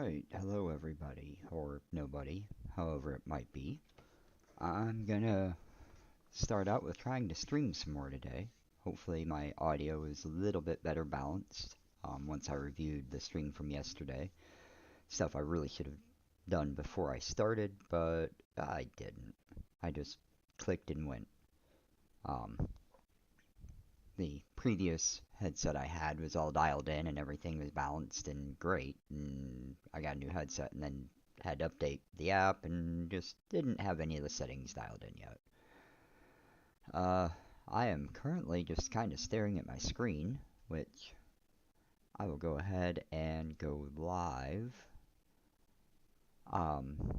Alright, hello everybody, or nobody, however it might be. I'm gonna start out with trying to stream some more today. Hopefully my audio is a little bit better balanced once I reviewed the stream from yesterday. Stuff I really should have done before I started, but I didn't. I just clicked and went. Um, the previous headset I had was all dialed in and everything was balanced and great. And I got a new headset and then had to update the app and just didn't have any of the settings dialed in yet. Uh, I am currently just kind of staring at my screen, which I will go ahead and go live. I'm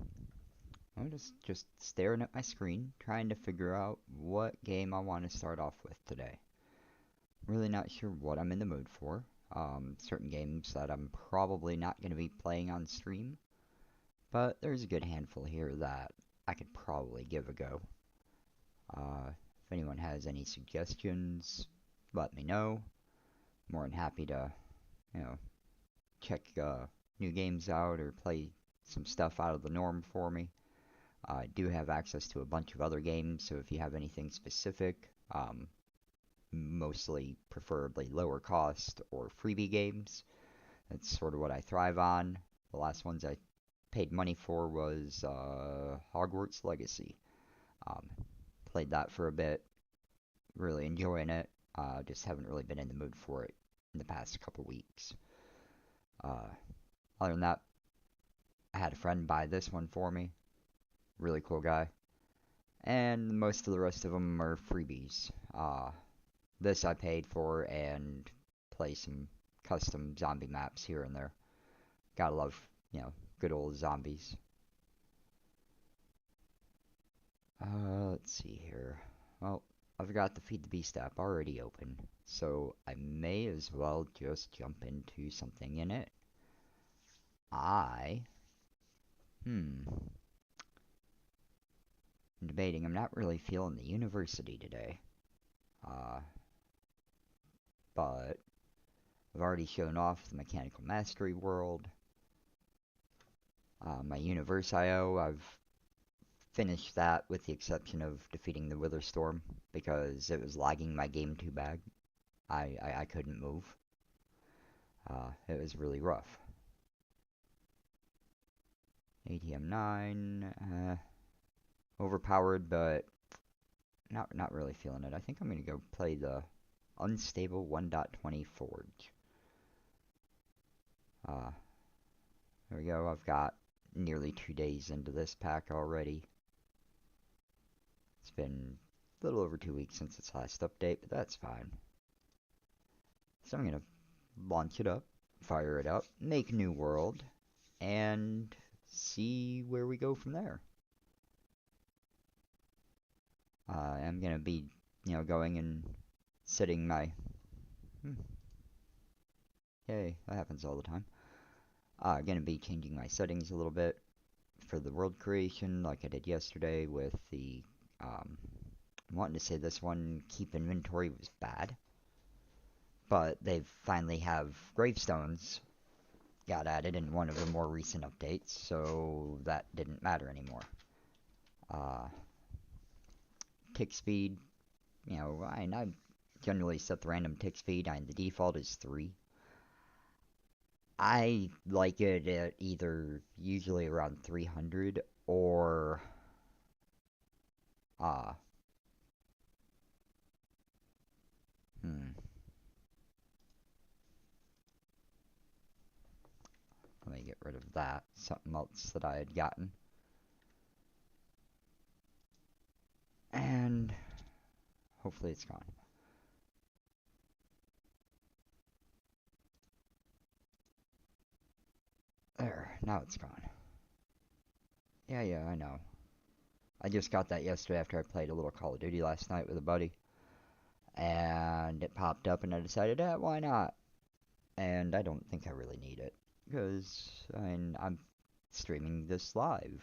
just staring at my screen, trying to figure out what game I want to start off with today. Really not sure what I'm in the mood for. Certain games that I'm probably not going to be playing on stream, but there's a good handful here that I could probably give a go. If anyone has any suggestions, let me know. More than happy to, you know, check new games out or play some stuff out of the norm for me. I do have access to a bunch of other games, so if you have anything specific, mostly preferably lower cost or freebie games. That's sort of what I thrive on. The last ones I paid money for was Hogwarts Legacy. Um, Played that for a bit, really enjoying it. Just haven't really been in the mood for it in the past couple weeks. Uh, Other than that, I had a friend buy this one for me. Really cool guy. And most of the rest of them are freebies. This I paid for and play some custom zombie maps here and there. Gotta love, good old zombies. Let's see here. Well, I've got the Feed the Beast app already open, so I may as well just jump into something in it. I'm debating. I'm not really feeling the university today. Uh, but I've already shown off the Mechanical Mastery World. My Universe.io, I've finished that with the exception of defeating the Witherstorm because it was lagging my game too bad. I couldn't move. It was really rough. ATM 9, overpowered, but not really feeling it. I think I'm gonna go play the Unstable 1.20 Forge. There we go. I've got nearly 2 days into this pack already. It's been a little over 2 weeks since its last update, but that's fine. So I'm gonna launch it up, fire it up, make new world, and see where we go from there. I'm gonna be, going and setting my. Yay, that happens all the time. Gonna be changing my settings a little bit for the world creation, like I did yesterday with the. I'm wanting to say this one, keep inventory was bad, but they finally have gravestones got added in one of the more recent updates, so that didn't matter anymore. Tick speed, I generally set the random tick speed, and the default is 3. I like it at either usually around 300 or uh let me get rid of that. Something else that I had gotten. And hopefully it's gone. There, now it's gone. Yeah, I know. I just got that yesterday after I played a little Call of Duty last night with a buddy. And it popped up and I decided, why not? And I don't think I really need it. Because, I'm streaming this live.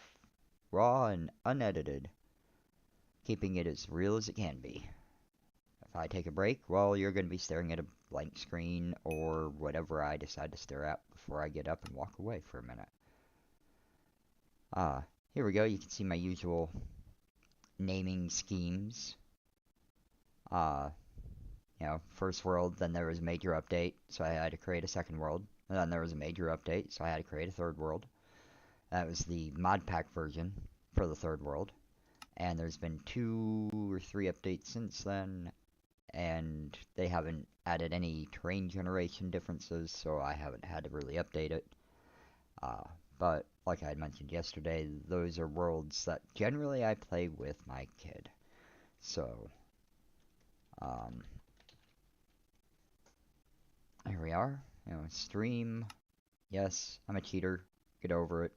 Raw and unedited. Keeping it as real as it can be. If I take a break, well, you're going to be staring at a blank screen or whatever I decide to stare at before I get up and walk away for a minute. Here we go. You can see my usual naming schemes. First world, then there was a major update, so I had to create a second world. And then there was a major update, so I had to create a third world. That was the mod pack version for the third world. And there's been 2 or 3 updates since then, and they haven't added any terrain generation differences, so I haven't had to really update it. But like I had mentioned yesterday, those are worlds that generally I play with my kid. So, here we are. Stream. Yes, I'm a cheater. Get over it.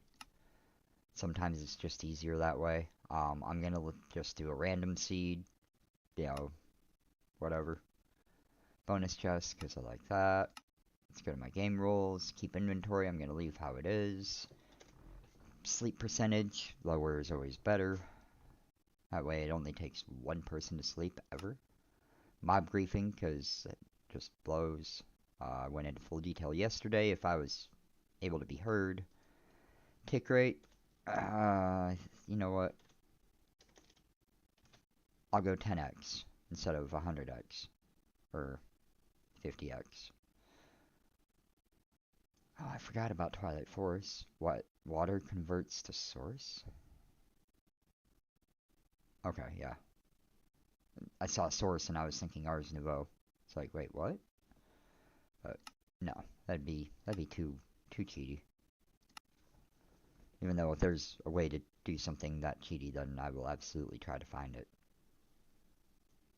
Sometimes it's just easier that way. I'm gonna just do a random seed. Whatever. Bonus chest, because I like that. Let's go to my game rules. Keep inventory. I'm gonna leave how it is. Sleep percentage. Lower is always better. That way it only takes 1 person to sleep ever. Mob griefing, because it just blows. I went into full detail yesterday if I was able to be heard. Tick rate. You know what? I'll go 10x instead of 100x. Or 50x. Oh, I forgot about Twilight Forest. What? Water converts to source? Okay, yeah. I saw source and I was thinking Ars Nouveau. It's like, wait, what? But no, that'd be too cheaty. Even though if there's a way to do something that cheaty, then I will absolutely try to find it.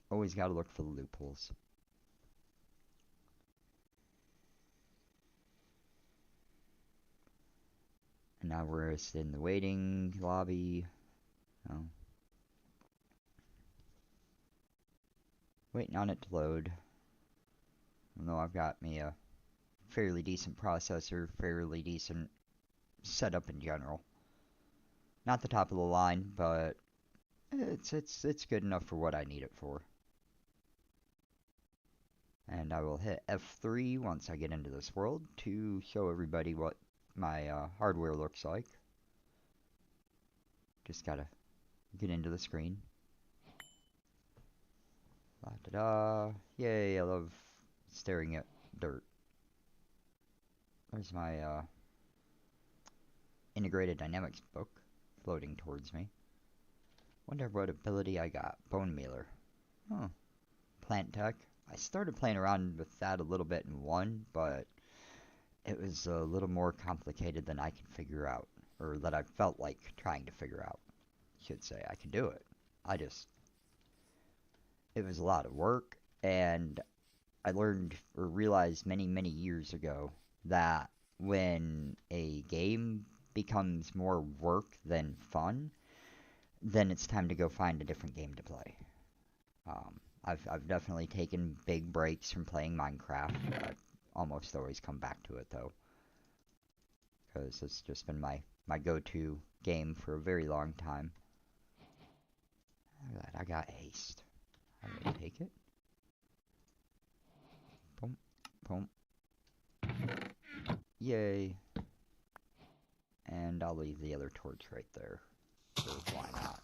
Always gotta look for the loopholes. And now we're in the waiting lobby. Oh. Waiting on it to load. Even though I've got me a fairly decent processor, fairly decent setup in general. Not the top of the line, but it's good enough for what I need it for. And I will hit F3 once I get into this world to show everybody what my hardware looks like. Just gotta get into the screen. Da-da-da. Yay, I love staring at dirt. There's my integrated dynamics book floating towards me. Wonder what ability I got. Bone Mealer. Oh. Plant Tech. I started playing around with that a little bit in 1, but it was a little more complicated than I could figure out. Or that I felt like trying to figure out. Should say. I could do it. It was a lot of work, and I learned or realized many years ago that when a game becomes more work than fun, then it's time to go find a different game to play. I've definitely taken big breaks from playing Minecraft. I almost always come back to it though, because it's just been my go-to game for a very long time. Look at that, I got haste. I'm gonna take it. Boom, boom. Yay. And I'll leave the other torch right there. For why not?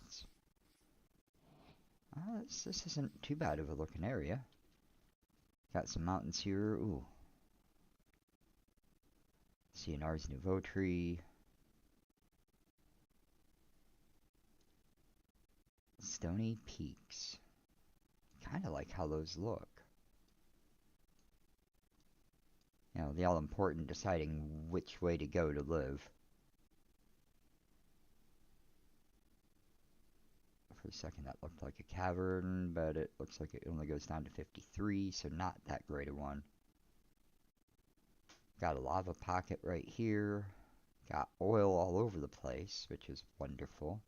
This isn't too bad of a looking area. Got some mountains here. Ooh. See an Ars Nouveau tree. Stony Peaks. Kinda like how those look. The all-important deciding which way to go to live. For a second that looked like a cavern, but it looks like it only goes down to 53, so not that great a one. Got a lava pocket right here. Got oil all over the place, which is wonderful.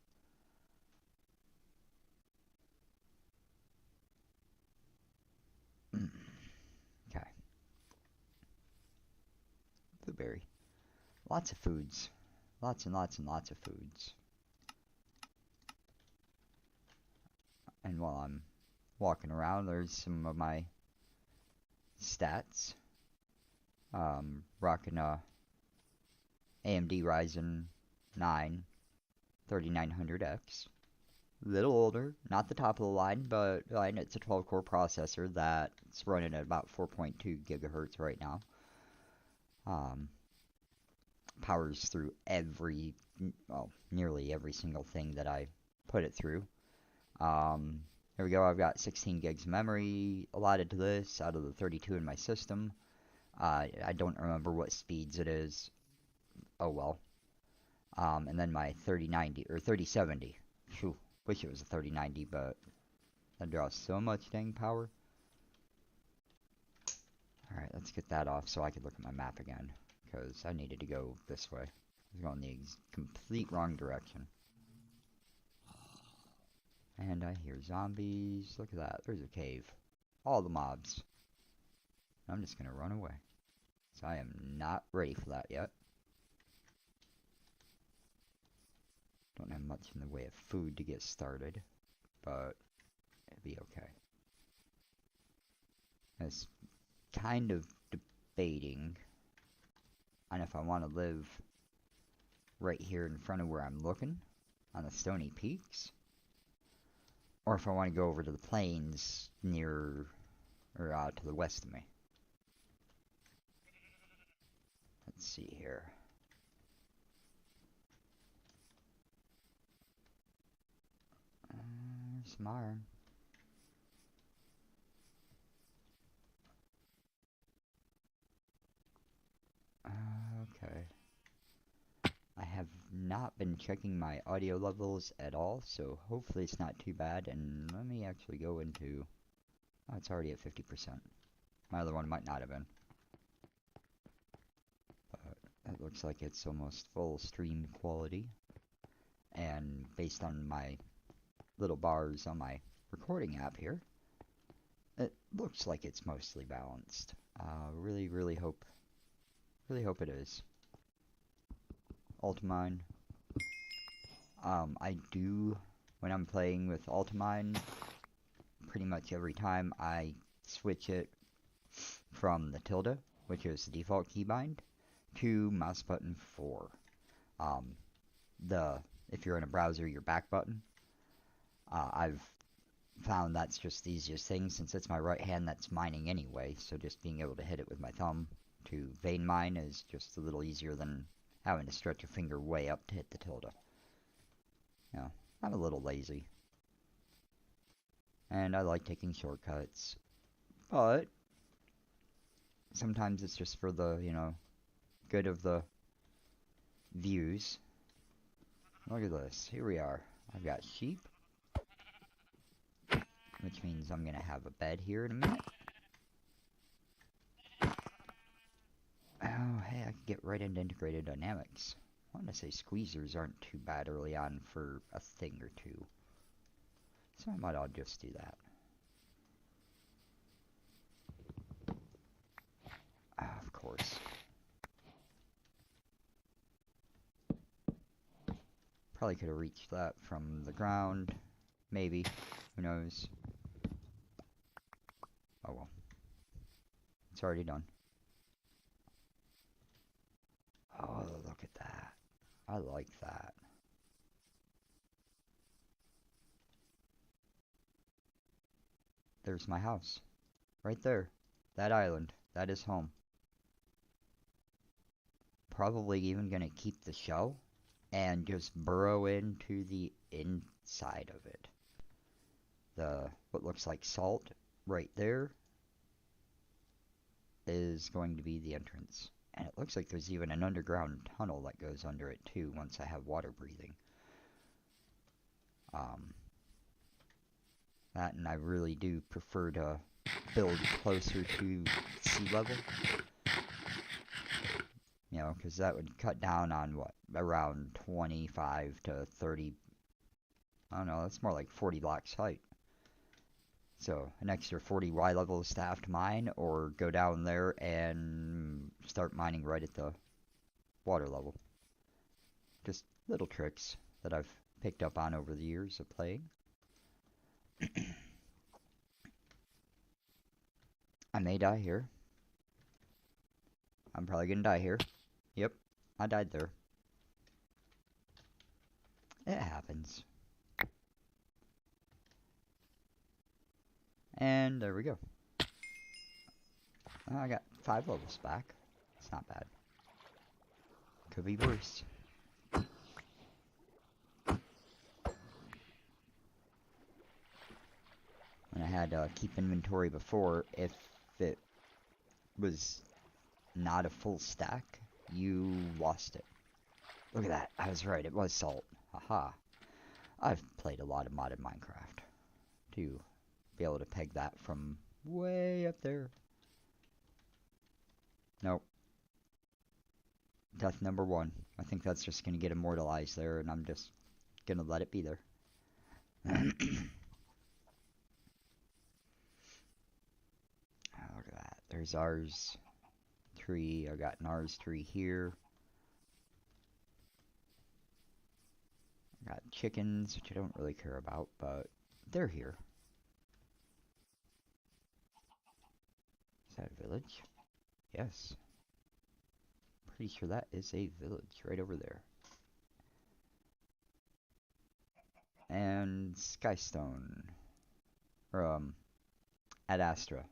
Okay. Blueberry. Lots of foods. Lots and lots and lots of foods. And while I'm walking around. There's some of my stats. Rocking a AMD Ryzen 9 3900X. Little older, not the top of the line, but it's a 12 core processor that's running at about 4.2 gigahertz right now. Powers through nearly every single thing that I put it through. Here we go. I've got 16 gigs of memory allotted to this out of the 32 in my system. I don't remember what speeds it is. Oh well. And then my 3090 or 3070. Phew, wish it was a 3090, but that draws so much dang power. Alright, let's get that off so I can look at my map again, because I needed to go this way. I was going the complete wrong direction. And I hear zombies. Look at that. There's a cave. All the mobs. I'm just going to run away. So I am not ready for that yet. Don't have much in the way of food to get started, but it'll be okay. I was kind of debating on if I want to live right here in front of where I'm looking on the Stony Peaks, or if I want to go over to the plains near or to the west of me. Let's see here. Some iron. Okay. I have not been checking my audio levels at all, so hopefully it's not too bad. And let me actually go into... Oh, it's already at 50%. My other one might not have been. But it looks like it's almost full stream quality. And based on my little bars on my recording app here, it looks like it's mostly balanced. Really hope it is. Ultimine. I do, when I'm playing with Ultimine, pretty much every time I switch it from the tilde, which is the default keybind, to mouse button 4. If you're in a browser, your back button. I've found that's just the easiest thing, since it's my right hand that's mining anyway, so just being able to hit it with my thumb to vein mine is just a little easier than having to stretch your finger way up to hit the tilde. You know, I'm a little lazy. And I like taking shortcuts. But sometimes it's just for the, good of the views. Look at this. Here we are. I've got sheep, which means I'm going to have a bed here in a minute. Oh, hey, I could get right into integrated dynamics. I want to say squeezers aren't too bad early on for a thing or two. So I might all just do that. Of course. Probably could have reached that from the ground. Maybe. Who knows? Oh well. It's already done. Oh, look at that. I like that. There's my house. Right there. That island. That is home. Probably even gonna keep the shell and just burrow into the inside of it. What looks like salt right there is going to be the entrance. And it looks like there's even an underground tunnel that goes under it too once I have water breathing. That, and I really do prefer to build closer to sea level. You know, because that would cut down on what? Around 25 to 30. I don't know, that's more like 40 blocks height. So, an extra 40 Y level staff to mine, or go down there and start mining right at the water level. Just little tricks that I've picked up on over the years of playing. I may die here. I'm probably gonna die here. Yep, I died there. It happens. And there we go. Oh, I got 5 levels back. It's not bad. Could be worse. When I had keep inventory before, if it was not a full stack, you lost it. Look at that. I was right. It was salt. Haha. I've played a lot of modded Minecraft to be able to peg that from way up there. Nope. Death number 1. I think that's just going to get immortalized there, and I'm just going to let it be there. Look at that. There's ours 3. I got an ours 3 here. I got chickens, which I don't really care about, but they're here. Is that a village? Yes. Pretty sure that is a village right over there. And Skystone. Or, Ad Astra.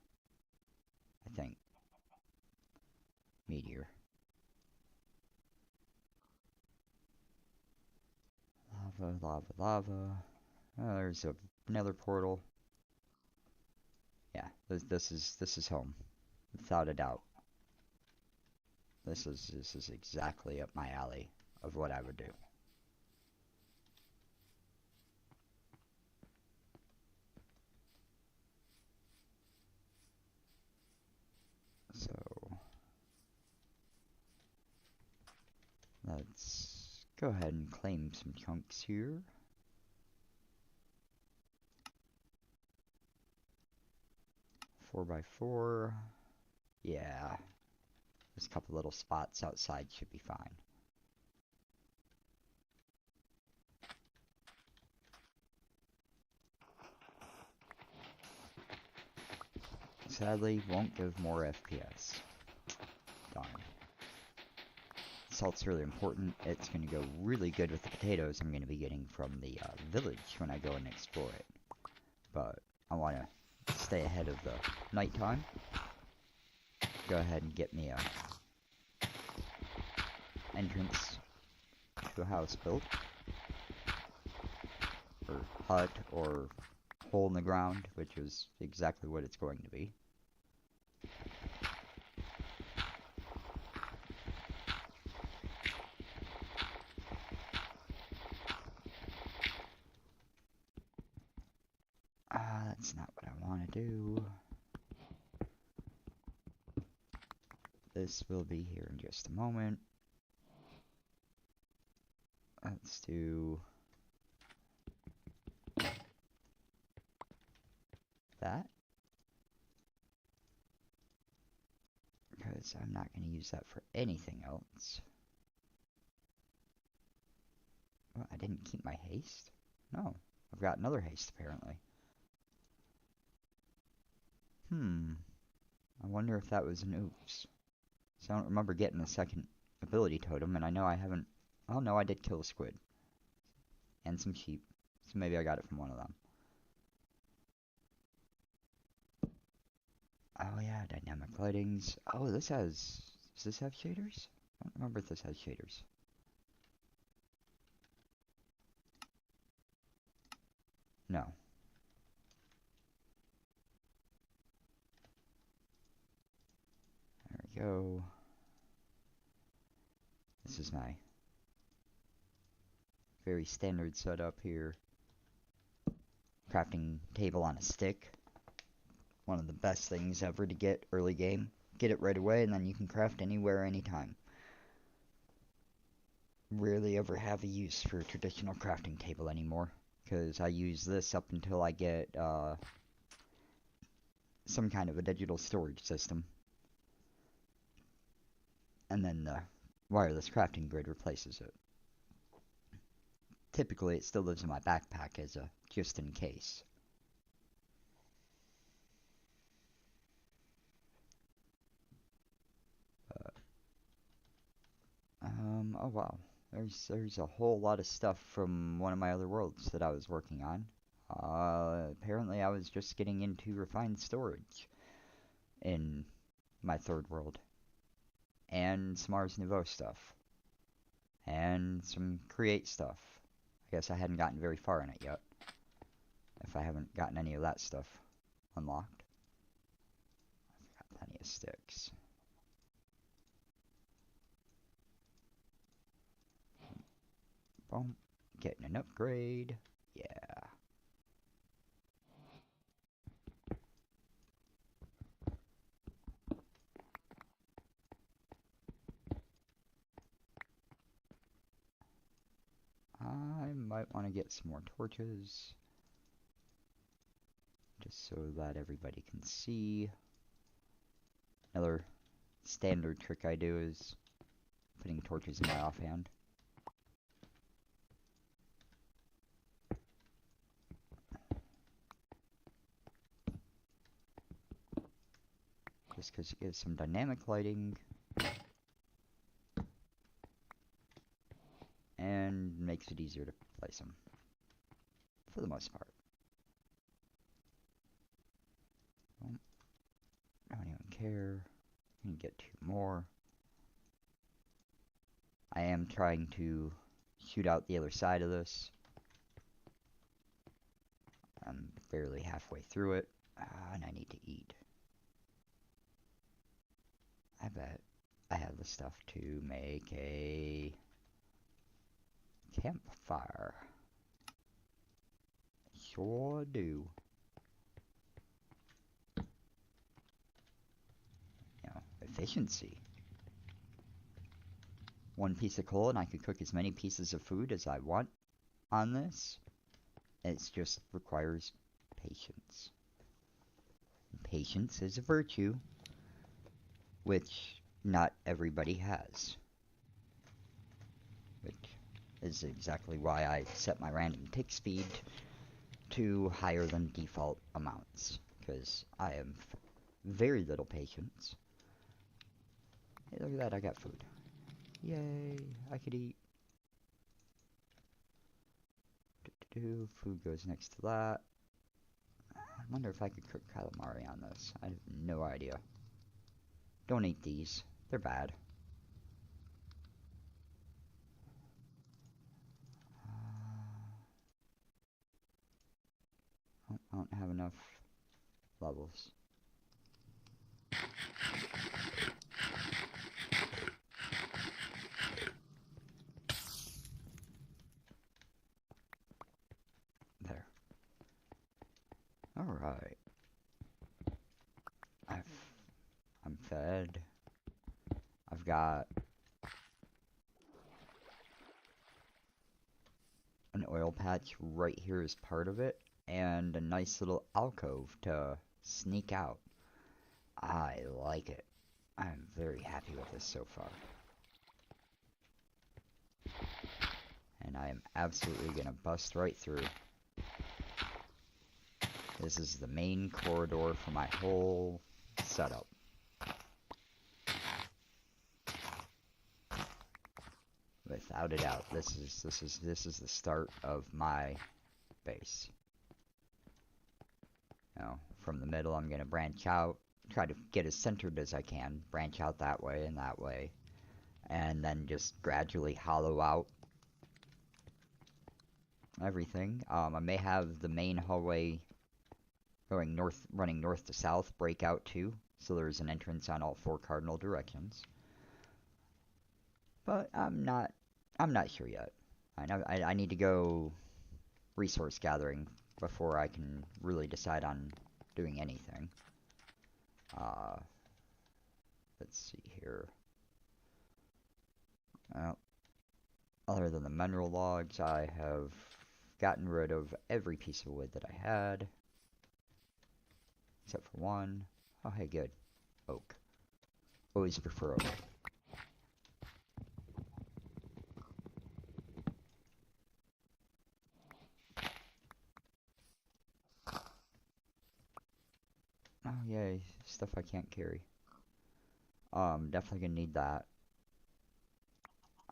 I think. Meteor. Lava, lava, lava. Oh, there's another portal. Yeah, this is home, without a doubt. This is exactly up my alley of what I would do. So let's go ahead and claim some chunks here. Four by 4. Yeah. There's a couple little spots outside should be fine. Sadly, won't give more FPS. Darn. Salt's really important. It's going to go really good with the potatoes I'm going to be getting from the village when I go and explore it. But I want to stay ahead of the nighttime. Go ahead and get me a entrance to a house built. Or hut, or hole in the ground, which is exactly what it's going to be. That's not what I want to do. This will be here in just a moment. Let's do that. Because I'm not going to use that for anything else. Well, I didn't keep my haste? No. I've got another haste, apparently. I wonder if that was an oops. So I don't remember getting a second ability totem, and I know I haven't... Oh, no, I did kill a squid. And some sheep. So maybe I got it from one of them. Oh yeah, dynamic lightings. Oh, this has... Does this have shaders? I don't remember if this has shaders. No. There we go. This is my very standard setup here. Crafting table on a stick. One of the best things ever to get early game. Get it right away and then you can craft anywhere, anytime. Rarely ever have a use for a traditional crafting table anymore. Because I use this up until I get some kind of a digital storage system. And then the wireless crafting grid replaces it. Typically, it still lives in my backpack as a just in case. Oh wow, there's a whole lot of stuff from one of my other worlds that I was working on. Apparently I was just getting into refined storage in my third world, and some Ars Nouveau stuff, and some Create stuff. I guess I hadn't gotten very far in it yet, if I haven't gotten any of that stuff unlocked. I've got plenty of sticks. Boom. Getting an upgrade. Yeah. I might want to get some more torches, just so that everybody can see. Another standard trick I do is putting torches in my offhand. Just because it gives some dynamic lighting and makes it easier to place them, for the most part. Well, I don't even care. I can get 2 more. I am trying to shoot out the other side of this. I'm barely halfway through it, and I need to eat. I bet I have the stuff to make a campfire. Sure do. You know, efficiency. 1 piece of coal and I could cook as many pieces of food as I want on this. It just requires patience. And patience is a virtue, which not everybody has. Which is exactly why I set my random tick speed to higher than default amounts, because I have very little patience. Hey, look at that, I got food. Yay, I could eat. Food goes next to that. I wonder if I could cook calamari on this. I have no idea. Don't eat these. They're bad. I don't have enough levels. There. Alright. I'm fed. I've got an oil patch right here as part of it, and a nice little alcove to sneak out. I like it. I'm very happy with this so far. And I am absolutely gonna bust right through. This is the main corridor for my whole setup. Without a doubt, this is the start of my base. Now, from the middle, I'm gonna branch out, try to get as centered as I can, branch out that way, and then just gradually hollow out everything. I may have the main hallway going north, running north to south, break out too, so there's an entrance on all 4 cardinal directions. But I'm not sure yet. I need to go resource gathering before I can really decide on doing anything. Let's see here. Well, other than the mineral logs, I have gotten rid of every piece of wood that I had. Except for 1. Oh, hey, good. Oak. Always prefer oak. Oh, yay. Stuff I can't carry. Definitely gonna need that.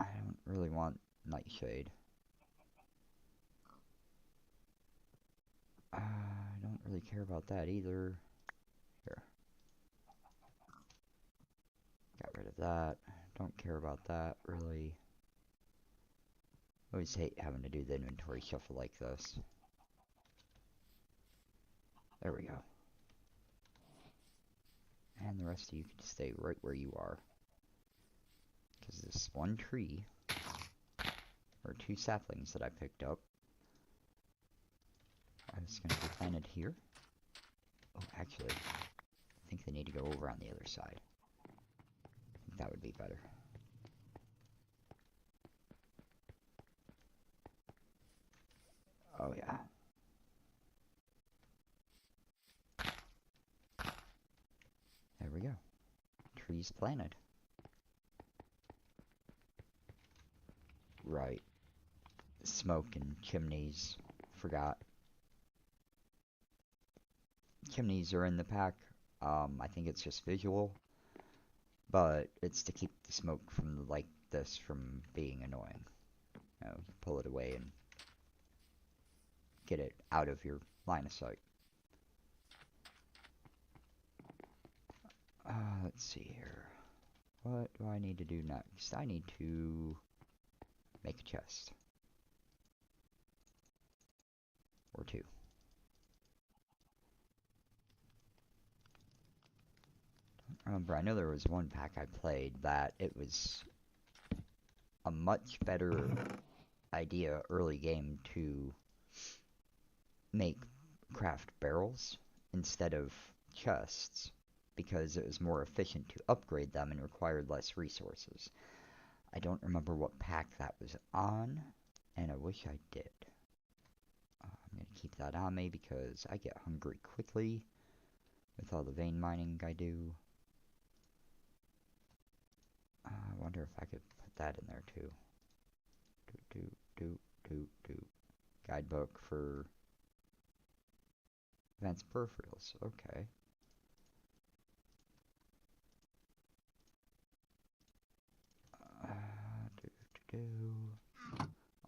I don't really want Nightshade. I don't really care about that either. Here. Got rid of that. Don't care about that, really. I always hate having to do the inventory shuffle like this. There we go. And the rest of you can stay right where you are. Because this one tree, or 2 saplings that I picked up, I'm just going to be planted here. Oh, actually, I think they need to go over on the other side. I think that would be better. Oh, yeah. There we go. Trees planted. Right. Smoke and chimneys. Forgot. Chimneys are in the pack. I think it's just visual. But it's to keep the smoke from like this from being annoying. You know, pull it away and get it out of your line of sight. Let's see here. What do I need to do next? I need to make a chest. Or 2. Remember, I know there was one pack I played that it was a much better idea early game to make craft barrels instead of chests because it was more efficient to upgrade them and required less resources. I don't remember what pack that was on, and I wish I did. I'm going to keep that on me because I get hungry quickly with all the vein mining I do. I wonder if I could put that in there too. Guidebook for advanced peripherals. Okay.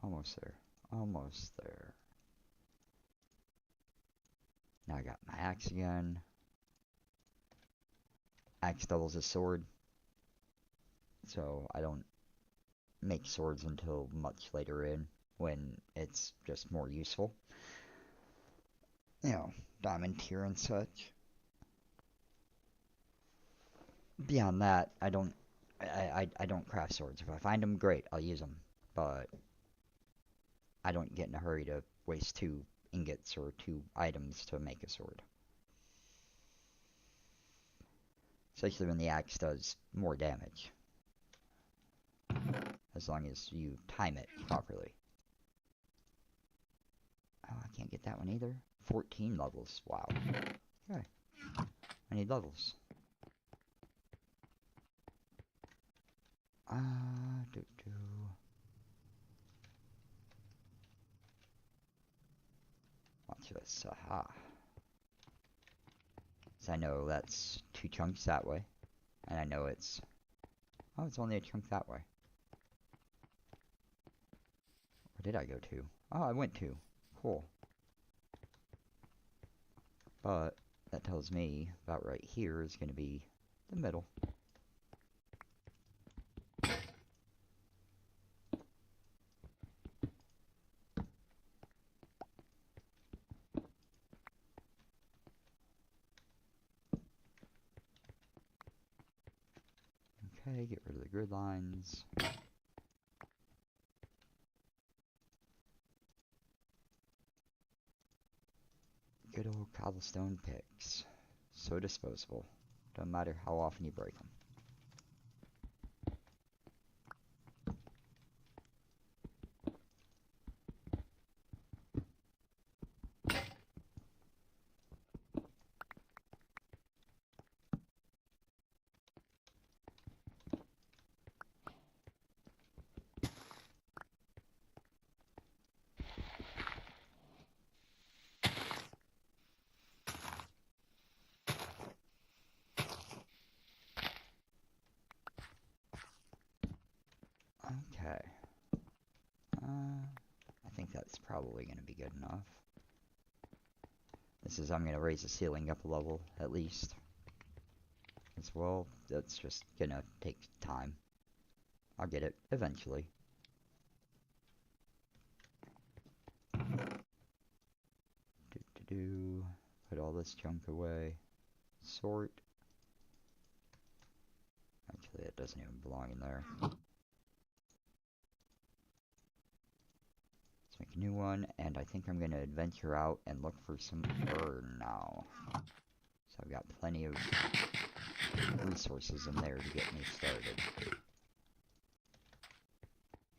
Almost there. Almost there. Now I got my axe again. Axe doubles as sword. So I don't make swords until much later in when it's just more useful. You know, diamond tier and such. Beyond that, I don't craft swords. If I find them, great, I'll use them. But I don't get in a hurry to waste 2 ingots or 2 items to make a sword. Especially when the axe does more damage. As long as you time it properly. Oh, I can't get that one either. 14 levels. Wow. Okay. I need levels. Watch this. Aha. So I know that's 2 chunks that way. And I know it's... Oh, it's only a chunk that way. Where did I go to? Oh, I went to. Cool. But that tells me about right here is going to be the middle. Okay, get rid of the grid lines. Good old cobblestone picks. So disposable. Doesn't matter how often you break them. Okay. I think that's probably going to be good enough. I'm going to raise the ceiling up a level, at least. As well, that's just going to take time. I'll get it, eventually. Put all this junk away. Sort. Actually, it doesn't even belong in there. Let's make a new one, and I think I'm going to adventure out and look for some urn now. So I've got plenty of resources in there to get me started.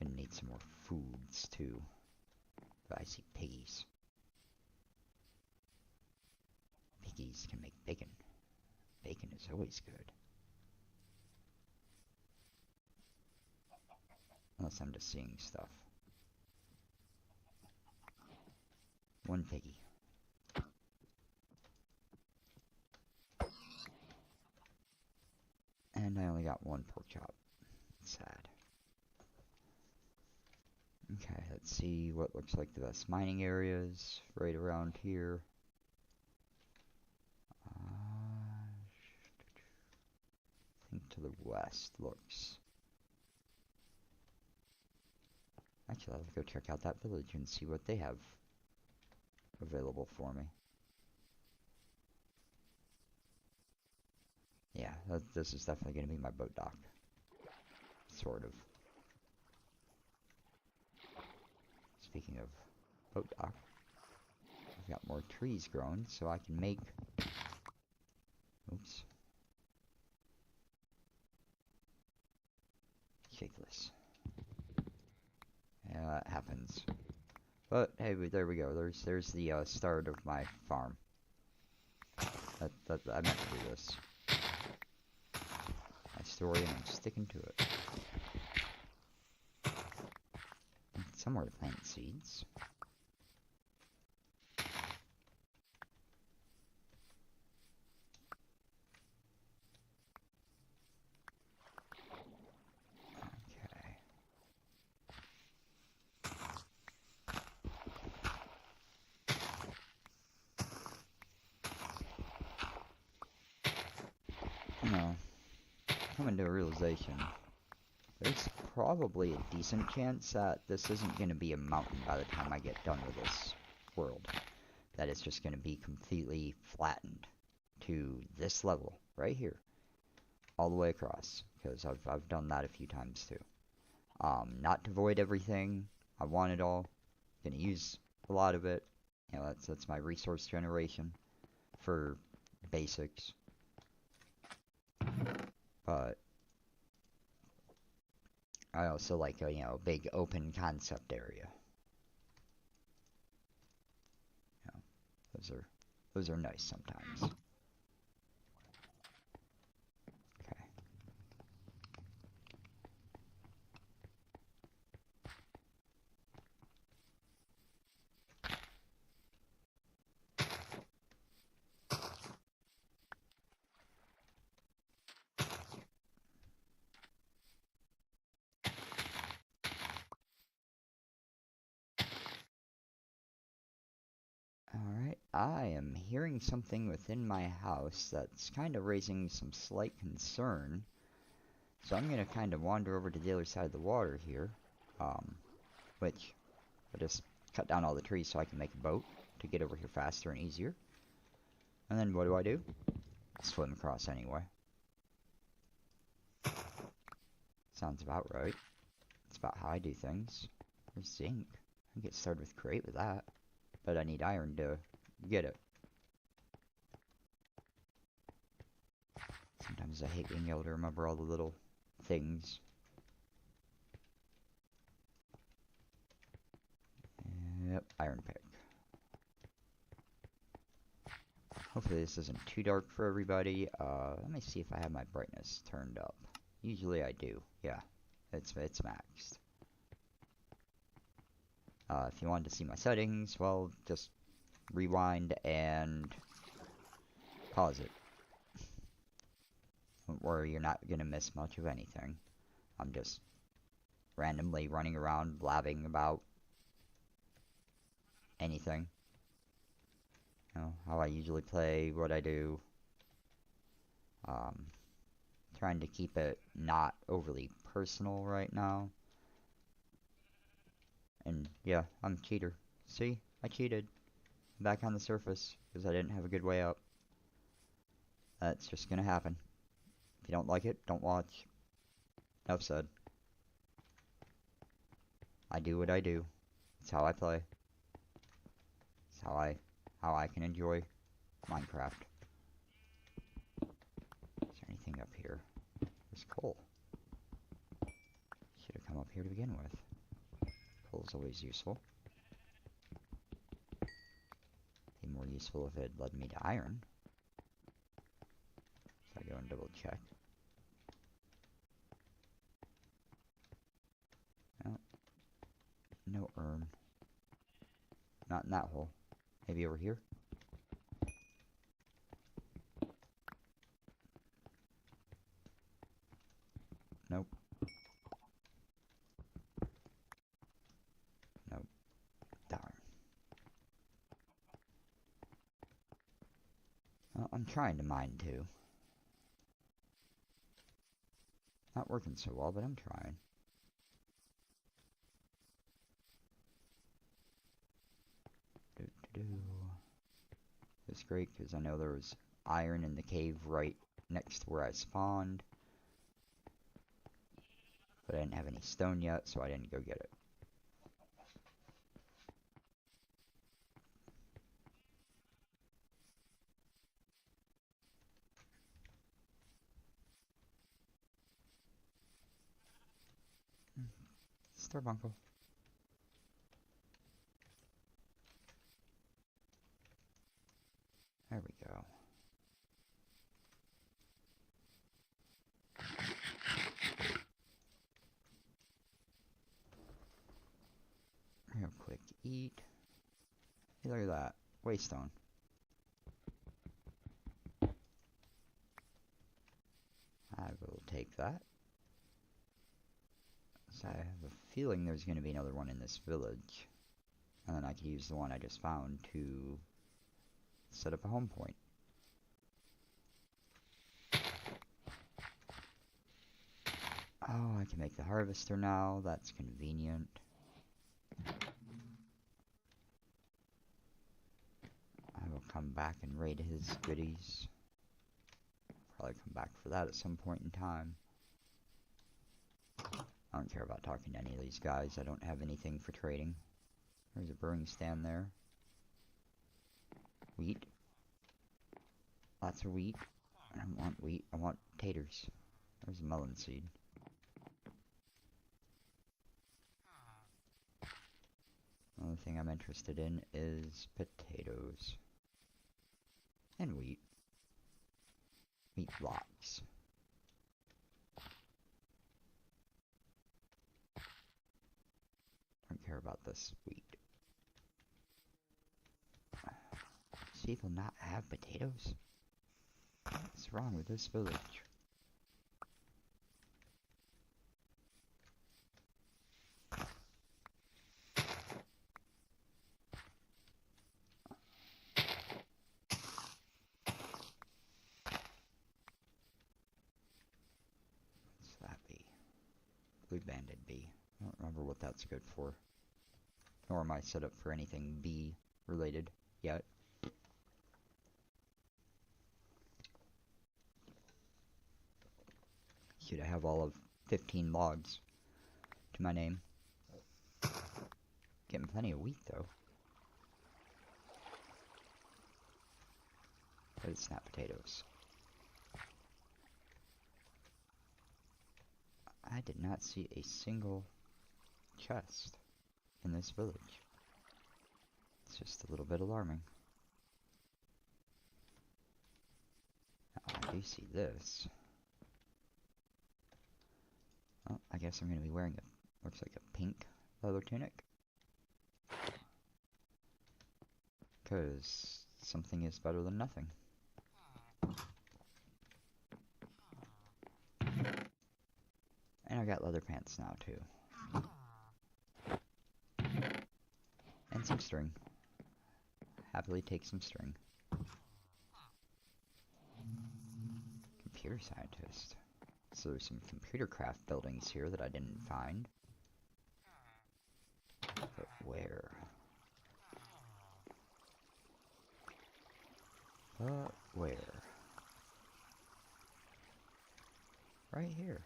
Gonna need some more foods, too. But I see piggies. Piggies can make bacon. Bacon is always good. Unless I'm just seeing stuff. One piggy. And I only got one pork chop. Sad. Okay, let's see what looks like the best mining areas right around here. I think to the west looks. Actually, I'll go check out that village and see what they have available for me. Yeah, this is definitely going to be my boat dock. Sort of. Speaking of boat dock, I've got more trees growing, so I can make... Oops. Shapeless. Yeah, that happens. But, hey, there we go. There's the start of my farm. I meant to do this. My story, and I'm sticking to it. Somewhere to plant seeds. Okay. You know, coming to a realization. There's probably a decent chance that this isn't going to be a mountain by the time I get done with this world. That it's just going to be completely flattened to this level right here, all the way across. Because I've done that a few times too. Not to void everything. I want it all. Gonna use a lot of it. You know, that's my resource generation for basics. But I also like a, big open concept area. You know, those are nice sometimes. Okay. Alright, I am hearing something within my house that's kind of raising some slight concern. So I'm going to kind of wander over to the other side of the water here. Which, I'll just cut down all the trees so I can make a boat to get over here faster and easier. And then what do? Swim across anyway. Sounds about right. That's about how I do things. There's zinc. I can get started with create with that. But I need iron to get it. Sometimes I hate being able to remember all the little things. Yep, iron pick. Hopefully this isn't too dark for everybody. Let me see if I have my brightness turned up. Usually I do. Yeah, it's maxed. If you wanted to see my settings, well, just rewind and pause it. Or you're not gonna miss much of anything. I'm just randomly running around blabbing about anything. You know, how I usually play, what I do. Um, Trying to keep it not overly personal right now. And yeah, I'm a cheater. See? I cheated. I'm back on the surface because I didn't have a good way up. That's just gonna happen. If you don't like it, don't watch. Enough said. I do what I do. It's how I play. It's how I can enjoy Minecraft. Is there anything up here? There's coal. Should have come up here to begin with. Coal's always useful. Be more useful if it led me to iron. So I go and double check. Oh, no urn. Not in that hole. Maybe over here? Nope. Nope. Darn. Well, I'm trying to mine too. Not working so well, but I'm trying. It's great because I know there was iron in the cave right next to where I spawned. But I didn't have any stone yet, so I didn't go get it. Starbuncle. There we go. Real quick eat. Hey, look at that. Waystone. I will take that. So I have a feeling there's going to be another one in this village. And then I can use the one I just found to set up a home point. Oh, I can make the harvester now. That's convenient. I will come back and raid his goodies. Probably come back for that at some point in time. I don't care about talking to any of these guys. I don't have anything for trading. There's a brewing stand there. Wheat. Lots of wheat. I don't want wheat. I want taters. There's a melon seed. The only thing I'm interested in is potatoes. And wheat. Wheat blocks. Don't care about this wheat. Does people not have potatoes? What's wrong with this village? What's that bee? Blue banded bee. I don't remember what that's good for. Nor am I set up for anything bee related yet. Should I have all of 15 logs to my name. Getting plenty of wheat though. But it's not potatoes. I did not see a single chest in this village. It's just a little bit alarming. Now, I do see this. Oh, I guess I'm going to be wearing a, looks like a pink leather tunic. Because something is better than nothing. And I got leather pants now too. And some string. Happily take some string. Computer scientist. So there's some computer craft buildings here that I didn't find. But where? But where? Right here.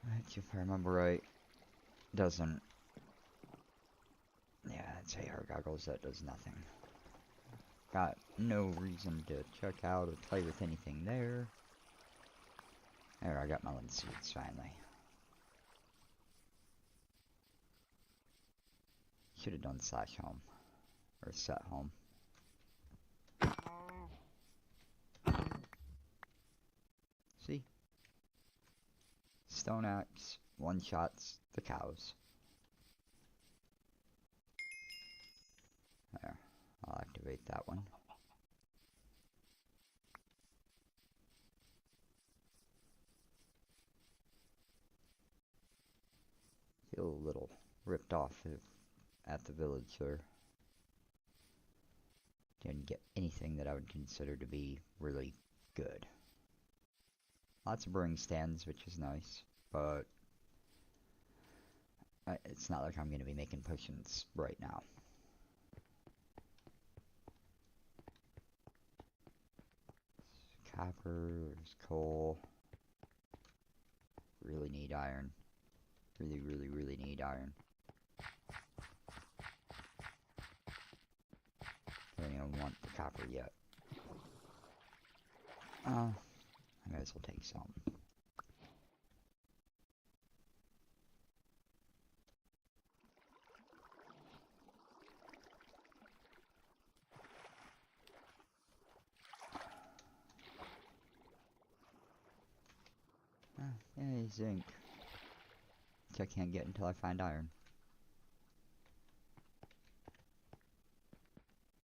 Which, if I remember right, doesn't... Yeah, it's AR goggles, that does nothing. Got no reason to check out or play with anything there. There, I got melon seeds, finally. Should have done slash home. Or set home. See? Stone axe one-shots the cows. There. I'll activate that one. Feel a little ripped off at the village there. Didn't get anything that I would consider to be really good. Lots of brewing stands, which is nice, but it's not like I'm going to be making potions right now. Copper, there's coal. Really need iron. Really, really, really need iron. Don't even want the copper yet. I might as well take some. Yay, zinc. Which I can't get until I find iron.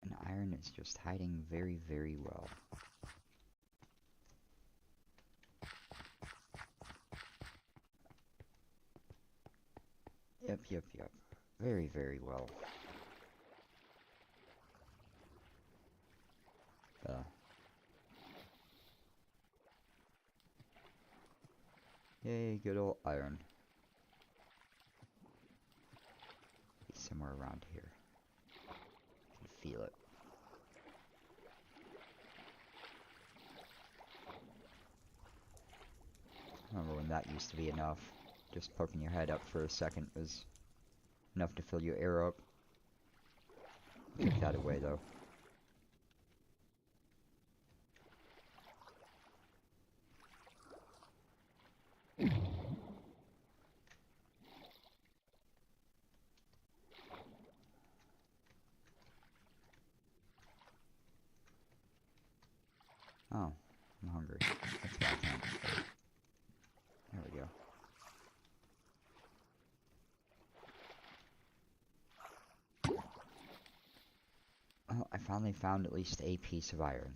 And iron is just hiding very, very well. Yep, yep, yep. Very, very well. Yay, good old iron. Be somewhere around here. I can feel it. Remember when that used to be enough? Just poking your head up for a second was enough to fill your air up. Took that away though. Oh, I'm hungry. That's why I can't. There we go. Oh, I finally found at least a piece of iron.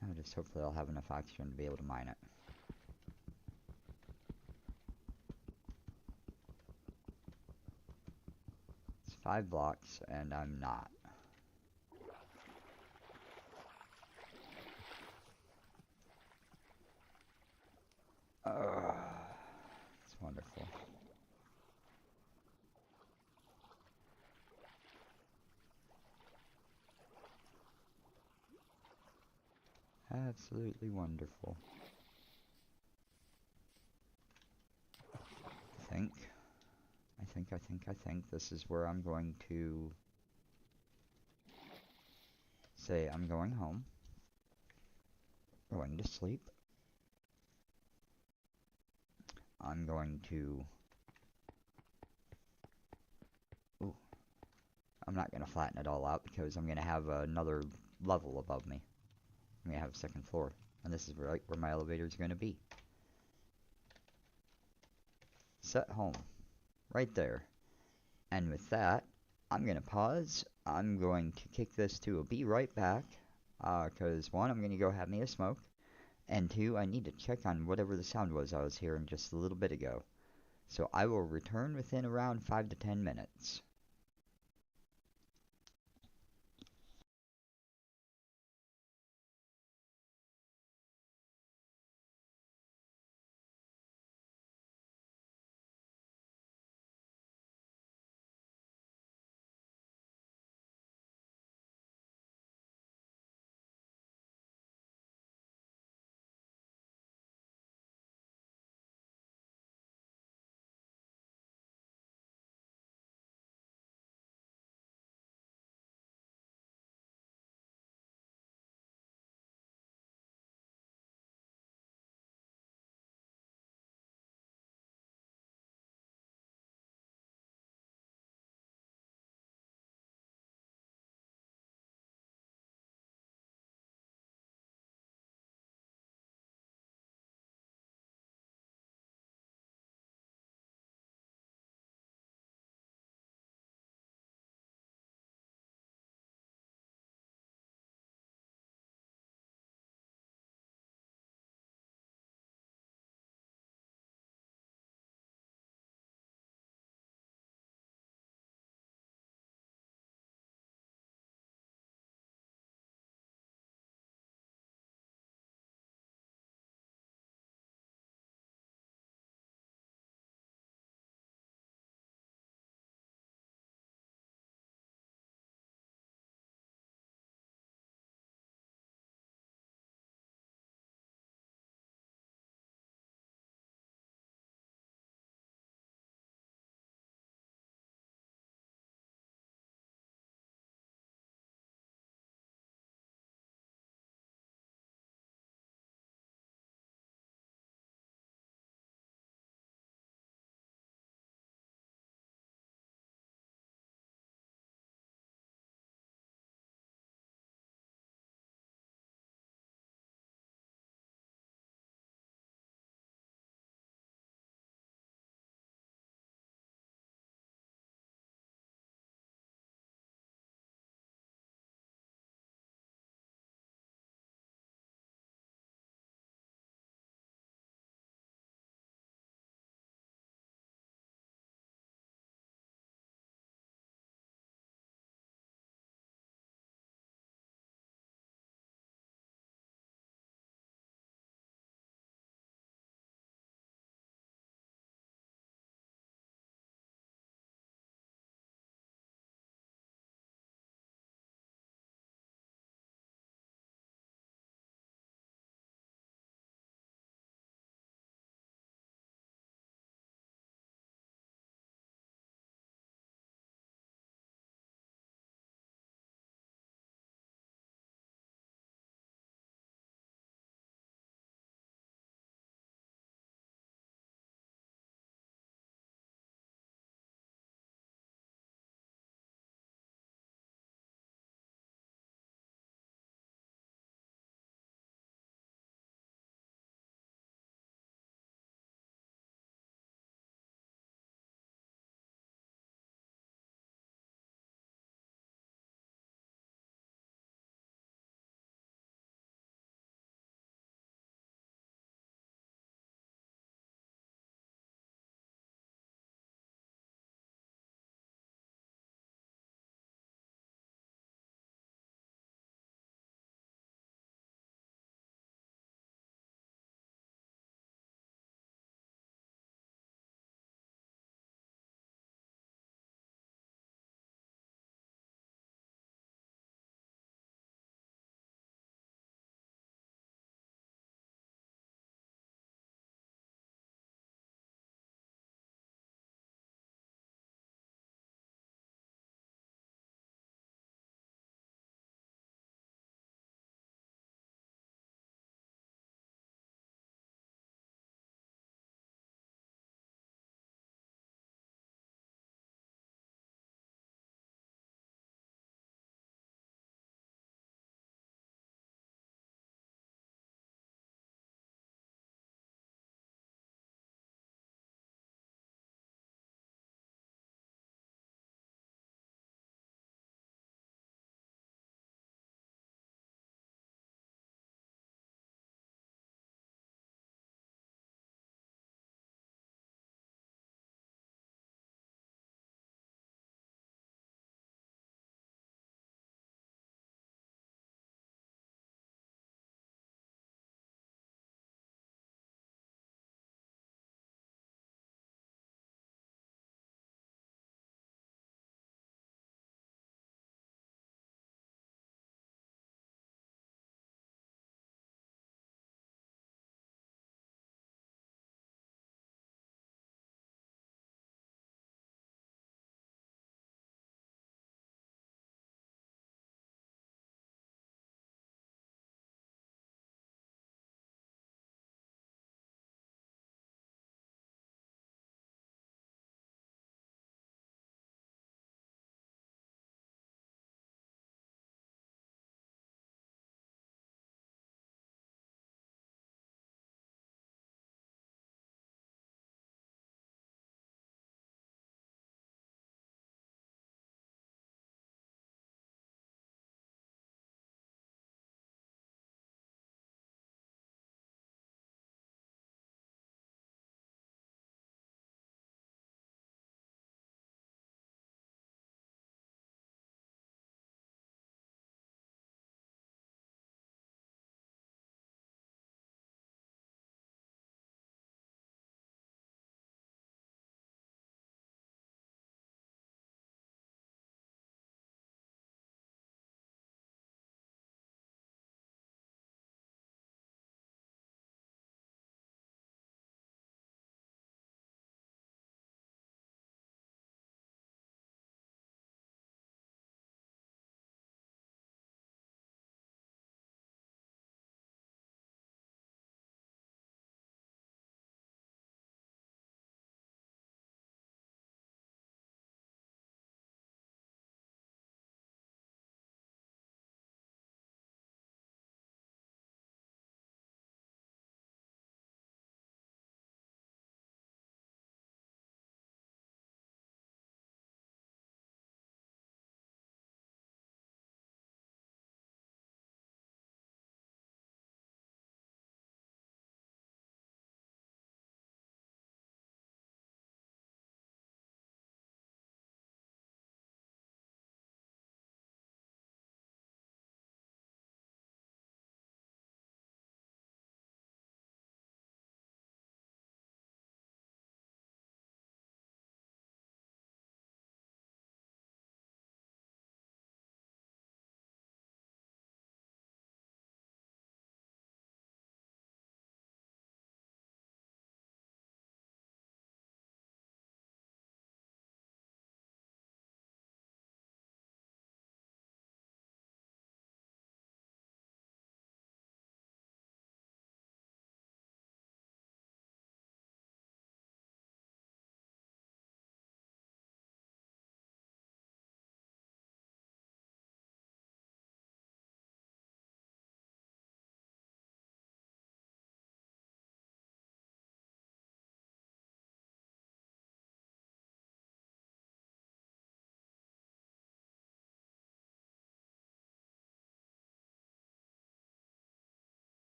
Now just hopefully I'll have enough oxygen to be able to mine it. It's 5 blocks and I'm not. It's wonderful. Absolutely wonderful. I think this is where I'm going to say I'm going home. Going to sleep. I'm going to... Ooh. I'm not going to flatten it all out because I'm going to have another level above me. I'm going to have a second floor. And this is right where my elevator is going to be. Set home. Right there. And with that, I'm going to pause. I'm going to kick this to a be right back. Because one, I'm going to go have me a smoke. And two, I need to check on whatever the sound was I was hearing just a little bit ago. So I will return within around 5 to 10 minutes.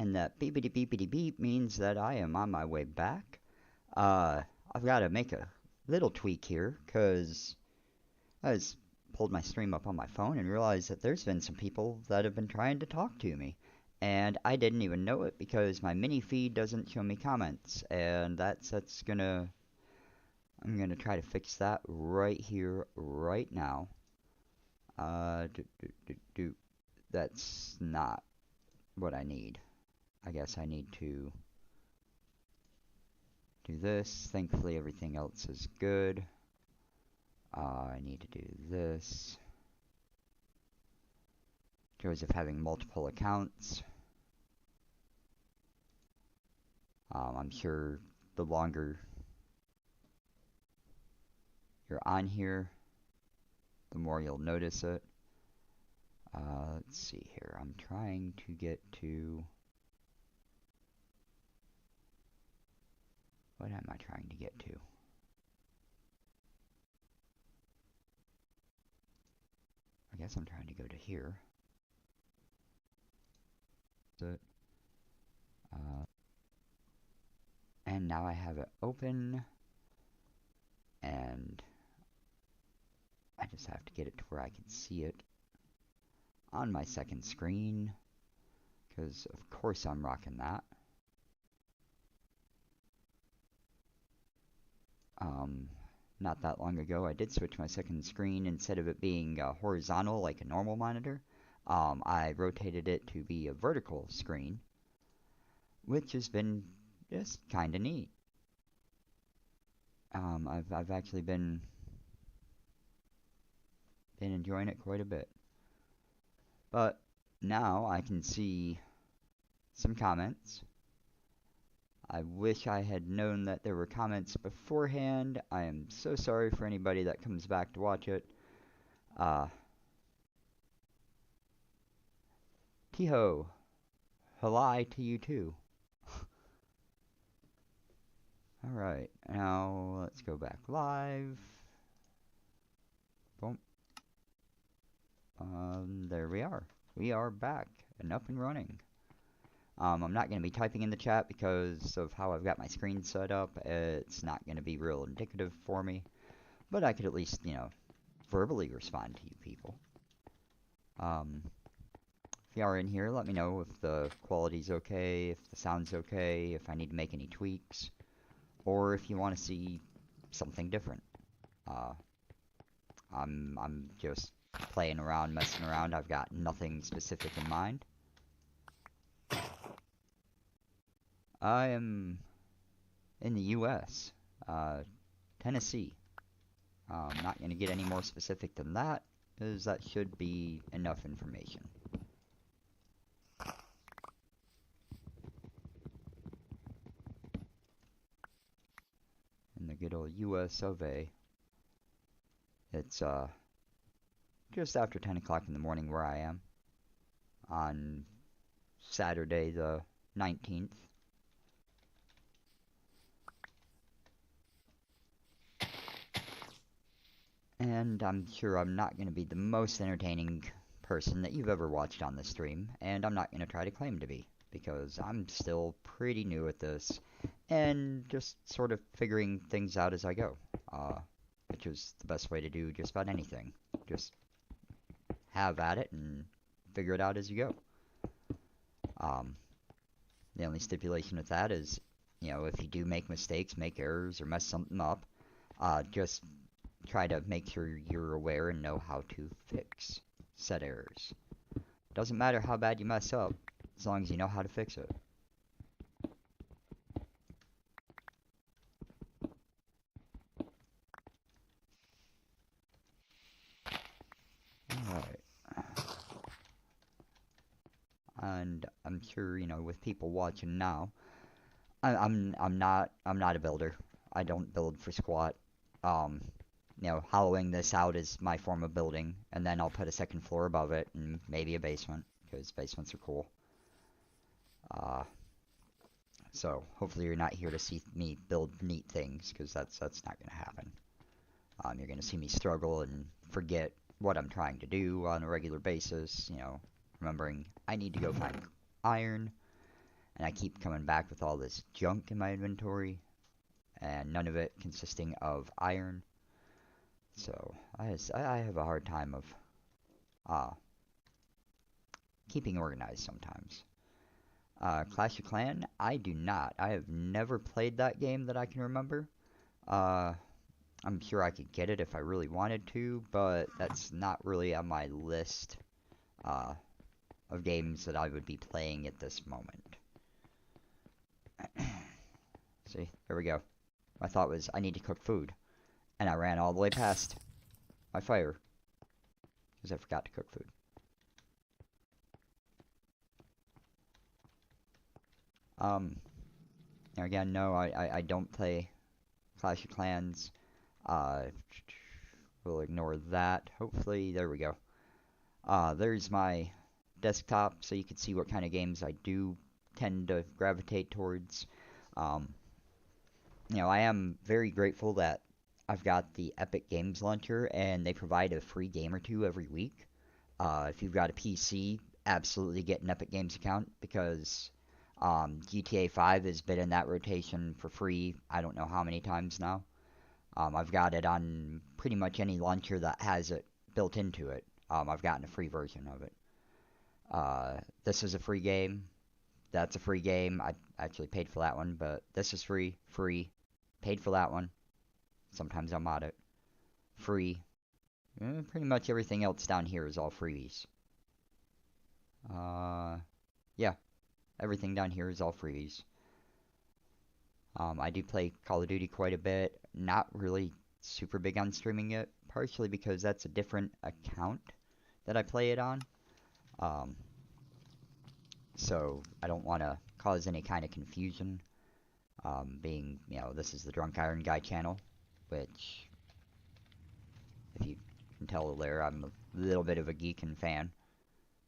And that beepity beepity beep means that I am on my way back. Uh, I've got to make a little tweak here, because I just pulled my stream up on my phone and realized that there's been some people that have been trying to talk to me. And I didn't even know it because my mini feed doesn't show me comments. And that's gonna, I'm gonna try to fix that right here, right now. Uh, do, do, do, do. That's not what I need. I guess I need to do this. Thankfully, everything else is good. I need to do this. Joys of having multiple accounts. I'm sure the longer you're on here, the more you'll notice it. Let's see here. I'm trying to get to... What am I trying to get to? I guess I'm trying to go to here. And now I have it open. And I just have to get it to where I can see it on my second screen, because of course I'm rocking that. Not that long ago I did switch my second screen. Instead of it being horizontal like a normal monitor, I rotated it to be a vertical screen, which has been just kinda neat. I've actually been enjoying it quite a bit. But now I can see some comments. I wish I had known that there were comments beforehand. I am so sorry for anybody that comes back to watch it. Tiho, hello to you too. Alright, now let's go back live. Boom. There we are. We are back and up and running. I'm not going to be typing in the chat because of how I've got my screen set up. It's not going to be real indicative for me. But I could at least, verbally respond to you people. If you are in here, let me know if the quality's okay, if the sound's okay, if I need to make any tweaks, or if you want to see something different. I'm just playing around, messing around. I've got nothing specific in mind. I am in the U.S., Tennessee. I'm not going to get any more specific than that, because that should be enough information. In the good old U.S. of A. It's just after 10 o'clock in the morning where I am on Saturday the 19th. And I'm sure I'm not going to be the most entertaining person that you've ever watched on this stream, and I'm not going to try to claim to be, because I'm still pretty new at this, and just sort of figuring things out as I go, which is the best way to do just about anything. Just have at it and figure it out as you go. The only stipulation with that is, if you do make mistakes, make errors, or mess something up, just try to make sure you're aware and know how to fix said errors. Doesn't matter how bad you mess up, as long as you know how to fix it. Alright. And I'm sure, with people watching now, I'm not a builder. I don't build for squat. Hollowing this out is my form of building, and then I'll put a second floor above it, and maybe a basement, because basements are cool. So, hopefully you're not here to see me build neat things, because that's not going to happen. You're going to see me struggle and forget what I'm trying to do on a regular basis, remembering I need to go find iron, and I keep coming back with all this junk in my inventory, and none of it consisting of iron. So I have a hard time of uh, keeping organized sometimes. Clash of Clan, I do not. I have never played that game that I can remember. Uh, I'm sure I could get it if I really wanted to, but that's not really on my list uh, of games that I would be playing at this moment. See, there we go. My thought was I need to cook food, and I ran all the way past my fire because I forgot to cook food. Again, no, I don't play Clash of Clans. Uh, we'll ignore that. Hopefully, there we go. There's my desktop, so you can see what kind of games I do tend to gravitate towards. Um, I am very grateful that I've got the Epic Games Launcher, and they provide a free game or two every week. If you've got a PC, absolutely get an Epic Games account because GTA 5 has been in that rotation for free. I don't know how many times now. I've got it on pretty much any launcher that has it built into it. I've gotten a free version of it. This is a free game. That's a free game. I actually paid for that one, but this is free. Free. Paid for that one. Sometimes I'm mod it. Free. Pretty much everything else down here is all freebies. Yeah. Everything down here is all freebies. I do play Call of Duty quite a bit. Not really super big on streaming it, partially because that's a different account that I play it on. So I don't want to cause any kind of confusion. Being, this is the Drunk Iron Guy channel, which, if you can tell there, I'm a little bit of a geek and fan.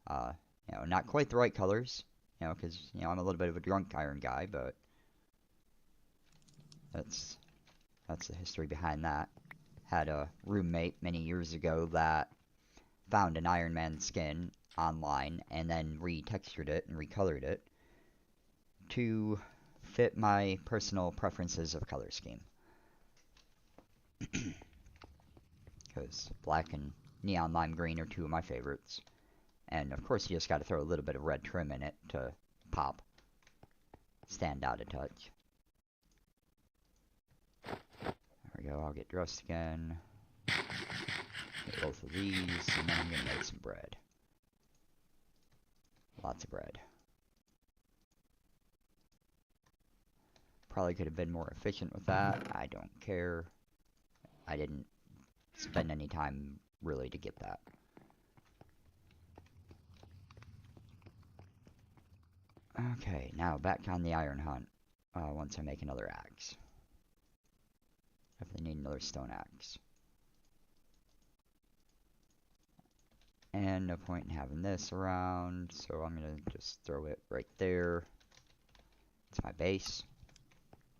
Not quite the right colors, because, I'm a little bit of a Drunk Iron Guy, but that's the history behind that. Had a roommate many years ago that found an Iron Man skin online and then retextured it and recolored it to fit my personal preferences of color scheme. Because black and neon lime green are two of my favorites. And of course you just gotta throw a little bit of red trim in it to pop. Stand out a touch. There we go, I'll get dressed again. Get both of these, and then I'm gonna make some bread. Lots of bread. Probably could have been more efficient with that. I don't care. I didn't spend any time really to get that. Okay, now back on the iron hunt. Once I make another axe. Definitely need another stone axe. And no point in having this around, so I'm gonna just throw it right there. It's my base.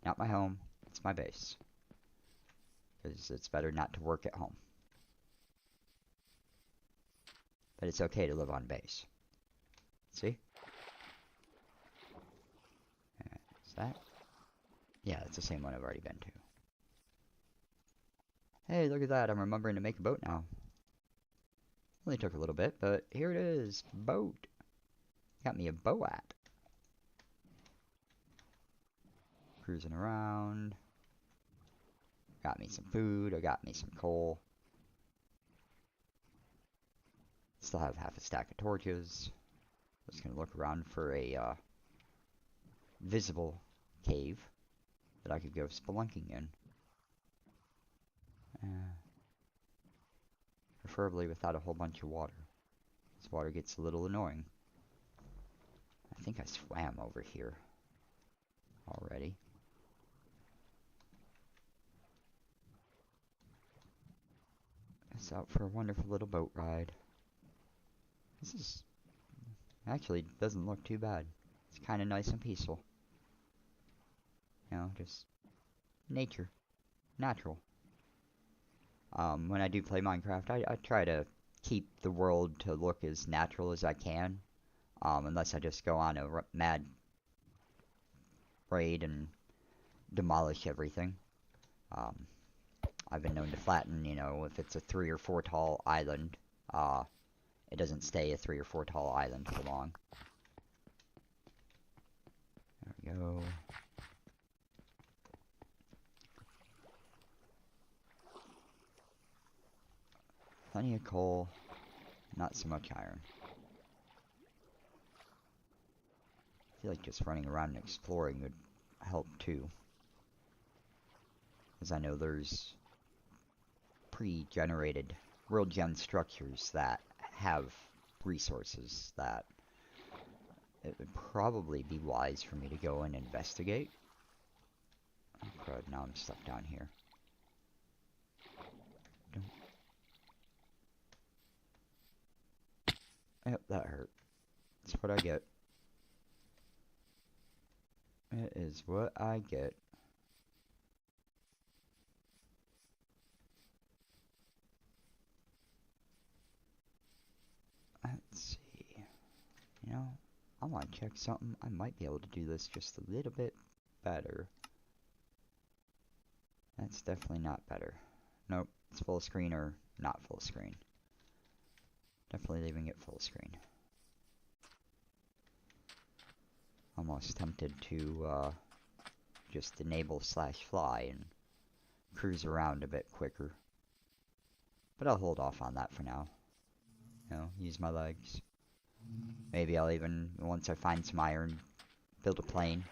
Not my home, it's my base. Because it's better not to work at home. But it's okay to live on base. See? Is that? Yeah, it's the same one I've already been to. Hey, look at that, I'm remembering to make a boat now. Only took a little bit, but here it is. Boat. Got me a boat. Cruising around. Got me some food. I got me some coal. Still have half a stack of torches. Just gonna look around for a visible cave that I could go spelunking in. Preferably without a whole bunch of water. This water gets a little annoying. I think I swam over here already. It's out for a wonderful little boat ride. This is actually doesn't look too bad. It's kind of nice and peaceful. Just nature. Natural. When I do play Minecraft, I try to keep the world to look as natural as I can. Unless I just go on a mad raid and demolish everything. Um, I've been known to flatten, you know, if it's a 3 or 4 tall island, it doesn't stay a 3 or 4 tall island for long. There we go. Plenty of coal, not so much iron. I feel like just running around and exploring would help too. As I know there's pre-generated world gem structures that have resources that it would probably be wise for me to go and investigate. Oh crud, now I'm stuck down here. Yep, that hurt. That's what I get. It is what I get. Let's see. You know, I want to check something. I might be able to do this just a little bit better. That's definitely not better. Nope, it's full screen or not full screen. Definitely leaving it full screen. Almost tempted to just enable /fly and cruise around a bit quicker. But I'll hold off on that for now. You know, use my legs. Maybe I'll even, once I find some iron, build a plane.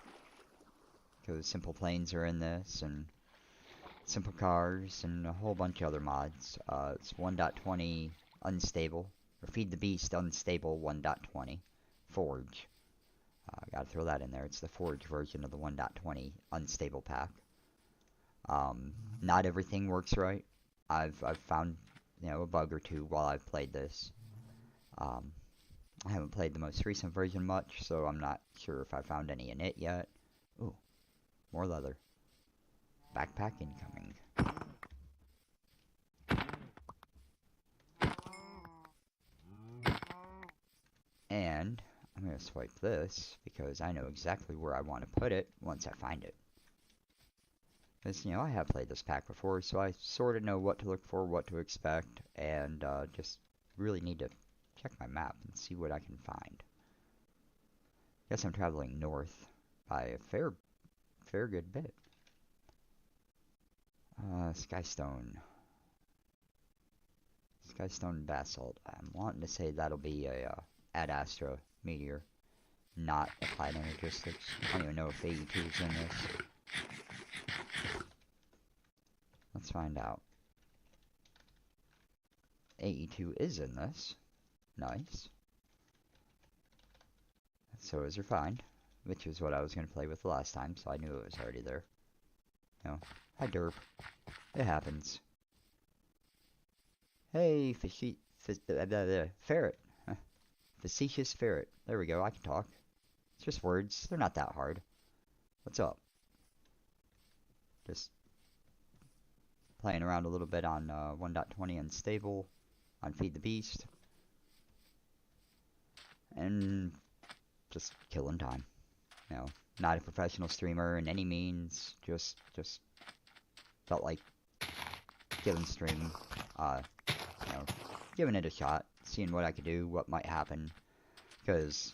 Because simple planes are in this, and simple cars, and a whole bunch of other mods. It's 1.20 unstable, or Feed the Beast unstable 1.20 Forge. Gotta throw that in there. It's the Forge version of the 1.20 unstable pack. Not everything works right. I've found, you know, a bug or two while I've played this. I haven't played the most recent version much, so I'm not sure if I found any in it yet. Ooh, more leather. Backpack incoming. And I'm going to swipe this because I know exactly where I want to put it once I find it. Because, you know, I have played this pack before, so I sort of know what to look for, what to expect, and just really need to check my map and see what I can find. Guess I'm traveling north by a fair good bit. Skystone. Skystone Basalt. I'm wanting to say that'll be a Ad Astra meteor, not Applied Energistics. I don't even know if AE2 is in this. Let's find out. AE2 is in this. Nice. So is refined, which is what I was going to play with the last time, so I knew it was already there. No. Hi, derp. It happens. Hey, ferret. Facetious ferret. There we go, I can talk. It's just words. They're not that hard. What's up? Just playing around a little bit on 1.20 unstable, on Feed the Beast. And just killing time. You know, not a professional streamer in any means. Just felt like giving stream, you know, giving it a shot, seeing what I could do, what might happen. Because,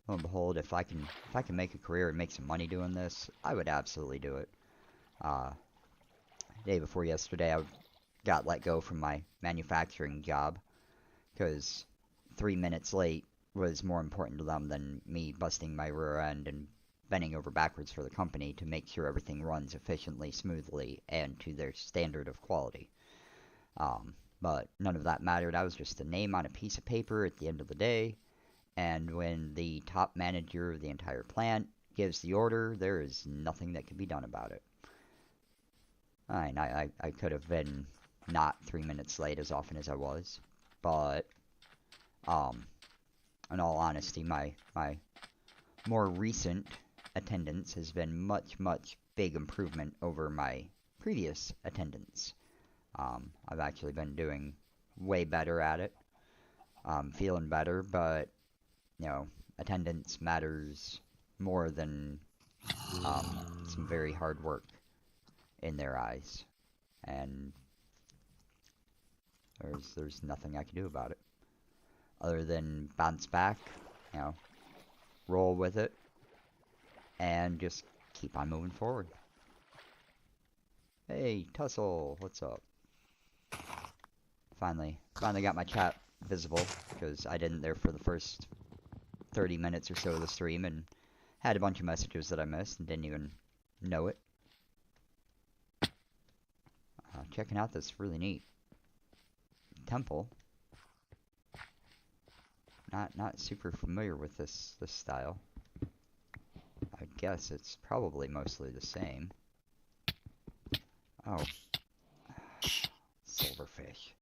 lo and behold, if I can make a career and make some money doing this, I would absolutely do it. Day before yesterday, I got let go from my manufacturing job because 3 minutes late was more important to them than me busting my rear end and bending over backwards for the company to make sure everything runs efficiently, smoothly, and to their standard of quality. But none of that mattered. I was just a name on a piece of paper at the end of the day, and when the top manager of the entire plant gives the order, there is nothing that can be done about it. I could have been not 3 minutes late as often as I was, but in all honesty, my more recent attendance has been much big improvement over my previous attendance. I've actually been doing way better at it, feeling better, but you know, attendance matters more than Some very hard work in their eyes, and there's nothing I can do about it other than bounce back, you know, roll with it, and just keep on moving forward. Hey, Tussle, what's up? Finally got my chat visible, because I didn't there for the first 30 minutes or so of the stream, and had a bunch of messages that I missed and didn't even know it. Checking out this really neat temple. Not super familiar with this style. I guess it's probably mostly the same. Oh, silverfish.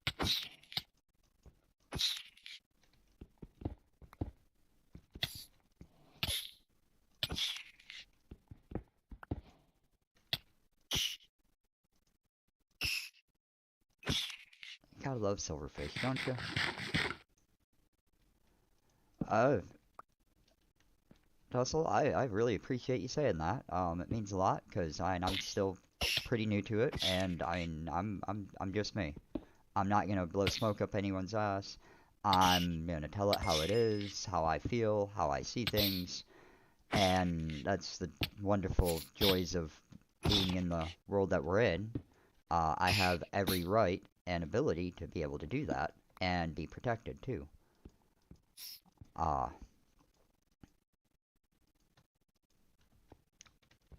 Gotta love silverfish, don't you? Tussle, I really appreciate you saying that. It means a lot, because I'm still pretty new to it, and I'm just me. I'm not gonna blow smoke up anyone's ass. I'm gonna tell it how it is, how I feel, how I see things, and that's the wonderful joys of being in the world that we're in. I have every right and ability to be able to do that and be protected too.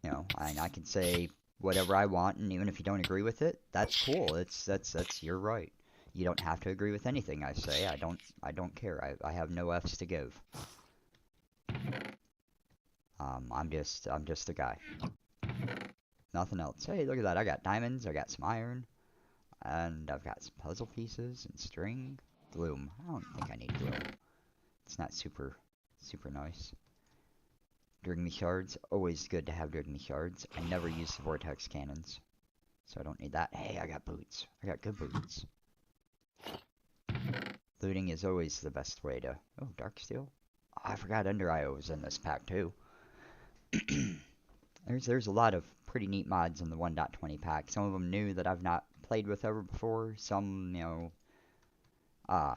You know, I can say whatever I want, and even if you don't agree with it, that's cool. That's your right. You don't have to agree with anything I say. I don't care. I have no F's to give. I'm just a guy. Nothing else. Hey, look at that. I got diamonds, I got some iron, and I've got some puzzle pieces and string. Gloom. I don't think I need gloom. It's not super nice. Drigmy shards. Always good to have Drigmy shards. I never use the vortex cannons, so I don't need that. Hey, I got boots. I got good boots. Looting is always the best way to... Oh, dark steel. Oh, I forgot Ender IO was in this pack too. There's a lot of pretty neat mods in the 1.20 pack. Some of them new that I've not played with ever before. Some, you know,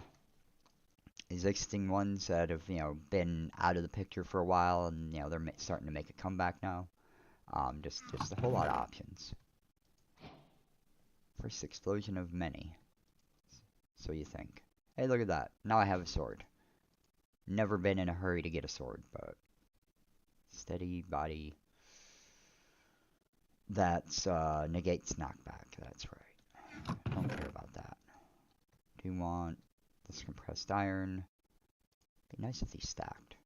existing ones that have, you know, been out of the picture for a while, and, you know, they're starting to make a comeback now. Just a whole lot of options. First explosion of many. So you think. Hey, look at that. Now I have a sword. Never been in a hurry to get a sword, but... Steady body... That's, negates knockback. That's right. Don't care about that. Do want this compressed iron. Be nice if these stacked.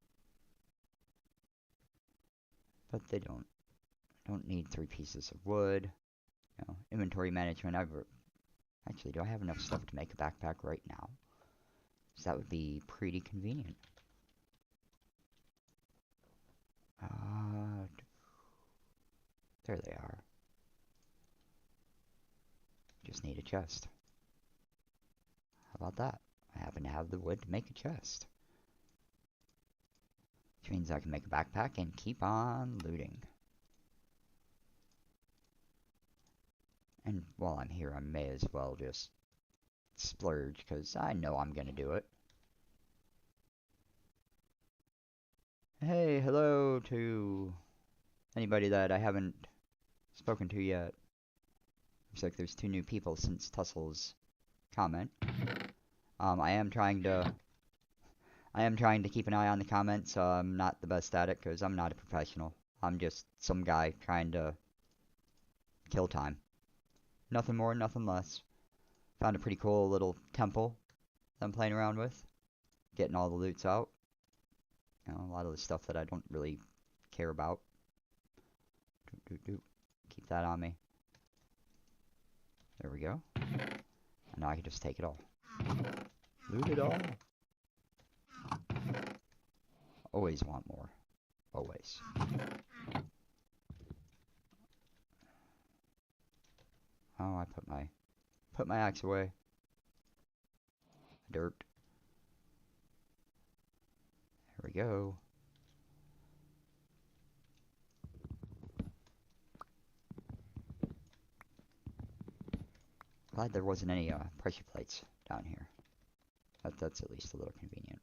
But they don't. Don't need 3 pieces of wood. You know, inventory management. Actually, do I have enough stuff to make a backpack right now? So that would be pretty convenient. There they are. Just need a chest. How about that? I happen to have the wood to make a chest. Which means I can make a backpack and keep on looting. And while I'm here, I may as well just splurge, because I know I'm gonna do it. Hey, hello to anybody that I haven't spoken to yet. Looks like there's 2 new people since Tussle's comment. I am trying to keep an eye on the comments. I'm not the best at it because I'm not a professional. I'm just some guy trying to kill time. Nothing more, nothing less. Found a pretty cool little temple that I'm playing around with. Getting all the loots out. You know, a lot of the stuff that I don't really care about. Keep that on me. There we go. And now I can just take it all. Loot it all. Always want more. Always. Oh, I put my axe away. Dirt. There we go. Glad there wasn't any pressure plates down here. That's at least a little convenient.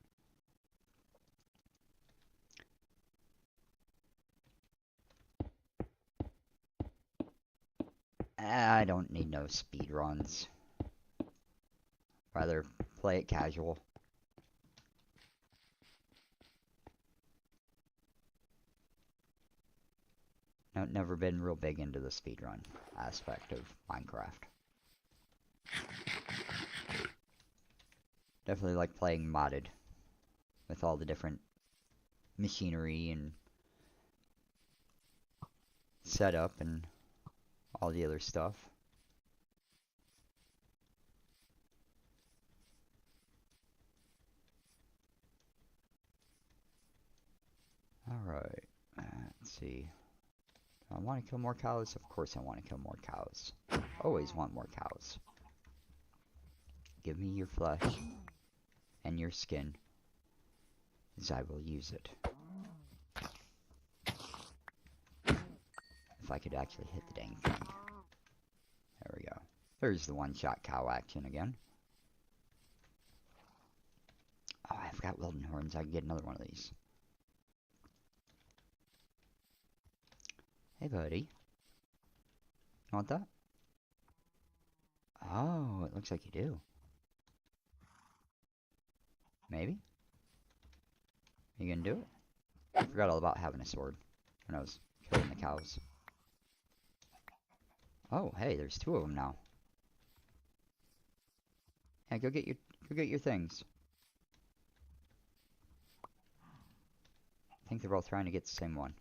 I don't need no speed runs. Rather play it casual. No, never been real big into the speedrun aspect of Minecraft. Definitely like playing modded with all the different machinery and setup and all the other stuff. Alright, let's see. Do I want to kill more cows? Of course I want to kill more cows. Always want more cows. Give me your flesh and your skin, as I will use it. If I could actually hit the dang thing. There we go. There's the one-shot cow action again. Oh, I've got Wildenhorns. I can get another one of these. Hey, buddy. You want that? Oh, it looks like you do. Maybe? You gonna do it? I forgot all about having a sword when I was killing the cows. Oh, hey, there's two of them now. Yeah, go get your things. I think they're all trying to get the same one.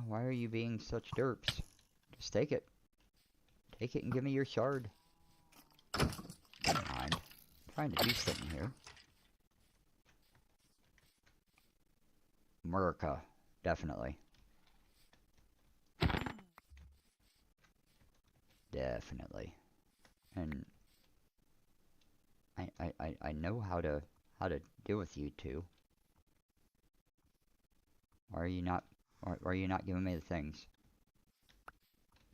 Why are you being such derps? Just take it. Take it and give me your shard. Never mind. I'm trying to do something here. America, definitely. Definitely. And I know how to deal with you two. Why are you not why are you not giving me the things?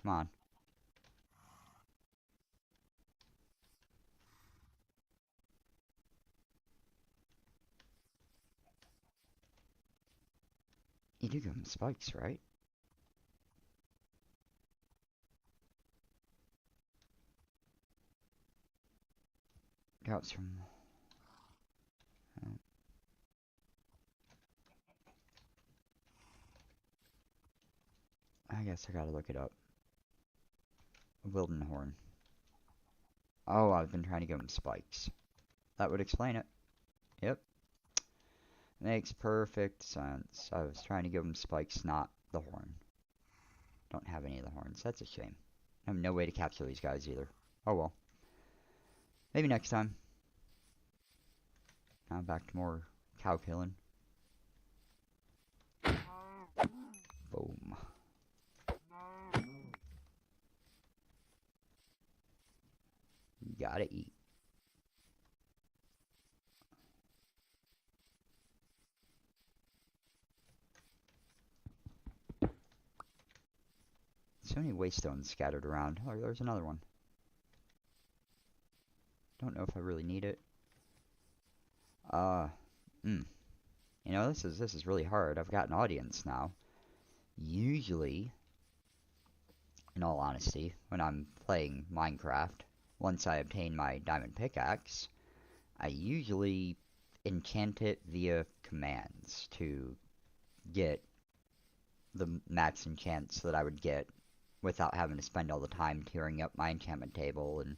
Come on. You do give them spikes, right? Drops from... Oh. I guess I gotta look it up. Wildenhorn. Oh, I've been trying to give him spikes. That would explain it. Yep. Makes perfect sense. I was trying to give him spikes, not the horn. Don't have any of the horns. That's a shame. I have no way to capture these guys either. Oh well. Maybe next time. Now back to more cow killing. Boom. Gotta eat. So many waystones scattered around. Oh, there's another one. Don't know if I really need it. You know, this is really hard. I've got an audience now. Usually, in all honesty, when I'm playing Minecraft, once I obtain my diamond pickaxe, I usually enchant it via commands to get the max enchants that I would get without having to spend all the time tearing up my enchantment table and,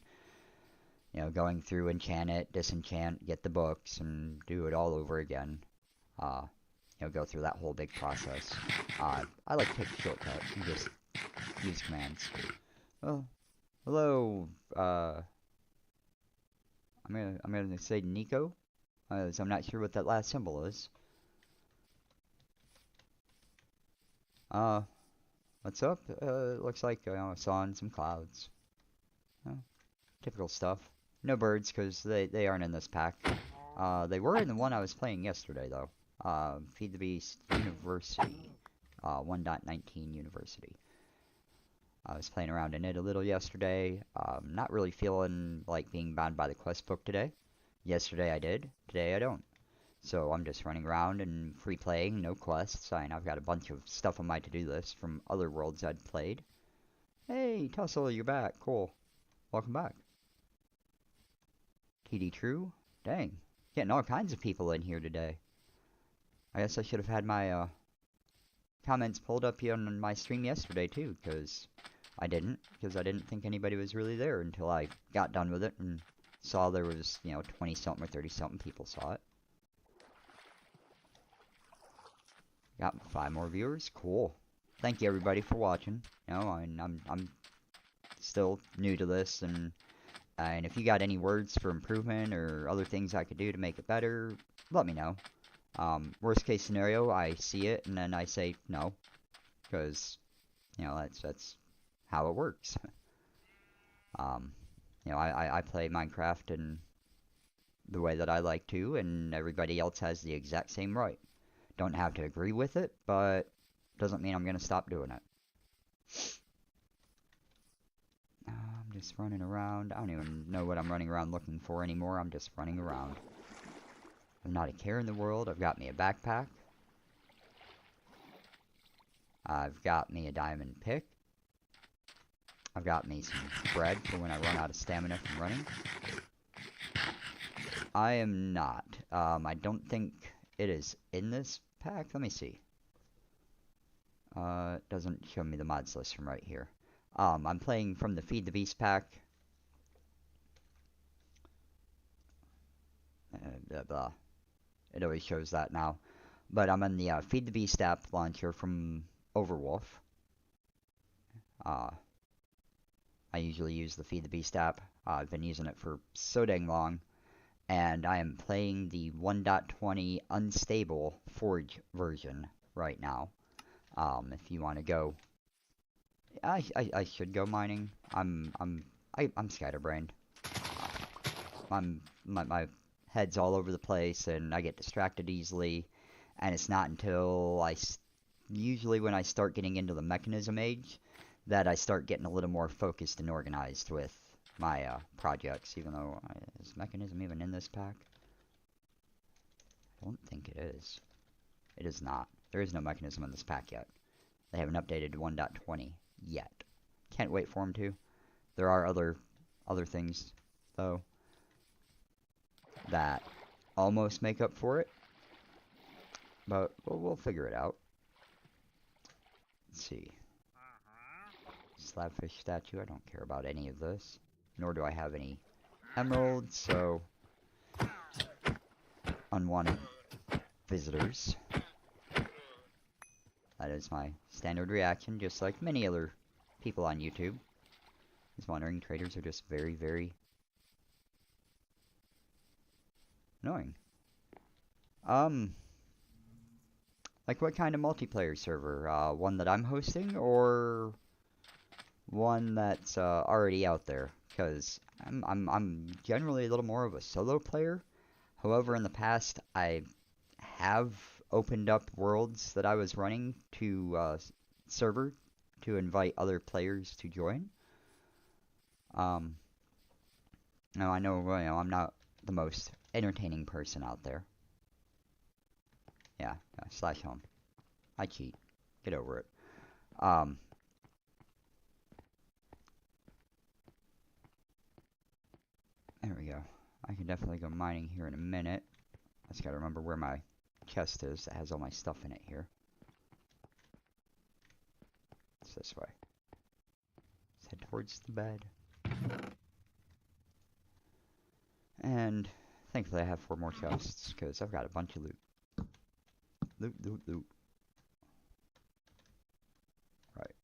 you know, going through enchant it, disenchant, get the books, and do it all over again. You know, go through that whole big process. I like to take the shortcut and just use commands. Oh, hello, I'm gonna say Nico, as I'm not sure what that last symbol is. What's up? It looks like I saw in some clouds. Oh, Typical stuff. No birds, because they aren't in this pack. They were in the one I was playing yesterday, though. Feed the Beast University. 1.19 University. I was playing around in it a little yesterday. Not really feeling like being bound by the quest book today. Yesterday I did. Today I don't. So I'm just running around and free playing, no quests. I've got a bunch of stuff on my to-do list from other worlds I'd played. Hey, Tussle, you're back. Cool. Welcome back. TD True? Dang. Getting all kinds of people in here today. I guess I should have had my comments pulled up here on my stream yesterday too, because I didn't think anybody was really there until I got done with it and saw there was, 20-something or 30-something people saw it. Got 5 more viewers. Cool. Thank you everybody for watching. I'm still new to this, and if you got any words for improvement or other things I could do to make it better, let me know. Worst case scenario, I see it and then I say no, because that's how it works. I play Minecraft in the way that I like to, and everybody else has the exact same right. Don't have to agree with it, but doesn't mean I'm gonna stop doing it. I'm just running around. I don't even know what I'm running around looking for anymore. I'm just running around. I'm not a care in the world. I've got me a backpack. I've got me a diamond pick. I've got me some bread for when I run out of stamina from running. I am not. I don't think it is in this pack. Let me see. It doesn't show me the mods list from right here. I'm playing from the Feed the Beast pack. Blah, blah. It always shows that now. But I'm on the Feed the Beast app launcher from Overwolf. I usually use the Feed the Beast app. I've been using it for so dang long. And I am playing the 1.20 unstable Forge version right now. If you want to go, I should go mining. I'm scatterbrained. My head's all over the place, and I get distracted easily. And it's not until usually when I start getting into the mechanism age, that I start getting a little more focused and organized with my projects, even though, is mechanism even in this pack? I don't think it is. It is not. There is no mechanism in this pack yet. They haven't updated to 1.20 yet. Can't wait for them to. There are other things, though, that almost make up for it. But we'll figure it out. Let's see. Slabfish statue. I don't care about any of this. Nor do I have any emeralds, so unwanted visitors. That is my standard reaction, just like many other people on YouTube. Just wondering, traders are just very, very annoying. Like what kind of multiplayer server? One that I'm hosting, or one that's already out there? Because I'm generally a little more of a solo player. However, in the past, I have opened up worlds that I was running to server to invite other players to join. Now I know, I'm not the most entertaining person out there. Yeah, slash home. I cheat. Get over it. There we go. I can definitely go mining here in a minute. I just gotta remember where my chest is that has all my stuff in it here. It's this way. Let's head towards the bed. And thankfully I have 4 more chests, because I've got a bunch of loot. Loot, loot, loot. Right.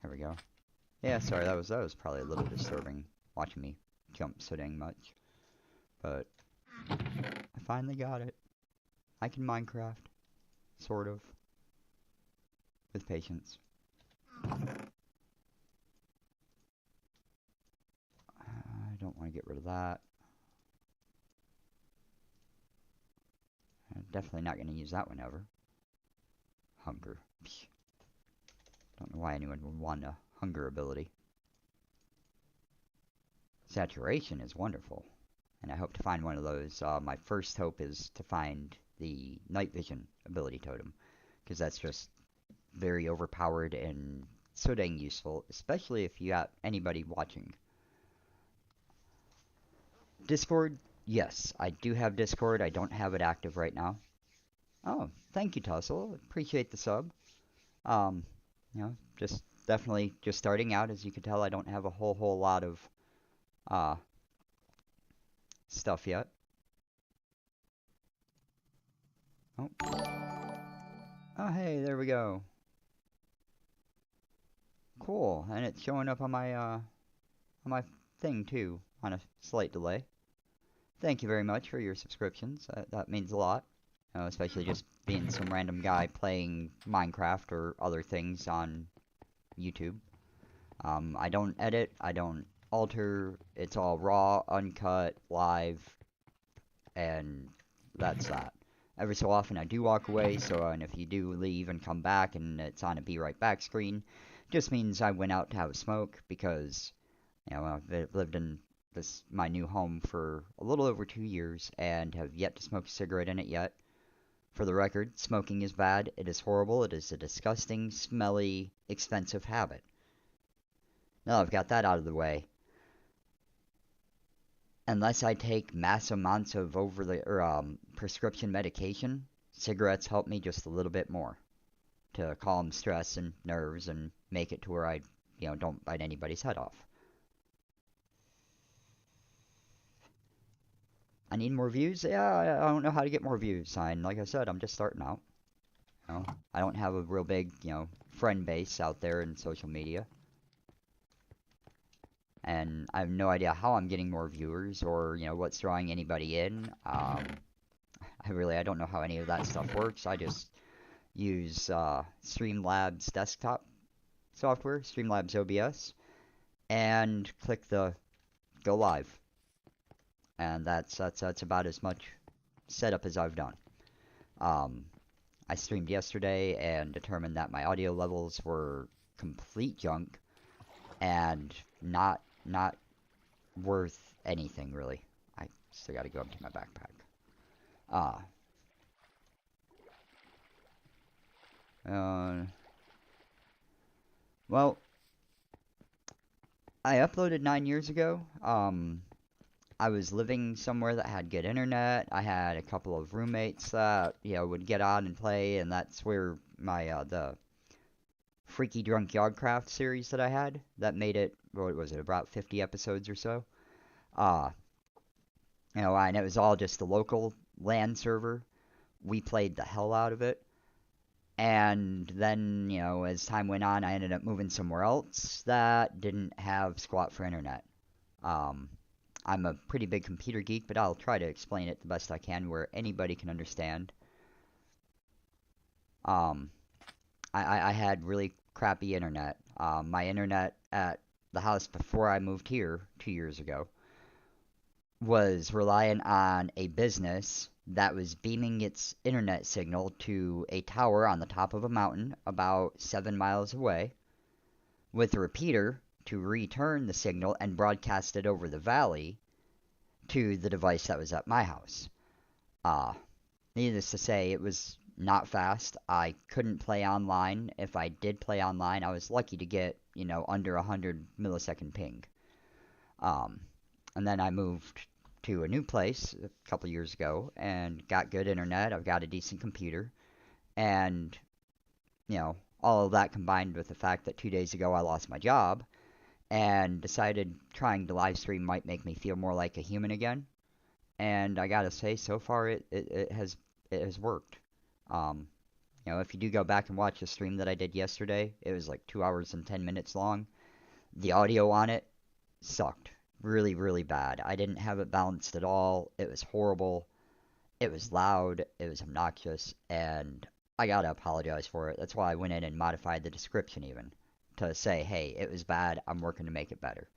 There we go. Yeah, sorry, that was probably a little disturbing, watching me jump so dang much. But I finally got it. I can Minecraft. Sort of. With patience. I don't want to get rid of that. I'm definitely not going to use that one ever. Hunger. Psh. Don't know why anyone would want a hunger ability. Saturation is wonderful, and I hope to find one of those. My first hope is to find the night vision ability totem, because that's just very overpowered and so dang useful, especially if you got anybody watching. Discord, yes, I do have Discord. I don't have it active right now. Oh, thank you, Tussle. Appreciate the sub. Um, just definitely just starting out. As you can tell, I don't have a whole lot of uh stuff yet. Oh, oh, hey, there we go. Cool, and it's showing up on my thing too, on a slight delay. Thank you very much for your subscriptions. That means a lot. Especially just being some random guy playing Minecraft or other things on YouTube. I don't edit, I don't alter, it's all raw, uncut, live, and that's that. Every so often I do walk away, so and if you do leave and come back and it's on a be right back screen, just means I went out to have a smoke because, I've lived in my new home for a little over 2 years and have yet to smoke a cigarette in it yet. For the record, smoking is bad, it is horrible, it is a disgusting, smelly, expensive habit. Now I've got that out of the way. Unless I take mass amounts of prescription medication, cigarettes help me just a little bit more to calm stress and nerves and make it to where I, don't bite anybody's head off. I need more views? Yeah, I don't know how to get more views. Like I said, I'm just starting out. I don't have a real big, friend base out there in social media. And I have no idea how I'm getting more viewers or, what's drawing anybody in. I don't know how any of that stuff works. I just use Streamlabs desktop software, Streamlabs OBS, and click the go live. And that's about as much setup as I've done. I streamed yesterday and determined that my audio levels were complete junk and not worth anything really. I still got to go up to my backpack. Well, I uploaded 9 years ago. I was living somewhere that had good internet. I had a couple of roommates that, would get on and play, and that's where my, the Freaky Drunk Yardcraft series that I had, that made it, what was it, about 50 episodes or so? Uh, and it was all just the local LAN server. We played the hell out of it. And then, as time went on, I ended up moving somewhere else that didn't have squat for internet. I'm a pretty big computer geek, but I'll try to explain it the best I can where anybody can understand. I had really crappy internet. My internet at the house before I moved here 2 years ago was reliant on a business that was beaming its internet signal to a tower on the top of a mountain about 7 miles away with a repeater to return the signal and broadcast it over the valley to the device that was at my house. Needless to say, it was not fast. I couldn't play online. If I did play online, I was lucky to get, under 100 millisecond ping. And then I moved to a new place a couple years ago and got good internet. I've got a decent computer. And, all of that combined with the fact that 2 days ago I lost my job and decided trying to live stream might make me feel more like a human again. And I gotta say, so far it has worked. If you do go back and watch the stream that I did yesterday, it was like 2 hours and 10 minutes long. The audio on it sucked. Really, really bad. I didn't have it balanced at all. It was horrible. It was loud. It was obnoxious. And I gotta apologize for it. That's why I went in and modified the description even. to say, hey, it was bad, I'm working to make it better.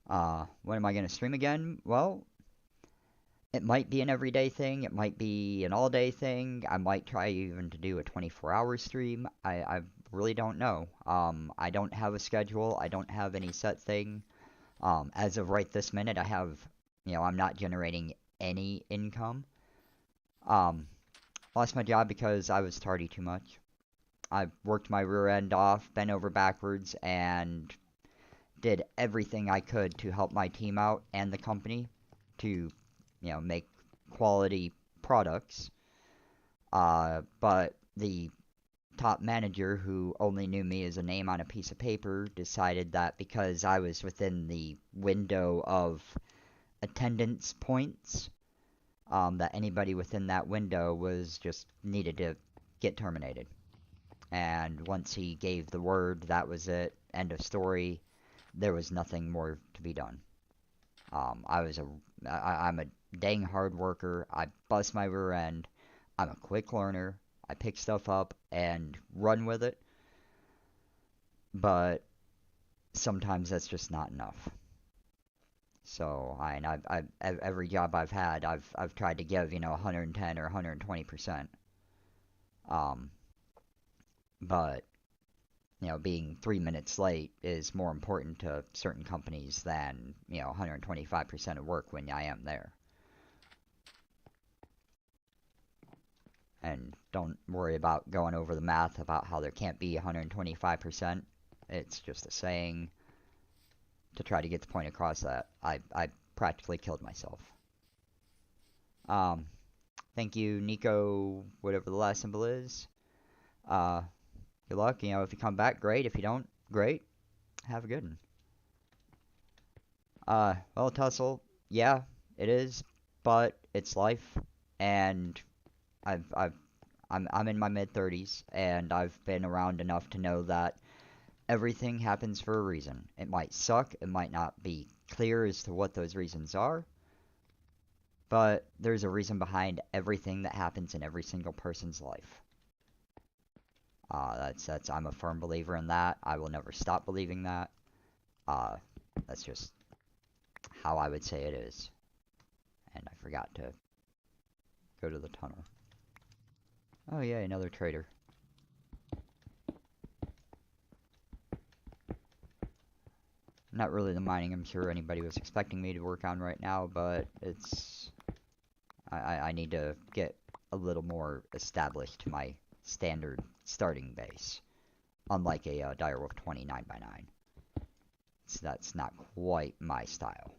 When am I going to stream again? Well, it might be an everyday thing, it might be an all-day thing, I might try even to do a 24-hour stream. I really don't know. I don't have a schedule, I don't have any set thing. As of right this minute, I'm not generating any income. Lost my job because I was tardy too much. I worked my rear end off, bent over backwards, and did everything I could to help my team out and the company to, make quality products. But the top manager, who only knew me as a name on a piece of paper, decided that because I was within the window of attendance points, that anybody within that window was just needed to get terminated. And once he gave the word, that was it. End of story. There was nothing more to be done. I'm a dang hard worker. I bust my rear end. I'm a quick learner. I pick stuff up and run with it. But sometimes that's just not enough. So every job I've had, I've tried to give 110 or 120%. But being 3 minutes late is more important to certain companies than 125% of work when I am there. And don't worry about going over the math about how there can't be 125%. It's just a saying to try to get the point across that I practically killed myself. Thank you, Nico, whatever the last symbol is. Good luck. If you come back, great. If you don't, great. Have a good one. Well, Tussle, yeah, it is, but it's life, and I'm in my mid-30s, and I've been around enough to know that everything happens for a reason. It might suck, it might not be clear as to what those reasons are, but there's a reason behind everything that happens in every single person's life. I'm a firm believer in that. I will never stop believing that. That's just how I would say it is. And I forgot to go to the tunnel. Oh yeah, another trader. Not really the mining I'm sure anybody was expecting me to work on right now, but I need to get a little more established to my standard starting base, unlike a Direwolf 20 9x9. That's not quite my style.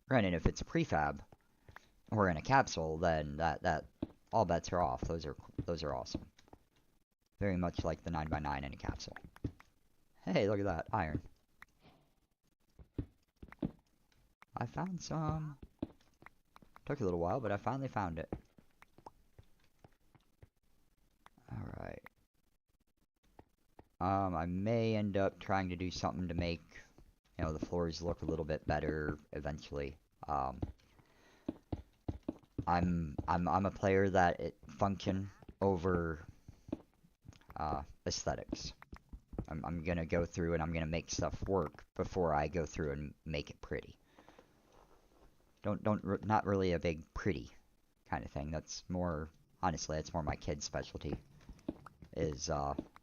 Granted, if it's a prefab or in a capsule, then that all bets are off. Those are awesome. Very much like the 9x9 in a capsule. Hey, look at that iron. I found some. Took a little while, but I finally found it. Alright. I may end up trying to do something to make, the floors look a little bit better eventually. I'm a player that it function over aesthetics. I'm gonna go through and I'm gonna make stuff work before I go through and make it pretty. Not really a big pretty kind of thing. That's more, honestly, that's more my kid's specialty, is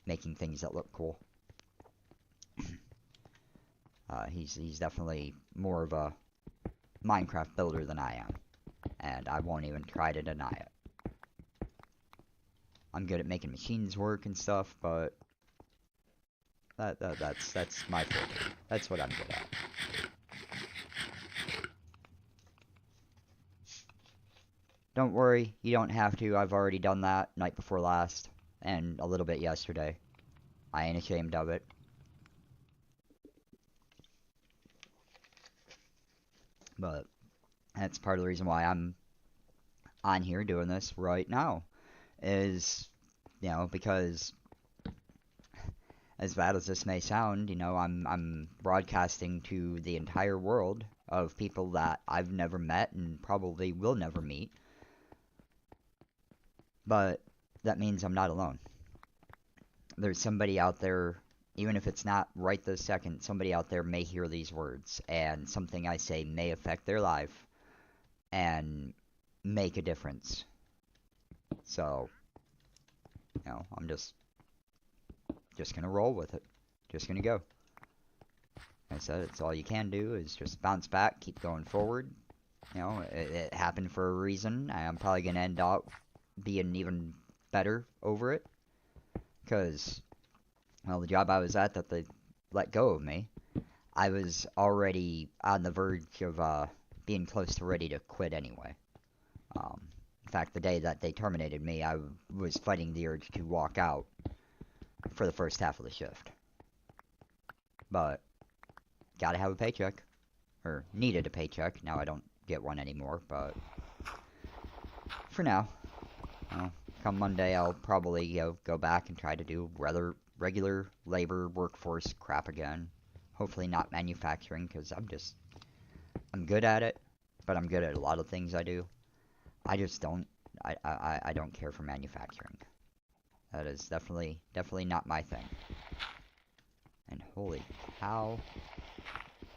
making things that look cool. He's definitely more of a Minecraft builder than I am, and I won't even try to deny it. I'm good at making machines work and stuff, but that's my forte. That's what I'm good at. Don't worry, you don't have to. I've already done that night before last, and a little bit yesterday. I ain't ashamed of it. But that's part of the reason why I'm on here doing this right now. Is, because as bad as this may sound, I'm broadcasting to the entire world of people that I've never met and probably will never meet. But that means I'm not alone. there's somebody out there, even if it's not right this second, somebody out there may hear these words, and something I say may affect their life and make a difference. So, I'm just gonna roll with it. Just gonna go. Like I said, it's all you can do is just bounce back, keep going forward. It happened for a reason. I'm probably gonna end up being even better over it. Because, well, the job I was at that they let go of me, I was already on the verge of being close to ready to quit anyway. In fact, the day that they terminated me, I was fighting the urge to walk out for the first half of the shift. But, gotta have a paycheck. Or, needed a paycheck. Now I don't get one anymore, but for now, come Monday I'll probably go back and try to do regular labor workforce crap again. Hopefully not manufacturing, because I'm good at it, but I'm good at a lot of things I do. I just don't, I don't care for manufacturing. That is definitely not my thing. And holy cow,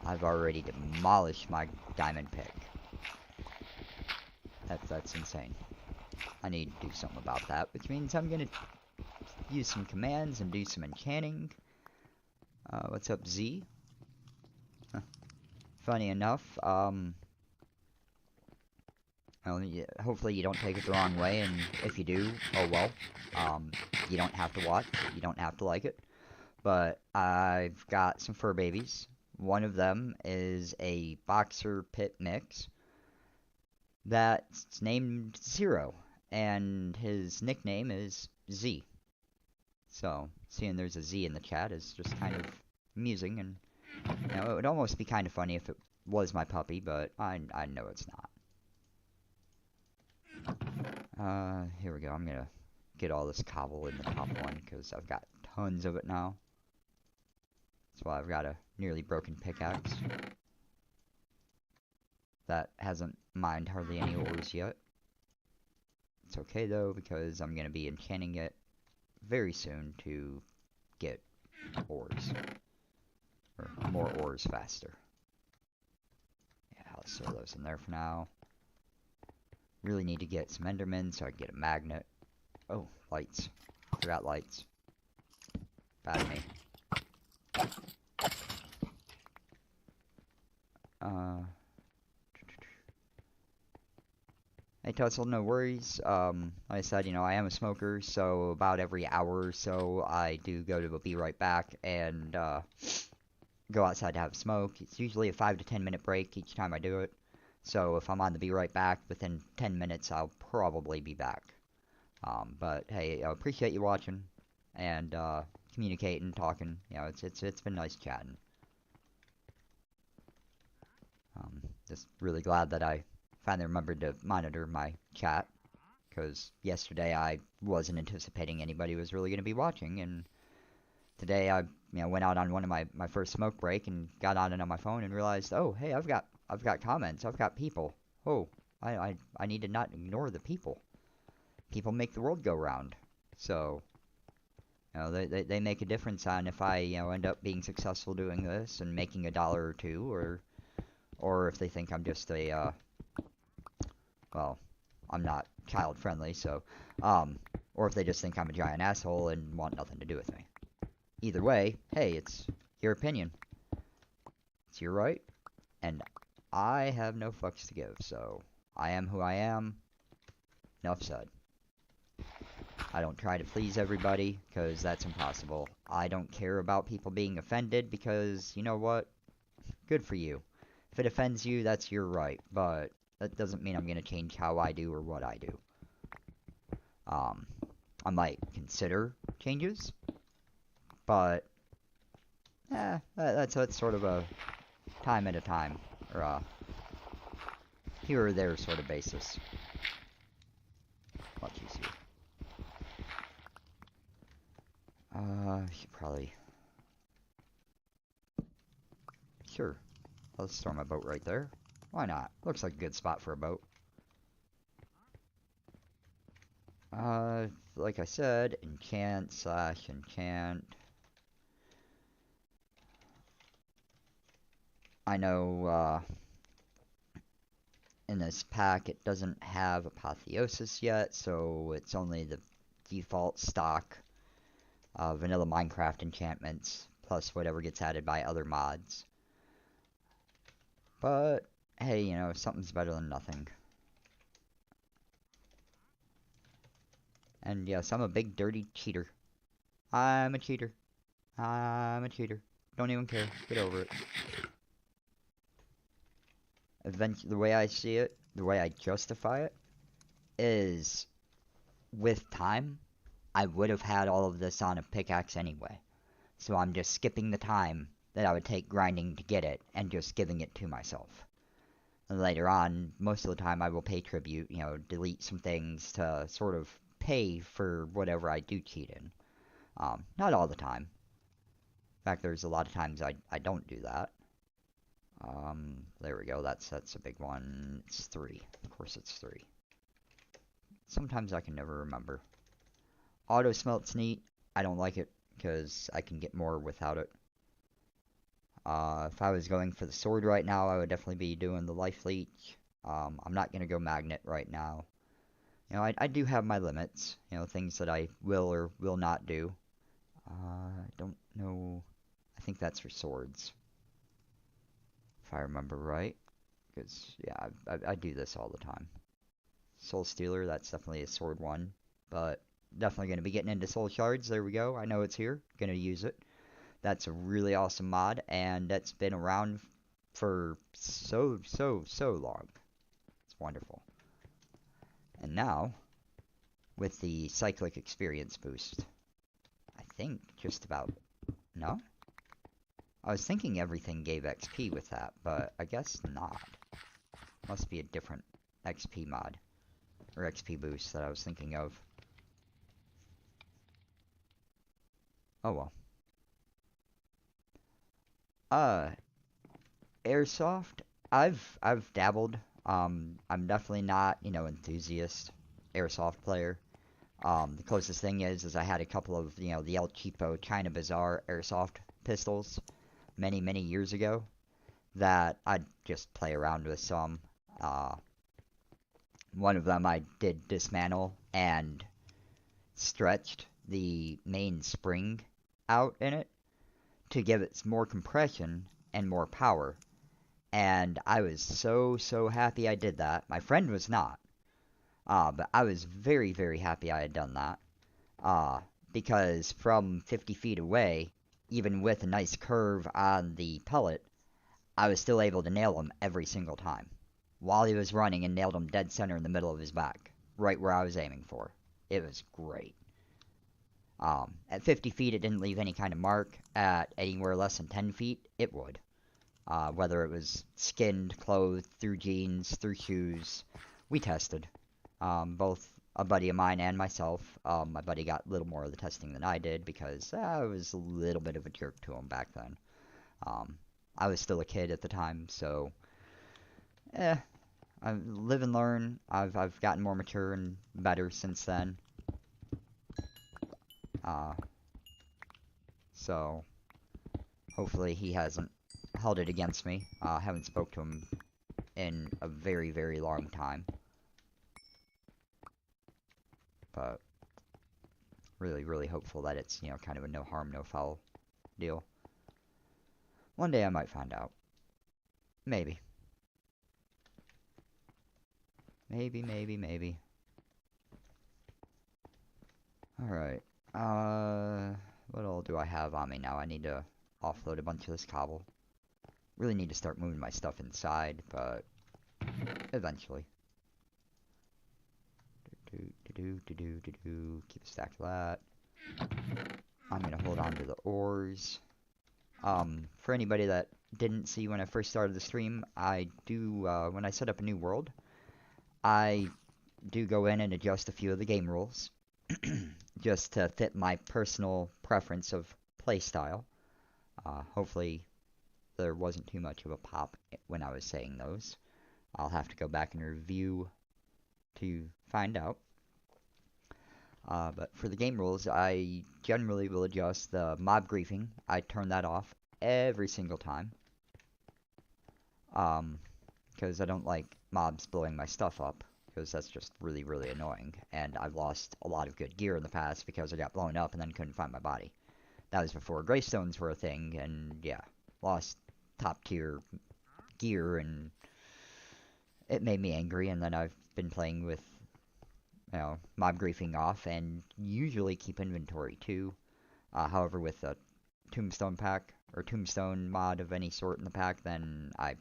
I've already demolished my diamond pick. That's insane. I need to do something about that, which means I'm gonna use some commands and do some enchanting. What's up, Z? Huh. Funny enough, well, hopefully you don't take it the wrong way, and if you do, oh well. You don't have to watch, you don't have to like it. But I've got some fur babies. One of them is a boxer pit mix that's named Zero, and his nickname is Z. So, seeing there's a Z in the chat is just kind of amusing, and it would almost be kind of funny if it was my puppy, but I know it's not. Here we go. I'm gonna get all this cobble in the top one, because I've got tons of it now. That's why I've got a nearly broken pickaxe that hasn't mined hardly any ores yet. It's okay though, because I'm gonna be enchanting it very soon to get ores. Or more ores faster. Yeah, I'll throw those in there for now. Really need to get some endermen so I can get a magnet. Oh, lights. Forgot lights. Bad of me. Hey Tussle, no worries. Like I said, I am a smoker, so about every hour or so I do go to a Be Right Back and go outside to have a smoke. It's usually a 5 to 10 minute break each time I do it. So if I'm on the Be Right Back, within 10 minutes I'll probably be back. But hey, I appreciate you watching and communicating, talking. It's been nice chatting. Just really glad that I finally remembered to monitor my chat, because yesterday I wasn't anticipating anybody was really going to be watching, and today I went out on one of my first smoke break and got on it on my phone and realized, oh hey, I've got comments, I've got people. Oh, I need to not ignore the people. People make the world go round. So they make a difference on if I end up being successful doing this and making $1 or $2, or if they think I'm just a well, I'm not child friendly, so or if they just think I'm a giant asshole and want nothing to do with me. Either way, hey, it's your opinion. It's your right, and I have no fucks to give, so I am who I am. Enough said. I don't try to please everybody, because that's impossible. I don't care about people being offended, because, you know what? Good for you. If it offends you, that's your right, but that doesn't mean I'm going to change how I do or what I do. I might consider changes, but that's sort of a time at a time, or a here or there sort of basis. Much easier. Should probably... Sure. Let's throw my boat right there. Why not? Looks like a good spot for a boat. like I said, enchant slash enchant. I know in this pack it doesn't have Apotheosis yet, so it's only the default stock vanilla Minecraft enchantments, plus whatever gets added by other mods. But, hey, you know, something's better than nothing. And yes, I'm a big dirty cheater. I'm a cheater. I'm a cheater. Don't even care. Get over it. Eventually, the way I see it, the way I justify it, is with time, I would have had all of this on a pickaxe anyway. So I'm just skipping the time that I would take grinding to get it and just giving it to myself. And later on, most of the time I will pay tribute, you know, delete some things to sort of pay for whatever I do cheat in. Not all the time. In fact, there's a lot of times I don't do that. There we go. That's a big one. It's 3. Of course it's 3. Sometimes I can never remember. Auto smelt's neat. I don't like it because I can get more without it. If I was going for the sword right now, I would definitely be doing the life leech. I'm not going to go magnet right now. You know, I do have my limits. You know, things that I will or will not do. I don't know. I think that's for swords. If I remember right. Because, yeah, I do this all the time. Soul Stealer, that's definitely a sword one. But definitely going to be getting into soul shards. There we go. I know it's here. Going to use it. That's a really awesome mod, and that's been around for so long. It's wonderful. And now, with the cyclic experience boost, I think just about... No? I was thinking everything gave XP with that, but I guess not. Must be a different XP mod, or XP boost that I was thinking of. Oh well. Airsoft, I've dabbled. I'm definitely not, you know, enthusiast airsoft player. The closest thing is I had a couple of, you know, the El Cheapo China Bazaar airsoft pistols many years ago that I'd just play around with some. Uh, One of them I did dismantle and stretched the main spring out in it to give it more compression and more power. And I was so happy I did that. My friend was not. But I was very happy I had done that. Because from 50 feet away, even with a nice curve on the pellet, I was still able to nail him every single time. While he was running, and nailed him dead center in the middle of his back. Right where I was aiming for. It was great. At 50 feet, it didn't leave any kind of mark. At anywhere less than 10 feet, it would. Whether it was skinned, clothed, through jeans, through shoes. We tested. Both a buddy of mine and myself. My buddy got a little more of the testing than I did because I was a little bit of a jerk to him back then. I was still a kid at the time, so I live and learn. I've gotten more mature and better since then. So hopefully he hasn't held it against me. I haven't spoke to him in a very long time. But really hopeful that it's, you know, kind of a no harm, no foul deal. One day I might find out. Maybe. Maybe. Alright. What all do I have on me now? I need to offload a bunch of this cobble. Really need to start moving my stuff inside, but eventually. Keep a stack of that. I'm gonna hold on to the ores. For anybody that didn't see when I first started the stream, I do, when I set up a new world, I do go in and adjust a few of the game rules. Just to fit my personal preference of playstyle. Hopefully there wasn't too much of a pop when I was saying those. I'll have to go back and review to find out. But for the game rules, I generally will adjust the mob griefing. I turn that off every single time. Because I don't like mobs blowing my stuff up, because that's just really, really annoying. And I've lost a lot of good gear in the past because I got blown up and then couldn't find my body. That was before Greystones were a thing, and yeah, lost top tier gear, and it made me angry. And then I've been playing with, mob griefing off, and usually keep inventory too. However, with a tombstone pack or tombstone mod of any sort in the pack, then I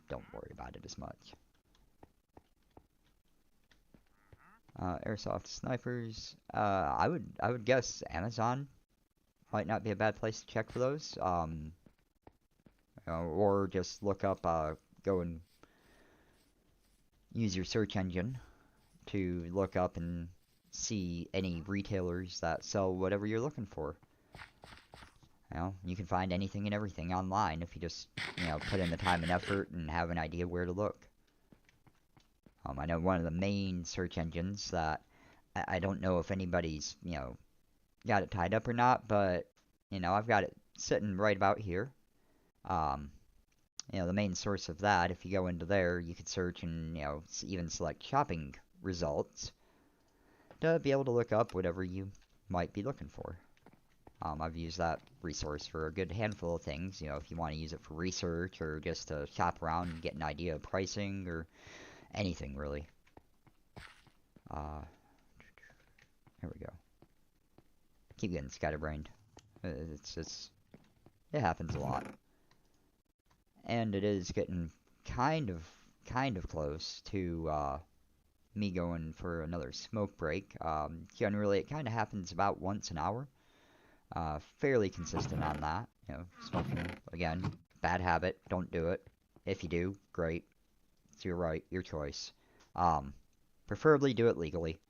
don't worry about it as much. Airsoft snipers. I would guess Amazon might not be a bad place to check for those. Or just look up, go and use your search engine to look up and see any retailers that sell whatever you're looking for. You can find anything and everything online if you just, put in the time and effort and have an idea where to look. I know one of the main search engines that I don't know if anybody's, got it tied up or not, but, I've got it sitting right about here. The main source of that, if you go into there, you could search and, even select shopping results to be able to look up whatever you might be looking for. I've used that resource for a good handful of things, if you want to use it for research or just to shop around and get an idea of pricing or anything, really. Here we go. Keep getting scatterbrained. It happens a lot. And it is getting kind of close to, me going for another smoke break. Generally, it kind of happens about once an hour. Fairly consistent on that. Smoking, again, bad habit. Don't do it. If you do, great. It's your right, your choice. Preferably do it legally.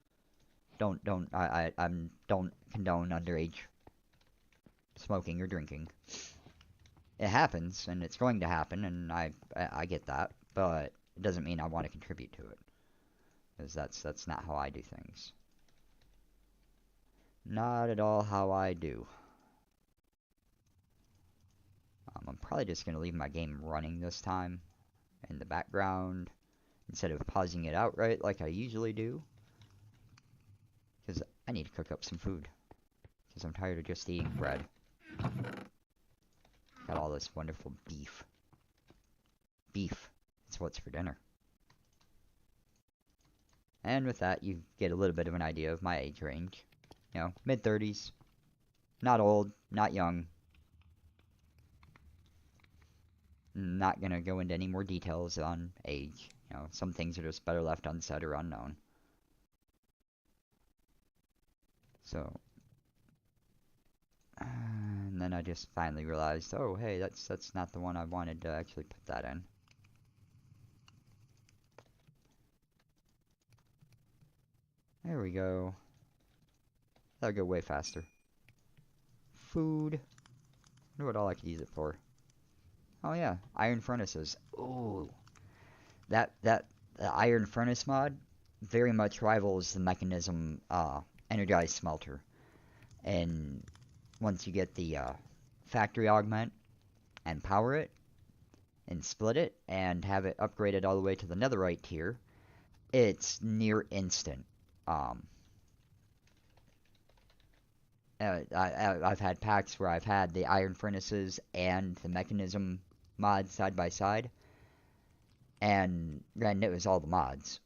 Don't condone underage smoking or drinking. It happens, and it's going to happen, and I get that, but it doesn't mean I want to contribute to it. Because that's not how I do things. Not at all how I do. I'm probably just going to leave my game running this time in the background instead of pausing it outright like I usually do. Because I need to cook up some food. Because I'm tired of just eating bread. Got all this wonderful beef. Beef. It's what's for dinner. And with that, you get a little bit of an idea of my age range. Mid-30s. Not old, not young. Not gonna go into any more details on age. Some things are just better left unsaid or unknown. So, and then I just finally realized, oh hey, that's not the one I wanted to actually put that in. There we go. That'll go way faster. Food. I wonder what all I could use it for. Oh yeah, iron furnaces. Ooh. That iron furnace mod very much rivals the Mekanism energized smelter. And once you get the factory augment and power it and split it and have it upgraded all the way to the netherite tier, it's near instant. I've had packs where I've had the iron furnaces and the Mekanism mod side by side, and granted it was all the mods.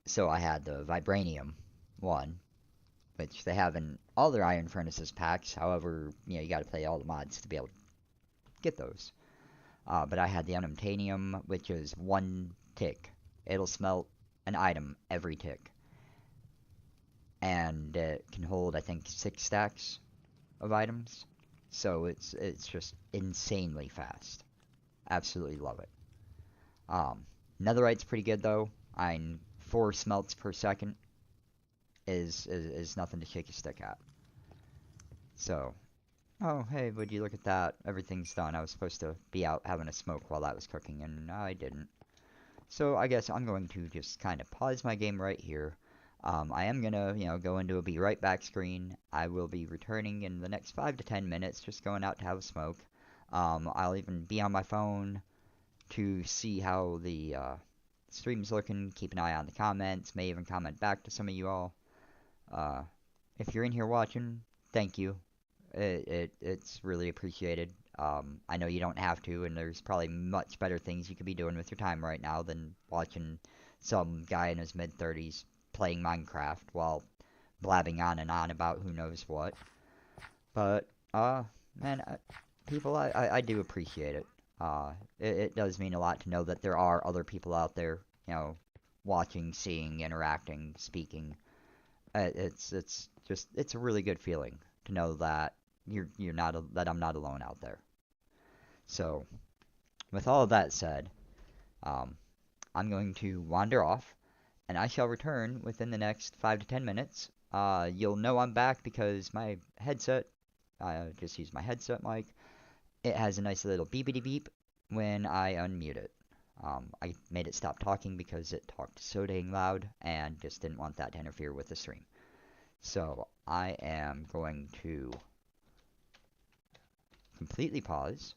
So I had the Vibranium one, which they have in all their iron furnaces packs. However, you got to play all the mods to be able to get those. But I had the Unobtainium, which is one tick. It'll smelt an item every tick. And it can hold, I think, 6 stacks of items. So it's just insanely fast. Absolutely love it. Netherite's pretty good though. 4 smelts per second is nothing to shake a stick at. So, oh hey, would you look at that? Everything's done. I was supposed to be out having a smoke while that was cooking, and I didn't. So I guess I'm going to just kind of pause my game right here. I am gonna, go into a be right back screen. I will be returning in the next 5 to 10 minutes, just going out to have a smoke. I'll even be on my phone to see how the stream's looking, keep an eye on the comments, may even comment back to some of you all. Uh, if you're in here watching, thank you. It's really appreciated. I know you don't have to, and there's probably much better things you could be doing with your time right now than watching some guy in his mid 30s playing Minecraft while blabbing on and on about who knows what. But, man, people, I do appreciate it. It does mean a lot to know that there are other people out there, watching, seeing, interacting, speaking. It's a really good feeling to know that you're not that I'm not alone out there. So, with all of that said, um, I'm going to wander off, and I shall return within the next 5 to 10 minutes. You'll know I'm back because my headset, I just used my headset mic. It has a nice little beepity beep when I unmute it. I made it stop talking because it talked so dang loud and just didn't want that to interfere with the stream. So I am going to completely pause,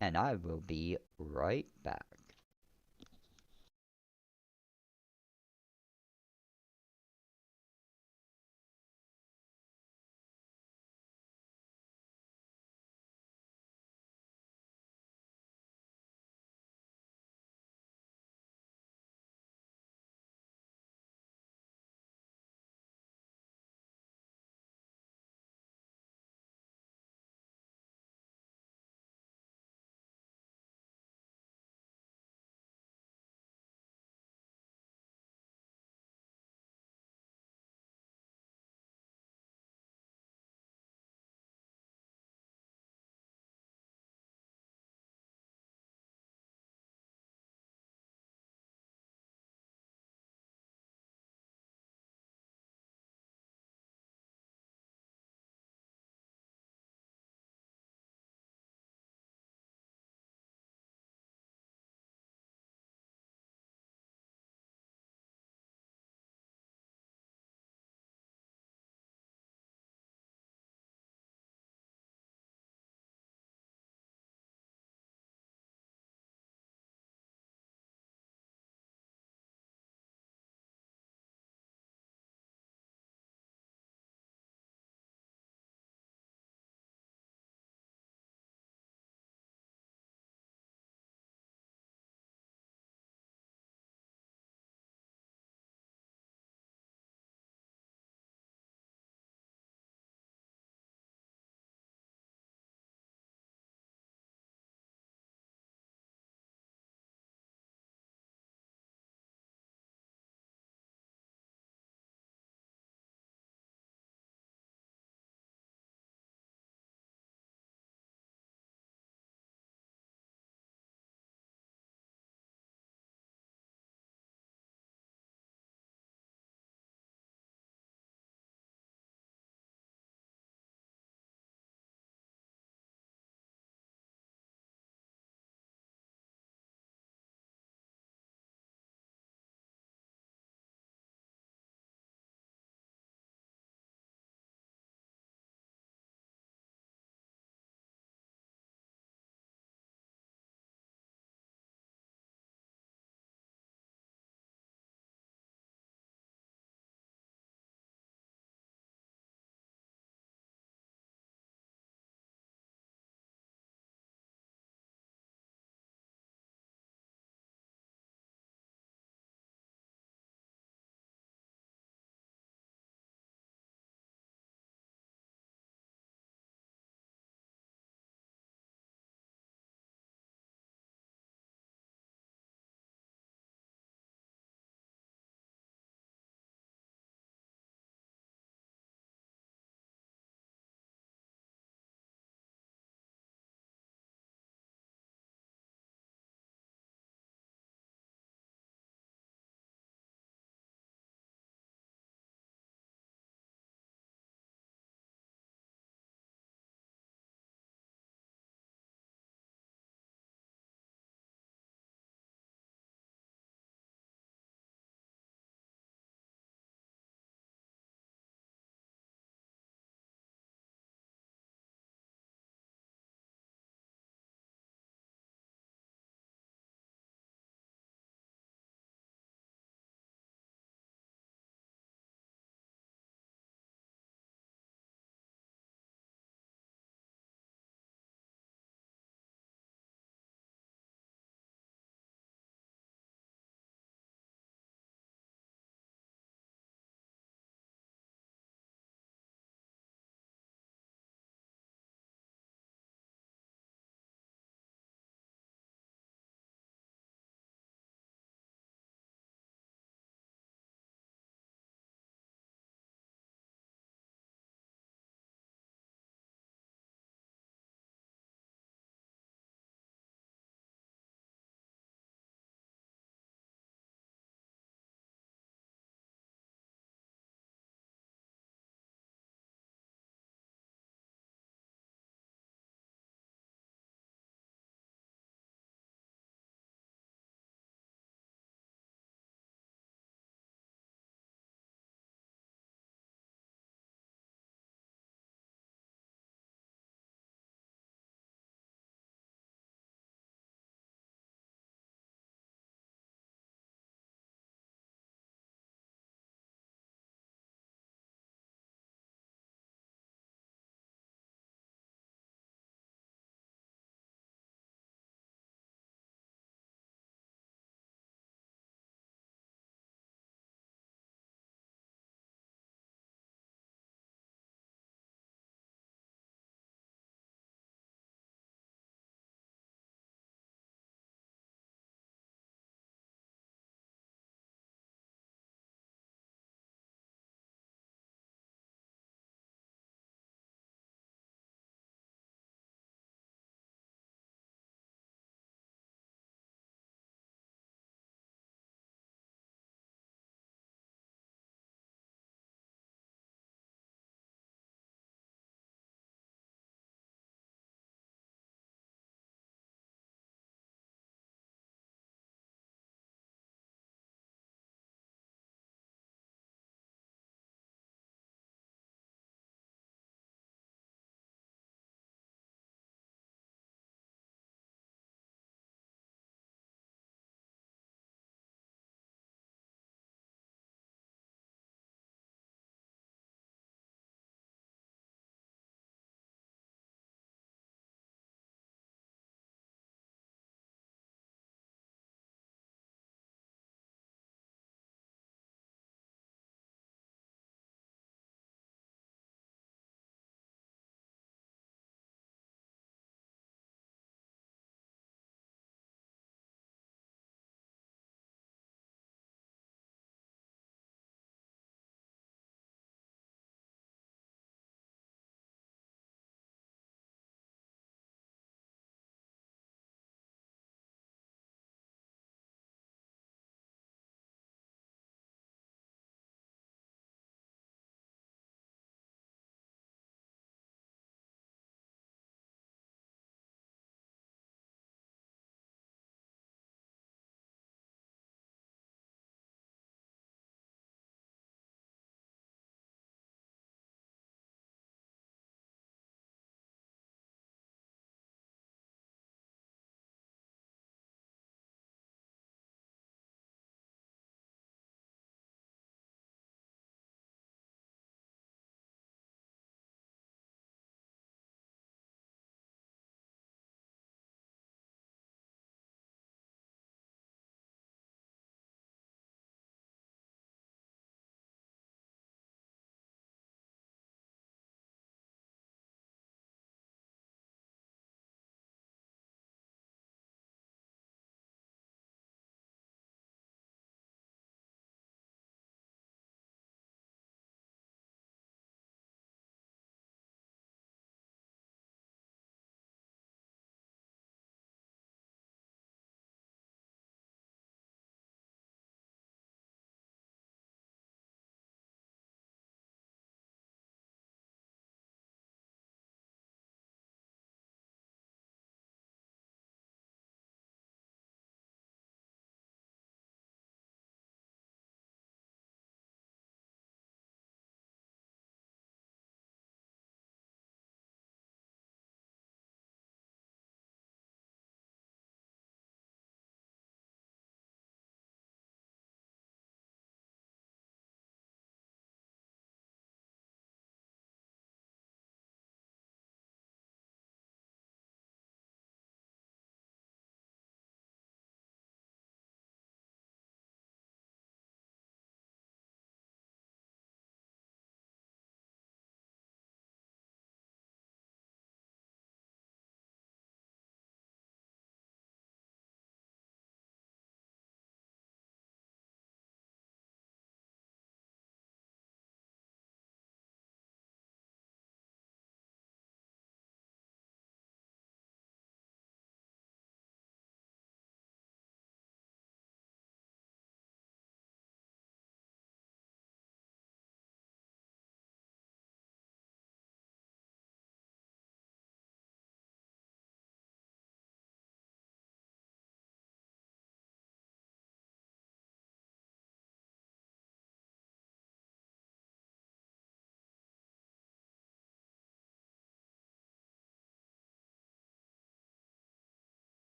and I will be right back.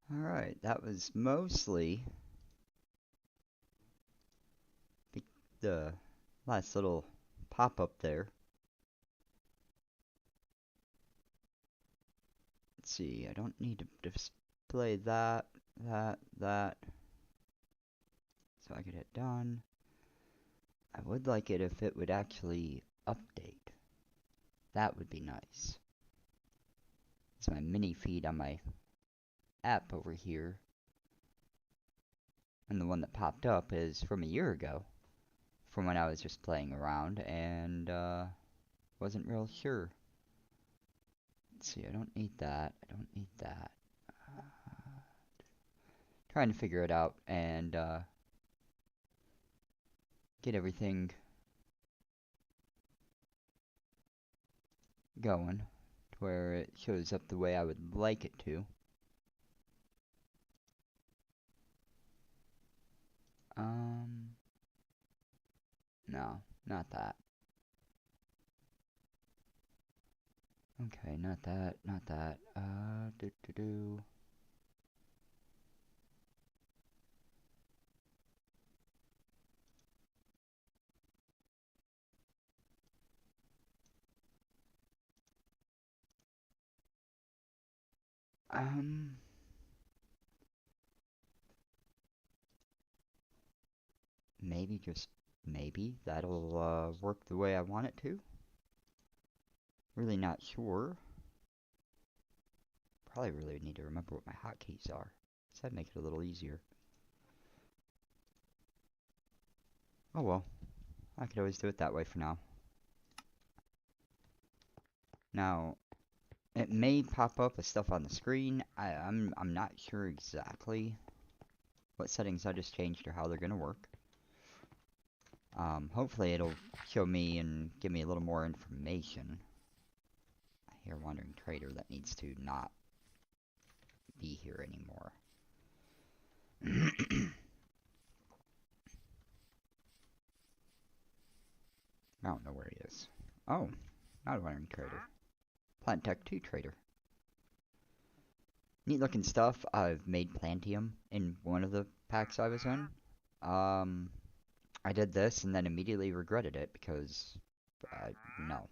Alright, that was mostly the last little pop-up there. Let's see, I don't need to display that, that. So I could hit done. I would like it if it would actually update. That would be nice. It's my mini feed on my app over here. And the one that popped up is from a year ago. From when I was just playing around and wasn't real sure. Let's see, I don't need that. I don't need that. Trying to figure it out and get everything going to where it shows up the way I would like it to. No, not that. Okay, not that, not that. Do. Maybe, just maybe, that'll work the way I want it to. Really not sure. Probably really need to remember what my hotkeys are. So that'd make it a little easier. Oh well, I could always do it that way for now. Now, it may pop up with stuff on the screen. I'm not sure exactly what settings I just changed or how they're gonna work. Hopefully it'll show me and give me a little more information. I hear a wandering trader that needs to not be here anymore. I don't know where he is. Oh, not a wandering trader. Plant Tech 2 trader. Neat looking stuff. I've made Plantium in one of the packs I was in. I did this and then immediately regretted it because, no.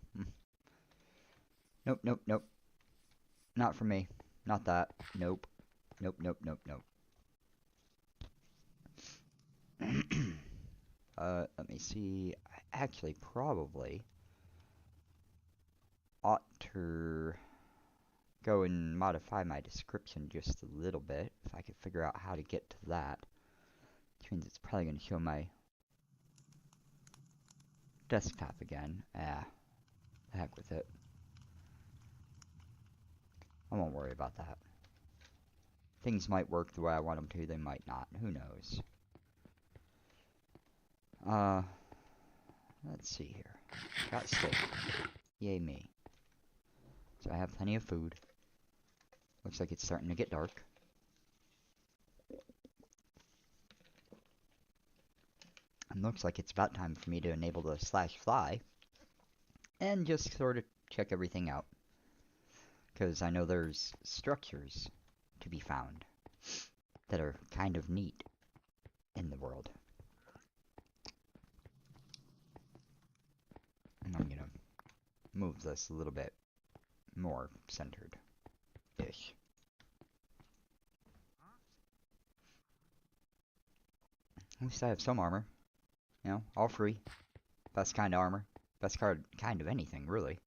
Nope, nope, nope. Not for me. Not that. Nope. Nope, nope, nope, nope. Let me see. I actually probably ought to go and modify my description just a little bit if I could figure out how to get to that. Which means it's probably going to show my desktop again. The heck with it. I won't worry about that. Things might work the way I want them to, they might not. Who knows? Let's see here. Got steak. Yay me. So I have plenty of food. Looks like it's starting to get dark. And looks like it's about time for me to enable the /fly and just sort of check everything out. Because I know there's structures to be found that are kind of neat in the world. And I'm gonna move this a little bit more centered-ish. At least I have some armor. You know, all free. Best kind of armor. Best kind of anything, really.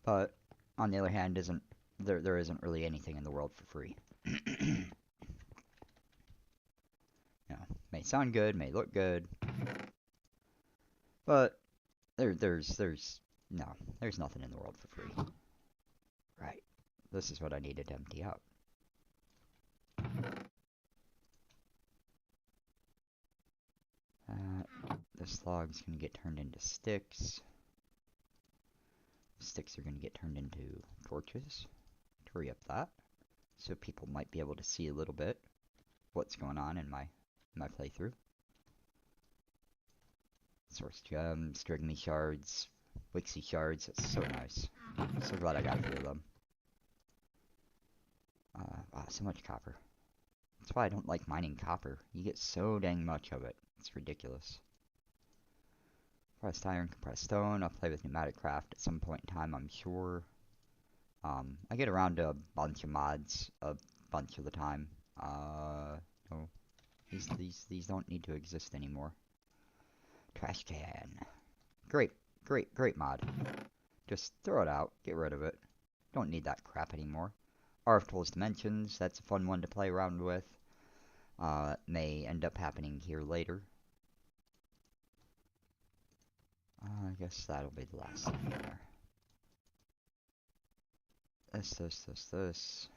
But, on the other hand, there isn't really anything in the world for free. You know, may sound good, may look good, but there's nothing in the world for free. Right. This is what I needed to empty out. This log's gonna get turned into sticks. Sticks are gonna get turned into torches. To hurry up that, so people might be able to see a little bit what's going on in my playthrough. Source gems, Strigmy shards, Wixie shards. That's so nice. So glad I got a few of them. Wow, so much copper. That's why I don't like mining copper. You get so dang much of it. It's ridiculous. Compressed iron, compressed stone. I'll play with pneumatic craft at some point in time, I'm sure. I get around to a bunch of mods a bunch of the time. No, these don't need to exist anymore. Trash can. Great, great mod. Just throw it out, get rid of it. Don't need that crap anymore. RF Tools Dimensions, that's a fun one to play around with. May end up happening here later. I guess that'll be the last thing there. This.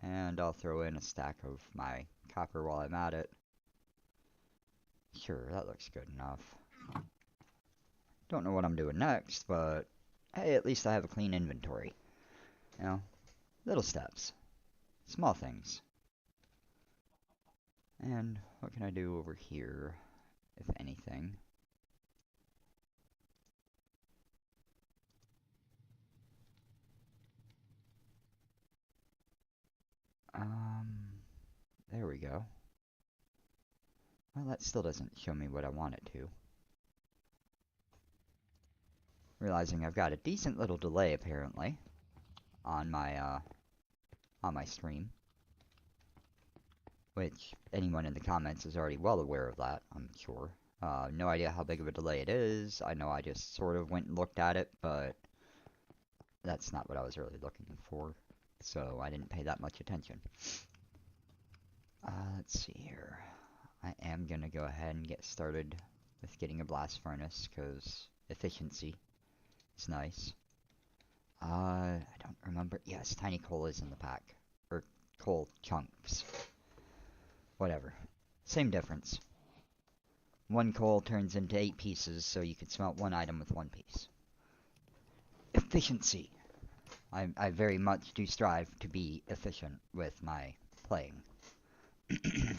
And I'll throw in a stack of my copper while I'm at it. Sure, that looks good enough. Don't know what I'm doing next, but hey, at least I have a clean inventory. You know, little steps. Small things. And what can I do over here, if anything? There we go. Well, that still doesn't show me what I want it to. Realizing I've got a decent little delay, apparently, on my stream. Which, anyone in the comments is already well aware of that, I'm sure. No idea how big of a delay it is. I know I just sort of went and looked at it, but that's not what I was really looking for. So I didn't pay that much attention. Let's see here. I am going to go ahead and get started with getting a blast furnace, because efficiency is nice. I don't remember. Yes, tiny coal is in the pack. Or coal chunks. Whatever. Same difference. One coal turns into 8 pieces, so you can smelt one item with 1 piece. Efficiency. I very much do strive to be efficient with my playing. And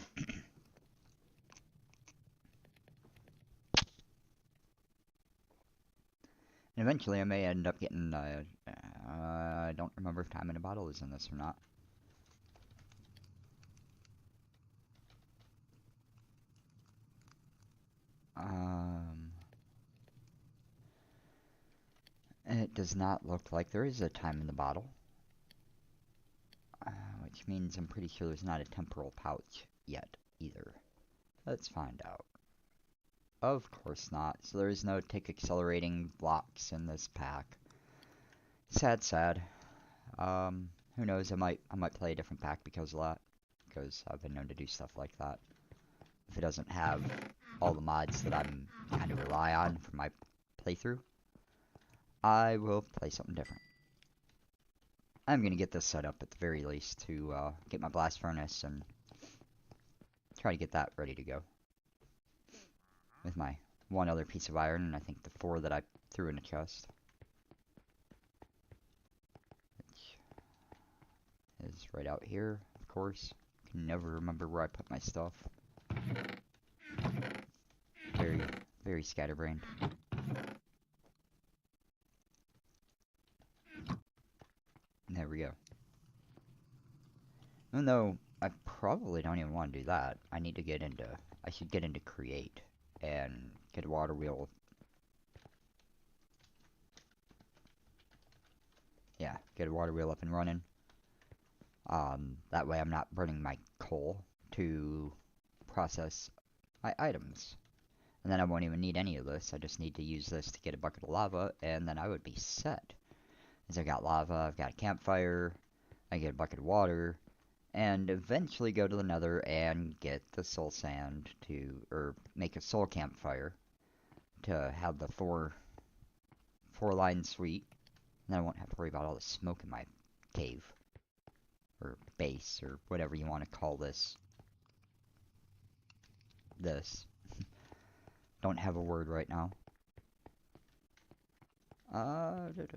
eventually I may end up getting, I don't remember if Time in a Bottle is in this or not. It does not look like there is a Time in the Bottle. Which means I'm pretty sure there's not a temporal pouch yet, either. Let's find out. Of course not. So there is no tick accelerating blocks in this pack. Sad, sad. Who knows? I might play a different pack because of that. Because I've been known to do stuff like that. If it doesn't have all the mods that I'm kind of rely on for my playthrough, I will play something different. I'm gonna get this set up at the very least to get my blast furnace and try to get that ready to go. With my one other piece of iron and I think the 4 that I threw in a chest. Which is right out here, of course. Can never remember where I put my stuff. Very scatterbrained. There we go. Even though I probably don't even want to do that. I should get into create and get a water wheel. Yeah, get a water wheel up and running. That way I'm not burning my coal to process my items. And then I won't even need any of this. I just need to use this to get a bucket of lava, and then I would be set. As I got lava, I've got a campfire, I get a bucket of water, and eventually go to the nether and get the soul sand or make a soul campfire to have the 4-line suite. And then I won't have to worry about all the smoke in my cave. Or base, or whatever you want to call this. Don't have a word right now. I don't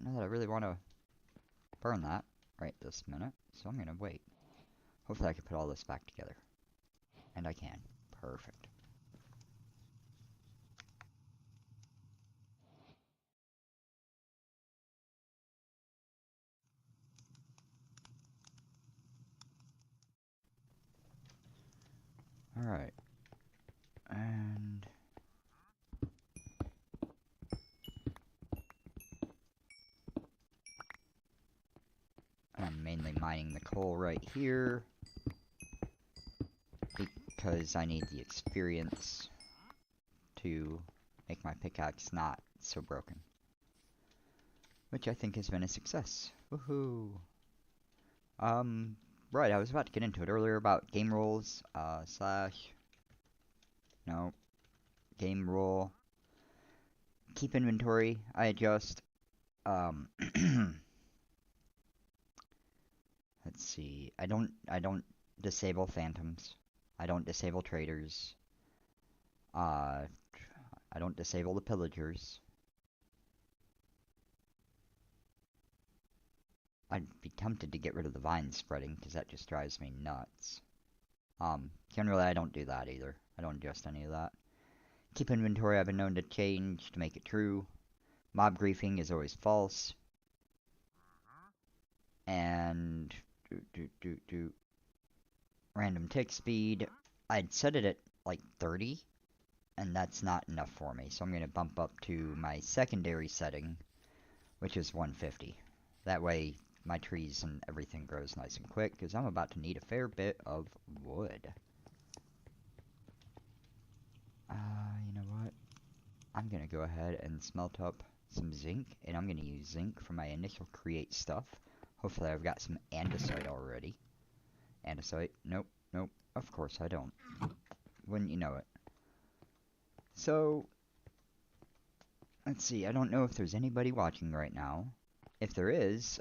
know that I really want to burn that right this minute, so I'm going to wait. Hopefully I can put all this back together. And I can. Perfect. I'm mainly mining the coal right here because I need the experience to make my pickaxe not so broken. Which I think has been a success. Woohoo! Right, I was about to get into it earlier about game rules, no, game rule, keep inventory, I adjust, let's see, I don't disable phantoms, I don't disable traders, I don't disable the pillagers. I'd be tempted to get rid of the vine spreading, because that just drives me nuts. Generally I don't do that either. I don't adjust any of that. Keep inventory I've been known to change to make it true. Mob griefing is always false. And random tick speed. I'd set it at like 30, and that's not enough for me. So I'm going to bump up to my secondary setting, which is 150. That way my trees and everything grows nice and quick, because I'm about to need a fair bit of wood. You know what? I'm going to go ahead and smelt up some zinc, and I'm going to use zinc for my initial create stuff. Hopefully I've got some andesite already. Andesite? Nope, nope, of course I don't. Wouldn't you know it. So, let's see, I don't know if there's anybody watching right now. If there is,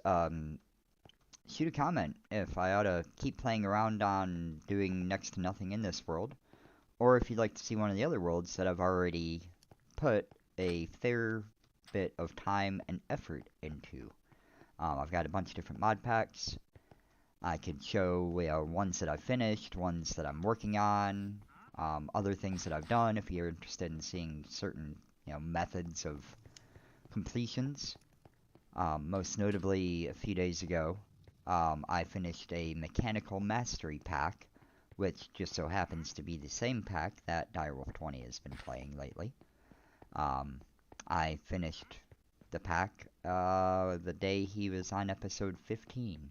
shoot a comment if I ought to keep playing around on doing next to nothing in this world, or if you'd like to see one of the other worlds that I've already put a fair bit of time and effort into. I've got a bunch of different mod packs. I can show ones that I've finished, ones that I'm working on, other things that I've done if you're interested in seeing certain methods of completions. Most notably, a few days ago, I finished a mechanical mastery pack, which just so happens to be the same pack that Direwolf 20 has been playing lately. I finished the pack the day he was on episode 15.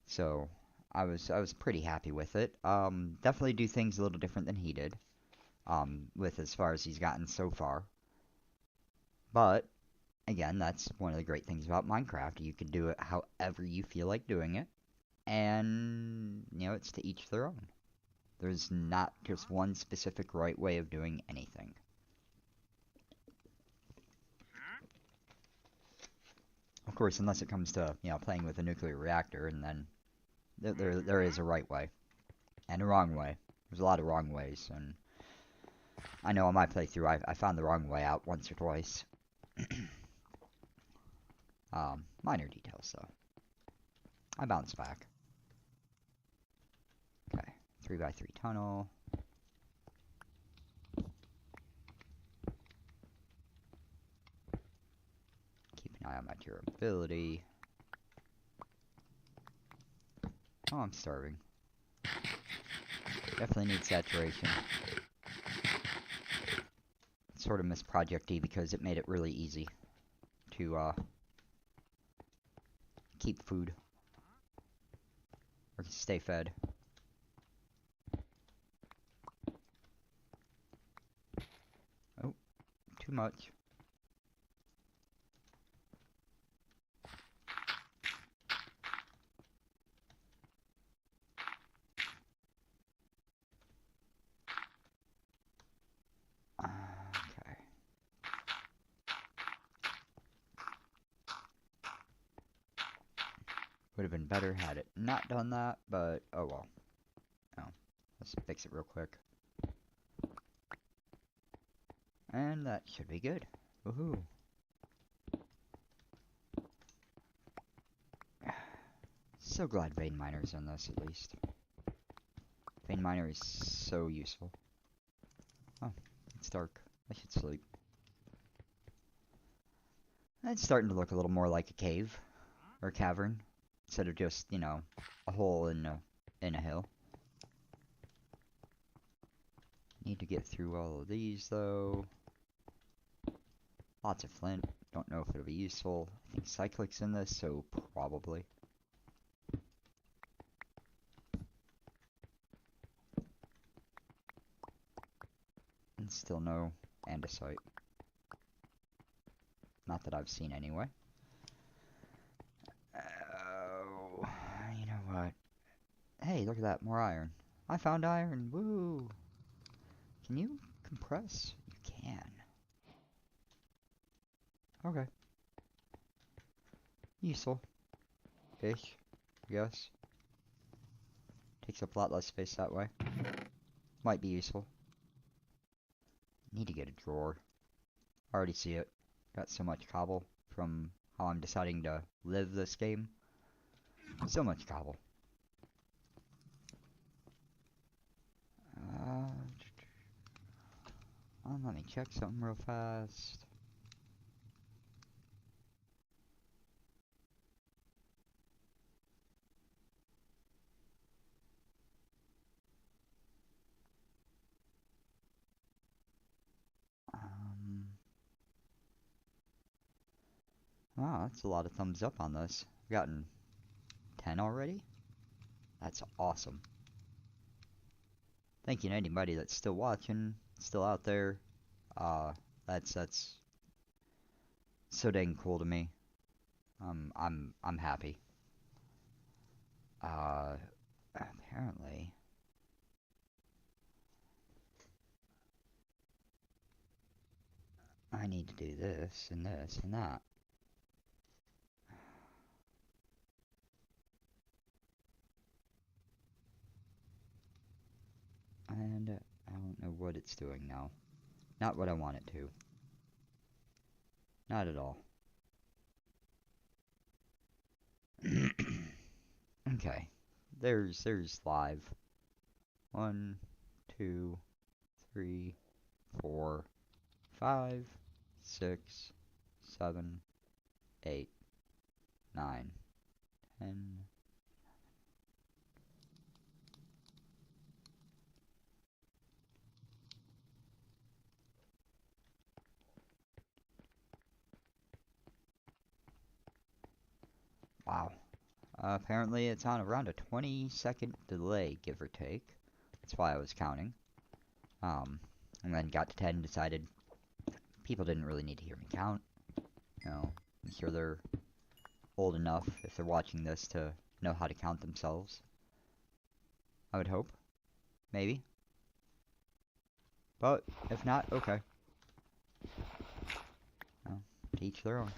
So I was pretty happy with it. Definitely do things a little different than he did. With as far as he's gotten so far. But again, that's one of the great things about Minecraft. You can do it however you feel like doing it. And it's to each their own. There's not just one specific right way of doing anything. Of course, unless it comes to, playing with a nuclear reactor, and then there is a right way. And a wrong way. There's a lot of wrong ways, and I know on my playthrough I found the wrong way out once or twice. Minor details, though. I bounce back. Okay, 3x3 tunnel. Keep an eye on my durability. Oh, I'm starving. Definitely need saturation. Sort of missed Project E because it made it really easy to keep food or stay fed. Oh, too much. Okay. Would have been better had it not done that, but oh well. Oh, let's fix it real quick. And that should be good. Woohoo. So glad Vein Miner's in this, at least. Vein Miner is so useful. Oh, it's dark. I should sleep. It's starting to look a little more like a cave. Or a cavern. Instead of just, a hole in a hill. Need to get through all of these, though. Lots of flint. Don't know if it'll be useful. I think Cyclic's in this, so probably. Still no andesite. Not that I've seen anyway. Oh, you know what? Hey, look at that, more iron. I found iron, woo! Can you compress? You can. Okay. Useful. Ish, I guess. Takes up a lot less space that way. Might be useful. Need to get a drawer. Already see it. Got so much cobble from how I'm deciding to live this game. So much cobble. Let me check something real fast. Wow, that's a lot of thumbs up on this. I've gotten 10 already? That's awesome. Thank you to anybody that's still watching, still out there. That's so dang cool to me. I'm happy. Apparently I need to do this and this and that. And I don't know what it's doing now. Not what I want it to. Not at all. Okay. There's live. 1, 2, 3, 4, 5, 6, 7, 8, 9, 10. Wow. Apparently it's on around a 20-second delay, give or take. That's why I was counting. And then got to 10 and decided people didn't really need to hear me count. You know, I'm sure they're old enough, if they're watching this, to know how to count themselves. I would hope. Maybe. But, if not, okay. Well, to each their own.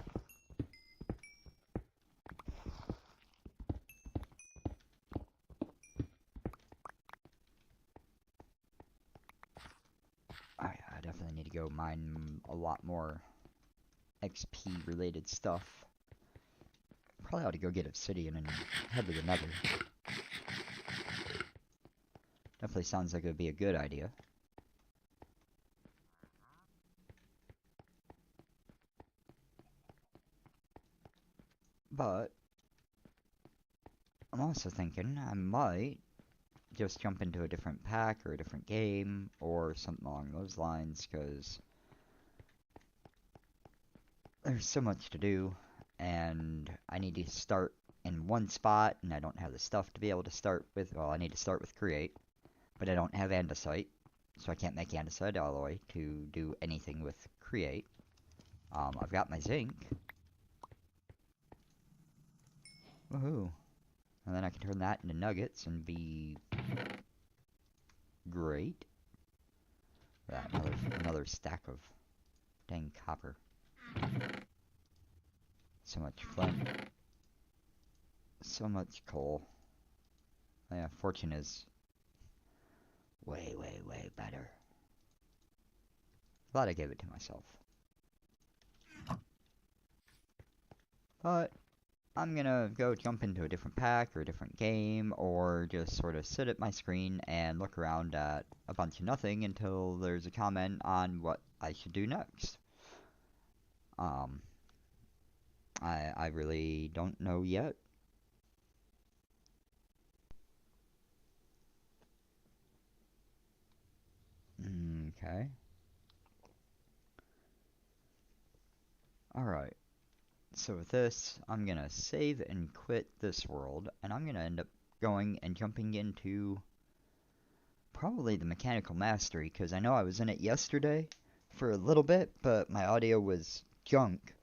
I definitely need to go mine a lot more XP related stuff. Probably ought to go get obsidian and head to the nether. Definitely sounds like it would be a good idea. But I'm also thinking I might just jump into a different pack or a different game or something along those lines, because there's so much to do and I need to start in one spot and I don't have the stuff to be able to start with. Well, I need to start with create, but I don't have andesite, so I can't make andesite alloy to do anything with create. I've got my zinc. Woohoo. And then I can turn that into nuggets and be great. Another stack of dang copper. So much flint. So much coal. Yeah, fortune is way, way, way better. Glad I gave it to myself. But I'm gonna go jump into a different pack or a different game, or just sort of sit at my screen and look around at a bunch of nothing until there's a comment on what I should do next. I really don't know yet. Okay. Alright. So with this, I'm gonna save and quit this world, and I'm gonna end up going and jumping into Probably the Mechanical Mastery, because I know I was in it yesterday for a little bit, but my audio was junk.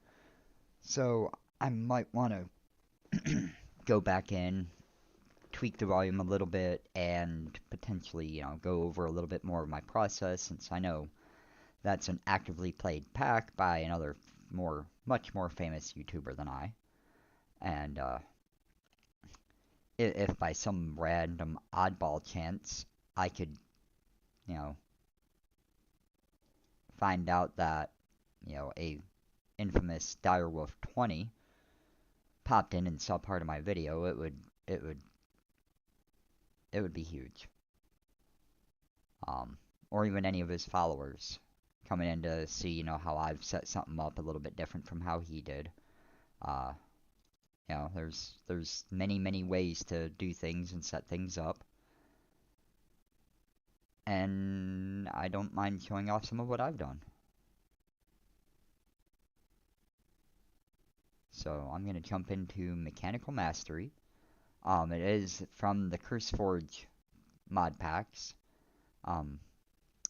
So I might want to go back in, tweak the volume a little bit, and potentially, go over a little bit more of my process, since I know that's an actively played pack by another much more famous YouTuber than I. And if by some random oddball chance I could, you know, find out that, a infamous Direwolf 20 popped in and saw part of my video, it would it would be huge. Or even any of his followers coming in to see, how I've set something up a little bit different from how he did. Uh, there's many ways to do things and set things up, and I don't mind showing off some of what I've done. So I'm gonna jump into Mechanical Mastery. It is from the CurseForge mod packs, um,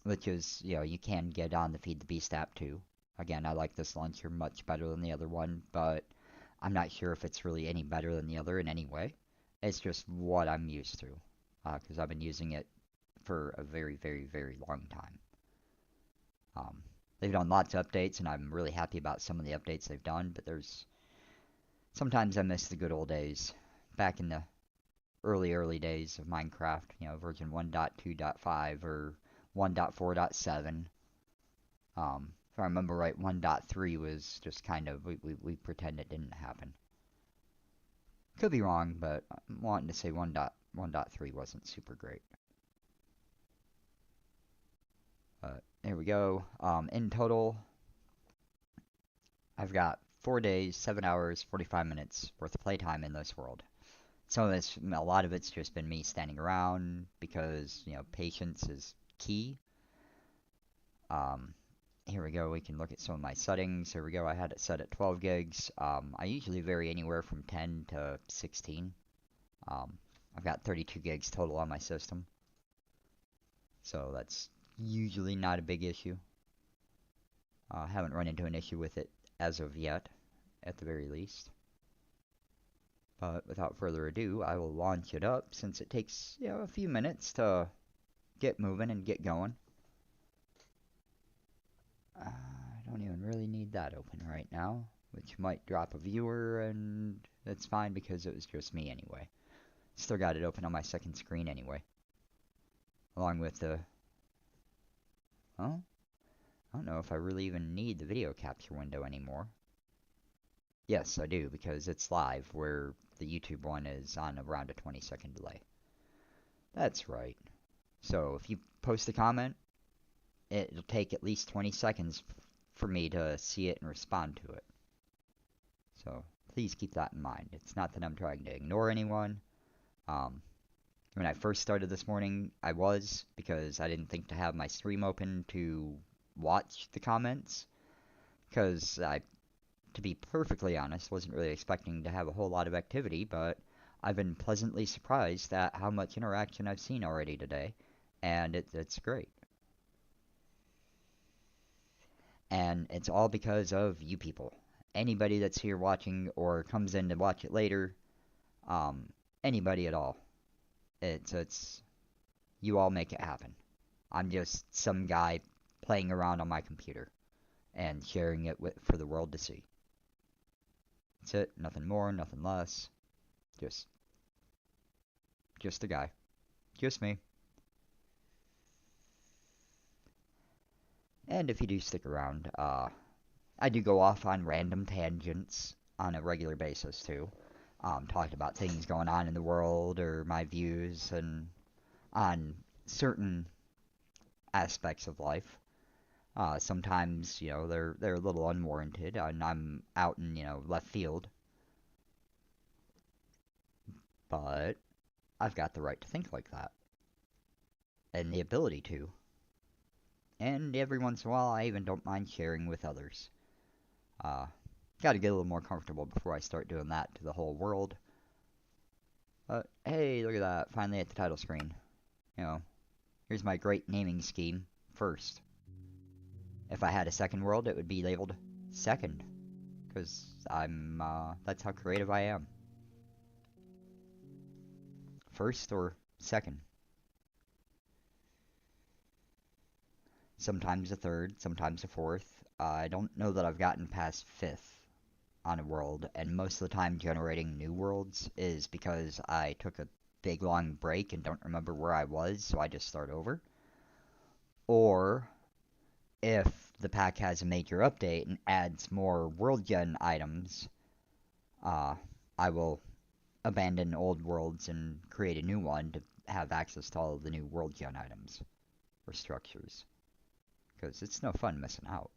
which is, you can get on the Feed the Beast app too. Again, I like this launcher much better than the other one, but I'm not sure if it's really any better than the other in any way. It's just what I'm used to, because I've been using it for a very long time. They've done lots of updates, and I'm really happy about some of the updates they've done, but sometimes I miss the good old days, back in the early days of Minecraft, version 1.2.5 or 1.4.7. If I remember right, 1.3 was just kind of, we pretend it didn't happen. Could be wrong, but I'm wanting to say 1.3 wasn't super great. But here we go. In total, I've got 4 days, 7 hours, 45 minutes worth of playtime in this world. A lot of it's just been me standing around because, patience is key. Here we go. We can look at some of my settings. Here we go. I had it set at 12 gigs. I usually vary anywhere from 10 to 16. I've got 32 gigs total on my system. So that's usually not a big issue. I haven't run into an issue with it as of yet, at the very least. But without further ado, I will launch it up since it takes, a few minutes to get moving and get going. I don't even really need that open right now, which might drop a viewer, and that's fine because it was just me anyway. Still got it open on my second screen anyway. Along with the... Well, I don't know if I really even need the video capture window anymore. Yes, I do, because it's live, where the YouTube one is on around a 20-second delay. That's right. So if you post a comment, it'll take at least 20 seconds for me to see it and respond to it. So please keep that in mind. It's not that I'm trying to ignore anyone. When I first started this morning, I was, because I didn't think to have my stream open to watch the comments. Because to be perfectly honest, wasn't really expecting to have a whole lot of activity, but I've been pleasantly surprised at how much interaction I've seen already today, and it's great. And it's all because of you people. Anybody that's here watching or comes in to watch it later, anybody at all. It's you all make it happen. I'm just some guy playing around on my computer and sharing it for the world to see. That's it. Nothing more, nothing less. Just a guy. Just me. And if you do stick around, I do go off on random tangents on a regular basis too. Talking about things going on in the world or my views and on certain aspects of life. Sometimes, they're a little unwarranted, and I'm out in, left field. But I've got the right to think like that. And the ability to. And every once in a while, I even don't mind sharing with others. Gotta get a little more comfortable before I start doing that to the whole world. But, hey, look at that. Finally at the title screen. Here's my great naming scheme. First. If I had a second world, it would be labeled second. Because that's how creative I am. First or second. Sometimes a third, sometimes a fourth. I don't know that I've gotten past fifth on a world, and most of the time generating new worlds is because I took a big long break and don't remember where I was, so I just start over. Or if the pack has a major update and adds more world gen items, I will abandon old worlds and create a new one to have access to all of the new world gen items or structures. Because it's no fun missing out.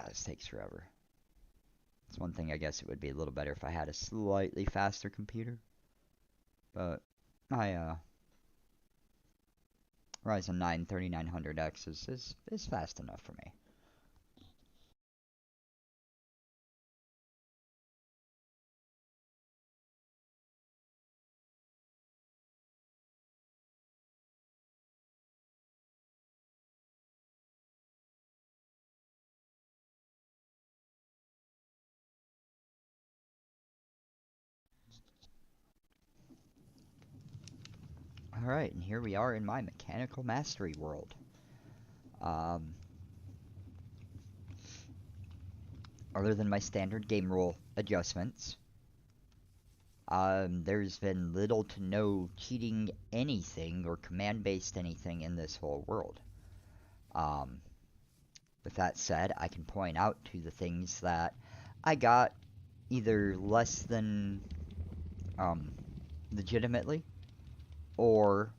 This takes forever. It's one thing I guess it would be a little better if I had a slightly faster computer. But my Ryzen 9 3900X is fast enough for me. Alright, and here we are in my Mechanical Mastery world. Other than my standard game rule adjustments, there's been little to no cheating anything or command-based anything in this whole world. With that said, I can point out to the things that I got either less than legitimately or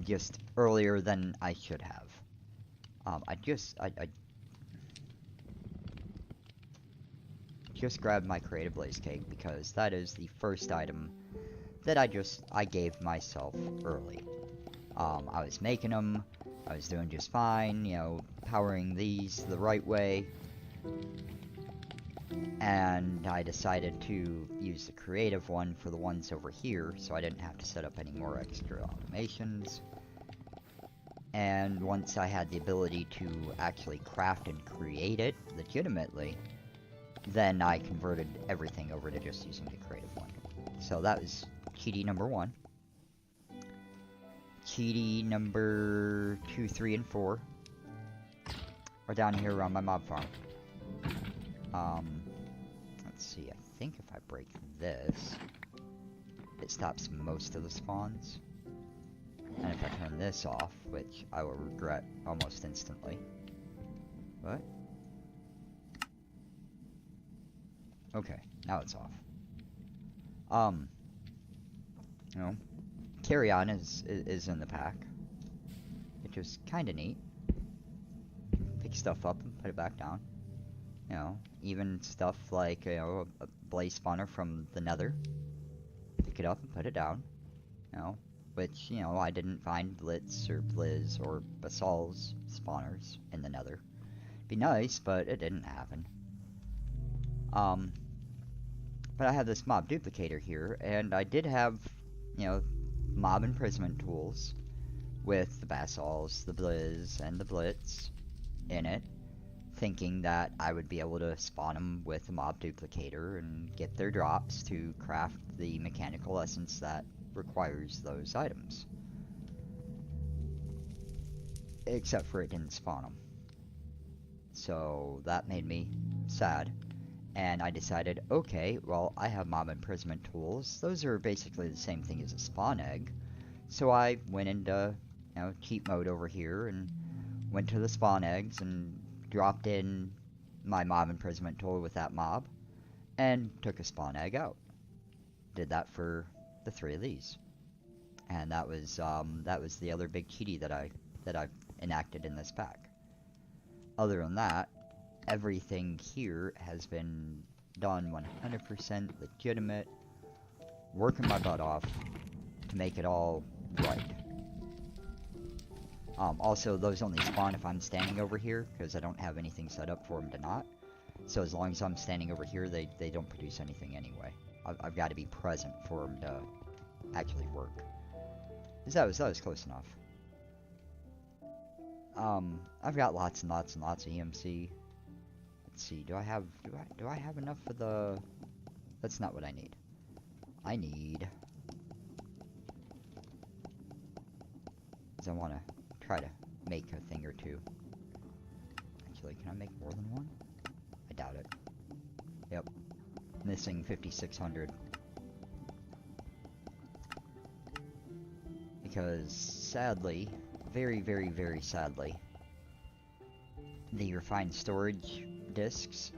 just earlier than I should have. I just grabbed my Creative Blaze Cake because that is the first item that I gave myself early. I was making them, I was doing just fine, you know, powering these the right way, and I decided to use the creative one for the ones over here, so I didn't have to set up any more extra automations. And once I had the ability to actually craft and create it legitimately, then I converted everything over to just using the creative one. So that was KD number 1. KD number 2, 3, and 4 are down here around my mob farm. Let's see, I think if I break this, it stops most of the spawns. And if I turn this off, which I will regret almost instantly. What? Okay, now it's off. You know, Carry On is in the pack, which is kind of neat. Pick stuff up and put it back down. You know, even stuff like, you know, a blaze spawner from the Nether. Pick it up and put it down. You know, which, you know, I didn't find Blitz or Blizz or Basal's spawners in the Nether. Be nice, but it didn't happen. But I have this mob duplicator here, and I did have, you know, mob imprisonment tools with the Basals, the Blizz, and the Blitz in it, thinking that I would be able to spawn them with the mob duplicator and get their drops to craft the mechanical essence that requires those items. Except for it didn't spawn them. So that made me sad. And I decided, okay, well, I have mob imprisonment tools. Those are basically the same thing as a spawn egg. So I went into, you know, cheat mode over here and went to the spawn eggs and dropped in my mob imprisonment tool with that mob and took a spawn egg out. Did that for the 3 of these. And that was the other big cheaty that I enacted in this pack. Other than that, everything here has been done 100% legitimate, working my butt off to make it all right. Also, those only spawn if I'm standing over here, because I don't have anything set up for them to not. So as long as I'm standing over here, they don't produce anything anyway. I've got to be present for them to actually work. That was close enough. I've got lots and lots and lots of EMC. Let's see, do I have enough for the... That's not what I need. I need... Because I want to try to make a thing or two. Actually, can I make more than one? I doubt it. Yep. Missing 5,600. Because, sadly, very, very, very sadly, the refined storage discs,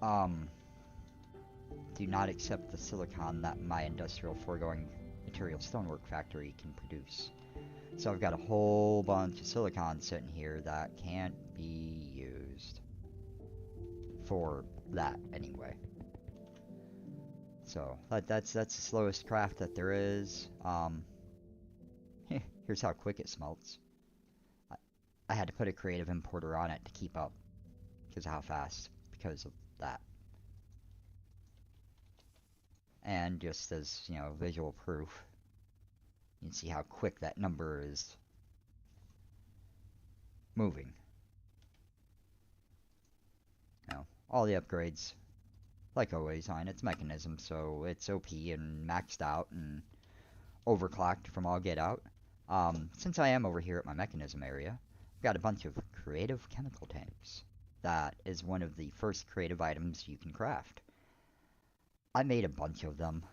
do not accept the silicon that my industrial foregoing material stonework factory can produce. So I've got a whole bunch of silicon sitting here that can't be used. For that, anyway. So, that's the slowest craft that there is. Here's how quick it smelts. I had to put a creative importer on it to keep up. Because of how fast. Because of that. And just as, you know, visual proof, you can see how quick that number is moving. You know, all the upgrades, like always, on its mechanism, so it's OP and maxed out and overclocked from all get out. Since I am over here at my mechanism area, I've got a bunch of creative chemical tanks. That is one of the first creative items you can craft. I made a bunch of them,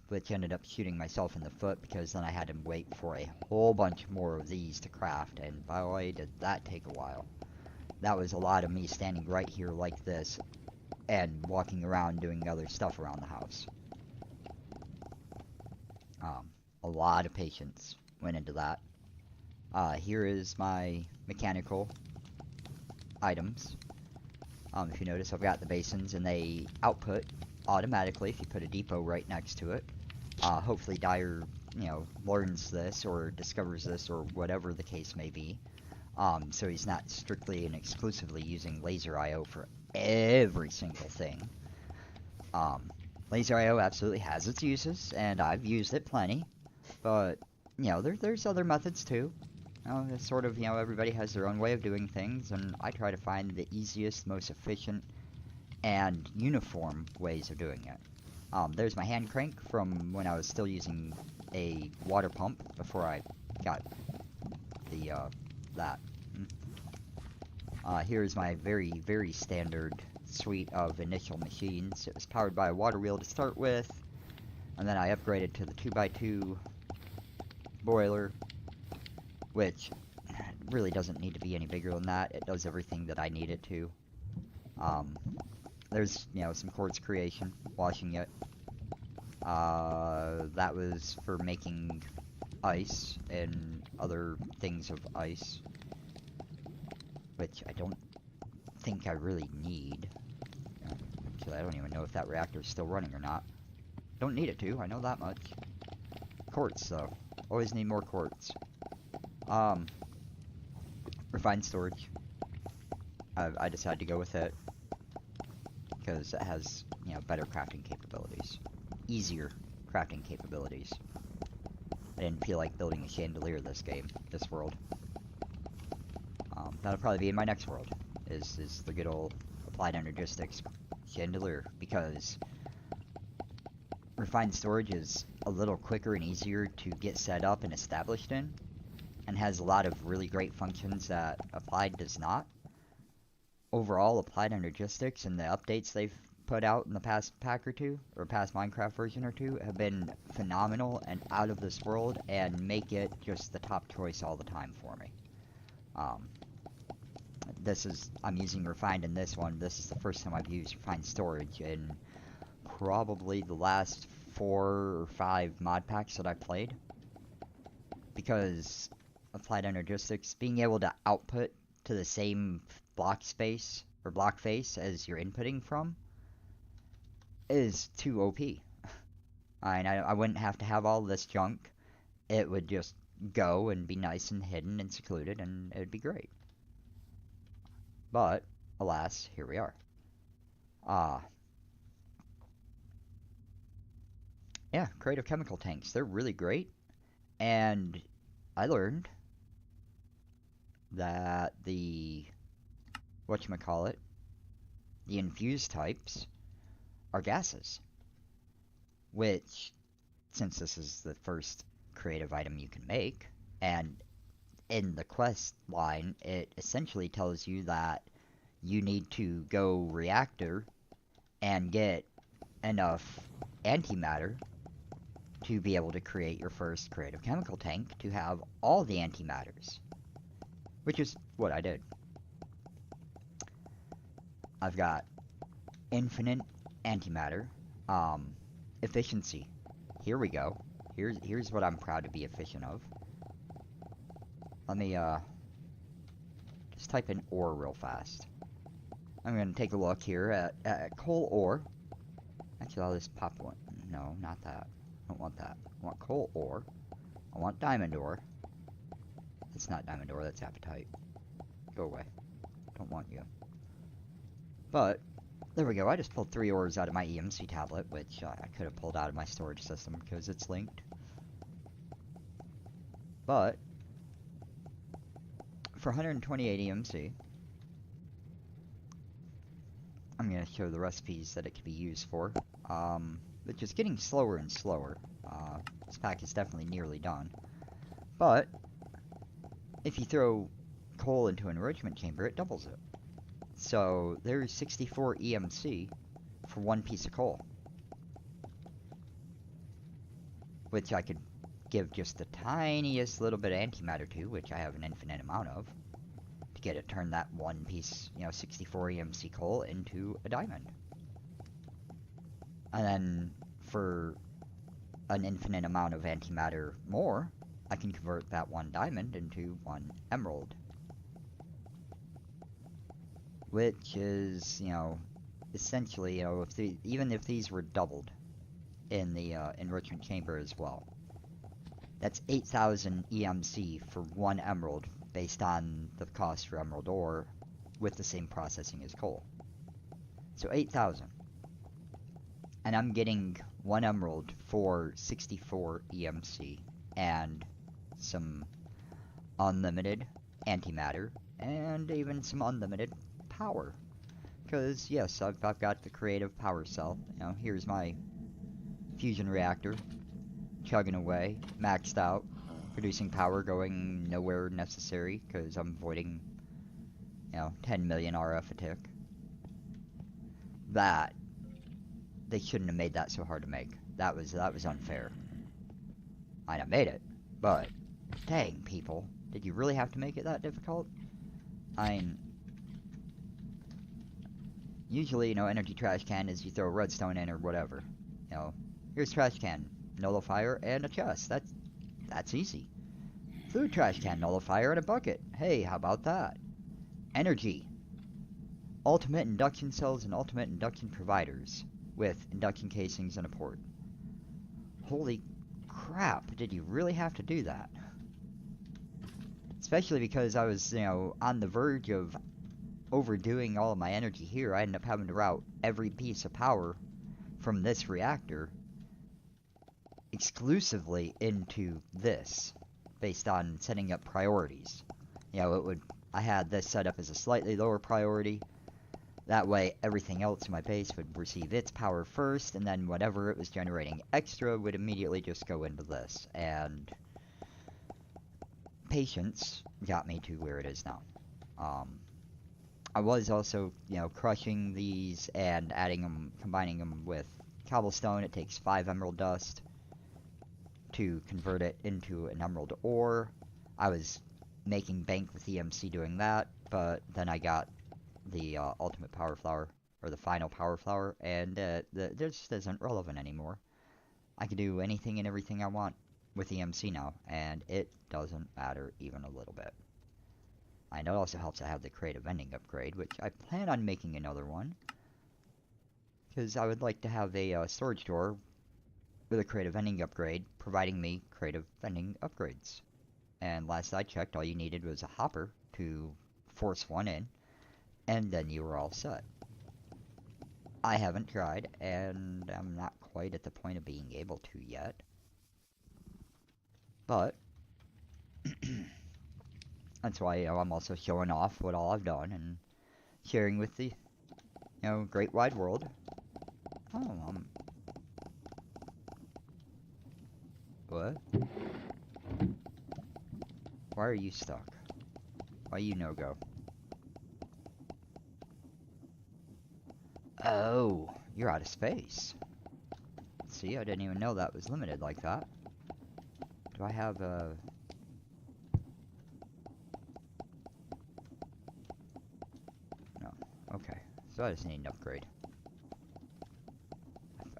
which ended up shooting myself in the foot because then I had to wait for a whole bunch more of these to craft, and boy, did that take a while. That was a lot of me standing right here like this and walking around doing other stuff around the house. A lot of patience went into that. Here is my mechanical items. If you notice, I've got the basins and they output automatically if you put a depot right next to it. Hopefully Dyer, you know, learns this or discovers this or whatever the case may be. So he's not strictly and exclusively using laser IO for every single thing. Laser IO absolutely has its uses, and I've used it plenty. But, you know, there's other methods too. You know, it's sort of, you know, everybody has their own way of doing things, and I try to find the easiest, most efficient, and uniform ways of doing it. There's my hand crank from when I was still using a water pump before I got the, that. Here's my very, very standard suite of initial machines. It was powered by a water wheel to start with, and then I upgraded to the 2x2 boiler, which really doesn't need to be any bigger than that. It does everything that I need it to. There's, you know, some quartz creation, washing it. That was for making ice and other things of ice, which I don't think I really need. Actually, I don't even know if that reactor is still running or not. Don't need it to, I know that much. Quartz, though. Always need more quartz. Refined storage. I decided to go with it because it has, you know, better crafting capabilities. Easier crafting capabilities. I didn't feel like building a chandelier this world. That'll probably be in my next world, is the good old Applied Energistics chandelier, because refined storage is a little quicker and easier to get set up and established in, and has a lot of really great functions that Applied does not. Overall, Applied Energistics and the updates they've put out in the past pack or two, or past Minecraft version or two, have been phenomenal and out of this world, and make it just the top choice all the time for me. I'm using Refined in this one. This is the first time I've used Refined Storage in probably the last 4 or 5 mod packs that I've played. Because Applied Energistics, being able to output to the same block space, or block face, as you're inputting from, is too OP. I wouldn't have to have all this junk. It would just go and be nice and hidden and secluded, and it would be great. But, alas, here we are. Yeah, creative chemical tanks. They're really great. And I learned that the, whatchamacallit, the infused types are gases, which, since this is the first creative item you can make, and in the quest line, it essentially tells you that you need to go reactor and get enough antimatter to be able to create your first creative chemical tank to have all the antimatters, which is what I did. I've got infinite antimatter, efficiency. Here we go. Here's what I'm proud to be efficient of. Let me just type in ore real fast. I'm gonna take a look here at coal ore. Actually, I'll just pop one. No, not that. I don't want that. I want coal ore. I want diamond ore. It's not diamond ore, that's apatite. Go away. Don't want you. But, there we go. I just pulled 3 ores out of my EMC tablet, which I could have pulled out of my storage system because it's linked. But, for 128 EMC, I'm going to show the recipes that it can be used for. Which is getting slower and slower. This pack is definitely nearly done. But, if you throw coal into an enrichment chamber, it doubles it. So, there's 64 EMC for 1 piece of coal. Which I could give just the tiniest little bit of antimatter to, which I have an infinite amount of, to get it turn that 1 piece, 64 EMC coal into a diamond. And then, for an infinite amount of antimatter more, I can convert that 1 diamond into 1 emerald. Which is, essentially, even if these were doubled in the enrichment chamber as well, that's 8,000 EMC for 1 emerald based on the cost for emerald ore with the same processing as coal. So 8,000. And I'm getting 1 emerald for 64 EMC and some unlimited antimatter and even some unlimited power. Because, yes, I've got the creative power cell. Here's my fusion reactor chugging away, maxed out, producing power going nowhere necessary because I'm avoiding, 10 million RF a tick. That, they shouldn't have made that so hard to make. That was unfair. I made it, but dang, people, did you really have to make it that difficult? Usually, energy trash can is you throw redstone in or whatever. Here's trash can, nullifier, and a chest. That's easy. Food trash can, nullifier, and a bucket. Hey, how about that? Energy. Ultimate induction cells and ultimate induction providers with induction casings and a port. Holy crap, did you really have to do that? Especially because I was, on the verge of overdoing all of my energy here. I ended up having to route every piece of power from this reactor exclusively into this, based on setting up priorities. I had this set up as a slightly lower priority. That way, everything else in my base would receive its power first, and then whatever it was generating extra would immediately just go into this. And patience got me to where it is now. I was also, crushing these and adding them, combining them with cobblestone. It takes 5 emerald dust to convert it into an emerald ore. I was making bank with EMC doing that, but then I got the ultimate power flower, or the final power flower, and this isn't relevant anymore. I can do anything and everything I want with EMC now, and it doesn't matter even a little bit. I know it also helps I have the creative vending upgrade, which I plan on making another one, because I would like to have a storage door with a creative vending upgrade, providing me creative vending upgrades. And last I checked, all you needed was a hopper to force one in, and then you were all set. I haven't tried, and I'm not quite at the point of being able to yet. But that's why I'm also showing off what all I've done and sharing with the great wide world. Oh, what? Why are you stuck? Why you no go? Oh, you're out of space. See, I didn't even know that was limited like that. Do I have a... No. Okay. So I just need an upgrade.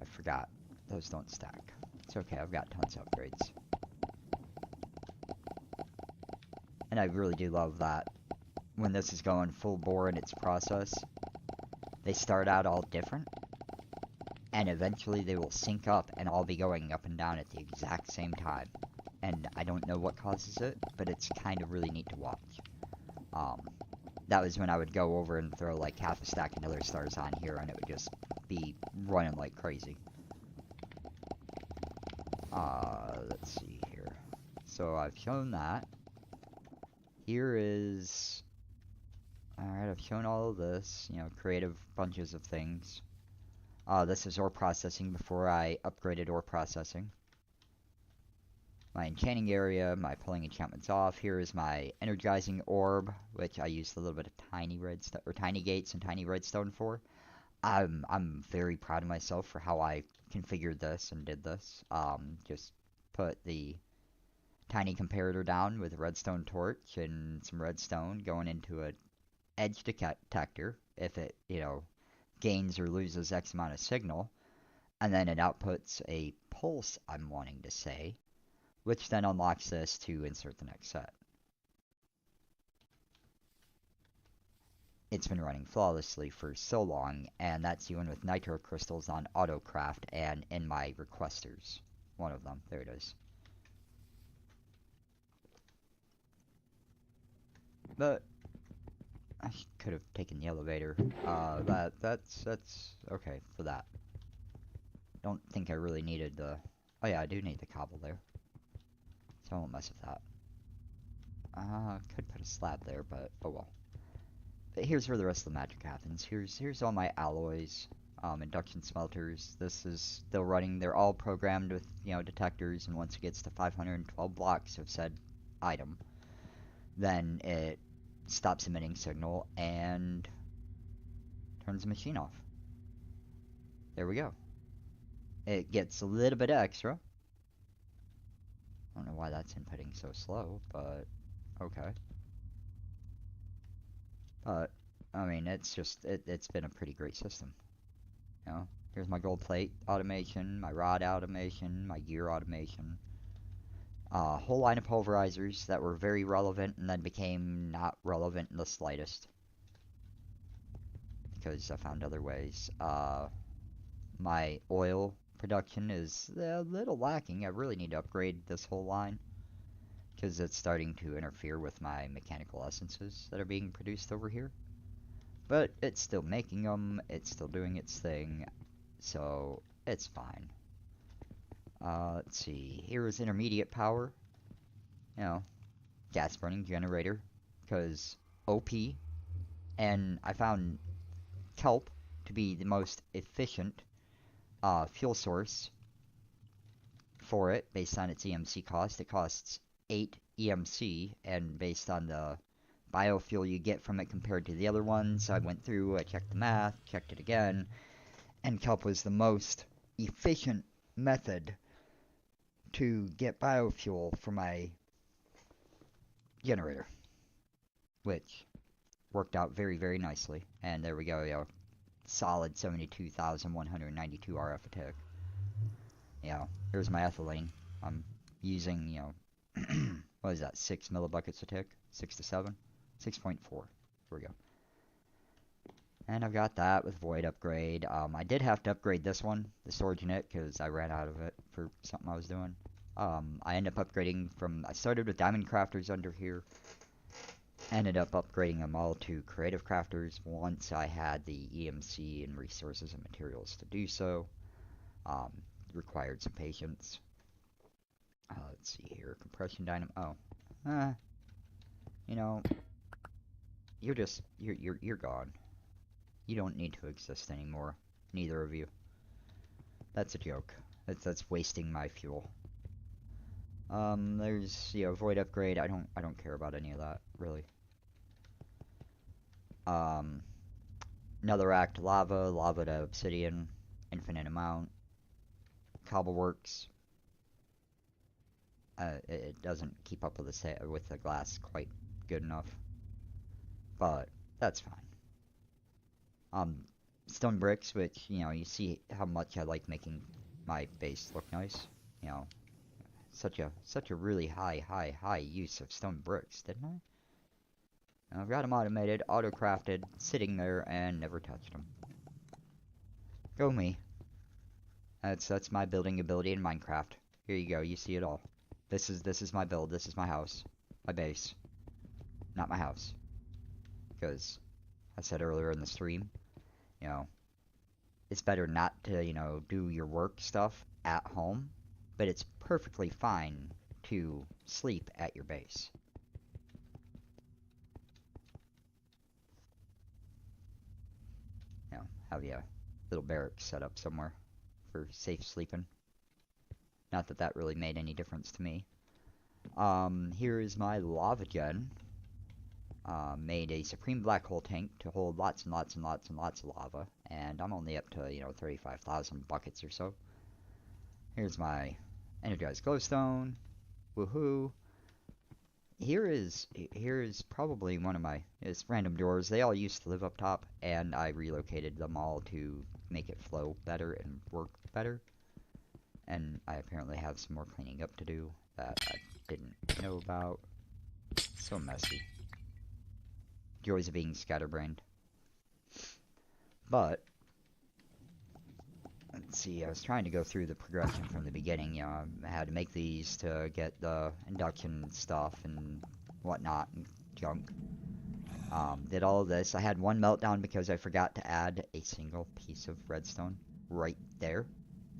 I forgot. Those don't stack. It's okay, I've got tons of upgrades. And I really do love that when this is going full bore in its process, they start out all different, and eventually they will sync up and all be going up and down at the exact same time. And I don't know what causes it, but it's kind of really neat to watch. That was when I would go over and throw like half a stack of Nether Stars on here, and it would just be running like crazy. Let's see here. So I've shown that. Here is... Alright, I've shown all of this, creative bunches of things. This is ore processing before I upgraded ore processing. My enchanting area, my pulling enchantments off. Here is my energizing orb, which I used a little bit of tiny redstone, or tiny gates and tiny redstone for. I'm very proud of myself for how I configured this and did this. Just put the tiny comparator down with a redstone torch and some redstone going into a edge detector if it, gains or loses X amount of signal, and then it outputs a pulse, I'm wanting to say, which then unlocks this to insert the next set. It's been running flawlessly for so long, and that's even with nitro crystals on AutoCraft and in my requesters. One of them, there it is. But I could have taken the elevator. That's okay for that. Don't think I really needed the... Oh yeah, I do need the cobble there. So I won't mess with that. Could put a slab there, but oh well. But here's where the rest of the magic happens. Here's all my alloys, induction smelters. This is still running. They're all programmed with, detectors, and once it gets to 512 blocks of said item, then it stops emitting signal and turns the machine off. There we go. It gets a little bit extra. I don't know why that's inputting so slow, but okay. But, I mean, it's just, it's been a pretty great system. Here's my gold plate automation, my rod automation, my gear automation. A whole line of pulverizers that were very relevant and then became not relevant in the slightest. Because I found other ways. My oil production is a little lacking. I really need to upgrade this whole line. Because it's starting to interfere with my mechanical essences that are being produced over here. But it's still making them. It's still doing its thing. So, it's fine. Let's see. Here is intermediate power. Gas burning generator. Because OP. And I found kelp to be the most efficient fuel source for it based on its EMC cost. It costs 8 EMC, and based on the biofuel you get from it compared to the other ones, I went through, I checked the math, checked it again, and kelp was the most efficient method to get biofuel for my generator, which worked out very, very nicely. And there we go, solid 72,192 RF a tick. Here's my ethylene. I'm using, what is that, 6 millibuckets a tick? 6 to 7? 6.4. Here we go. And I've got that with Void upgrade. I did have to upgrade this one, the storage unit, because I ran out of it for something I was doing. I ended up upgrading from... I started with Diamond Crafters under here. Ended up upgrading them all to Creative Crafters once I had the EMC and resources and materials to do so. Um, Required some patience. Let's see here. Compression dynamo. Oh, you know, you're gone. You don't need to exist anymore. Neither of you. That's a joke. That's wasting my fuel. There's void upgrade. I don't care about any of that really. Um, Netherrack to lava, lava to obsidian, infinite amount. Cobbleworks. It doesn't keep up with the glass quite good enough, but that's fine. Stone bricks, which you see how much I like making my base look nice. You know, such a really high use of stone bricks, didn't I? And I've got them automated, auto-crafted, sitting there, and never touched them. Go me. That's my building ability in Minecraft. Here you go. You see it all. This is my build. This is my house, my base, not my house. Because I said earlier in the stream, you know, it's better not to do your work stuff at home, but it's perfectly fine to sleep at your base. Have you a little barracks set up somewhere for safe sleeping. Not that that really made any difference to me. Here is my lava gen. Made a supreme black hole tank to hold lots and lots and lots and lots of lava, and I'm only up to 35,000 buckets or so. Here's my energized glowstone. Woohoo! Here is probably one of my random doors. They all used to live up top, and I relocated them all to make it flow better and work better. And I apparently have some more cleaning up to do that I didn't know about. So messy. Joys of being scatterbrained. But let's see, I was trying to go through the progression from the beginning. I had to make these to get the induction stuff and whatnot and junk. Did all of this. I had one meltdown because I forgot to add a single piece of redstone right there.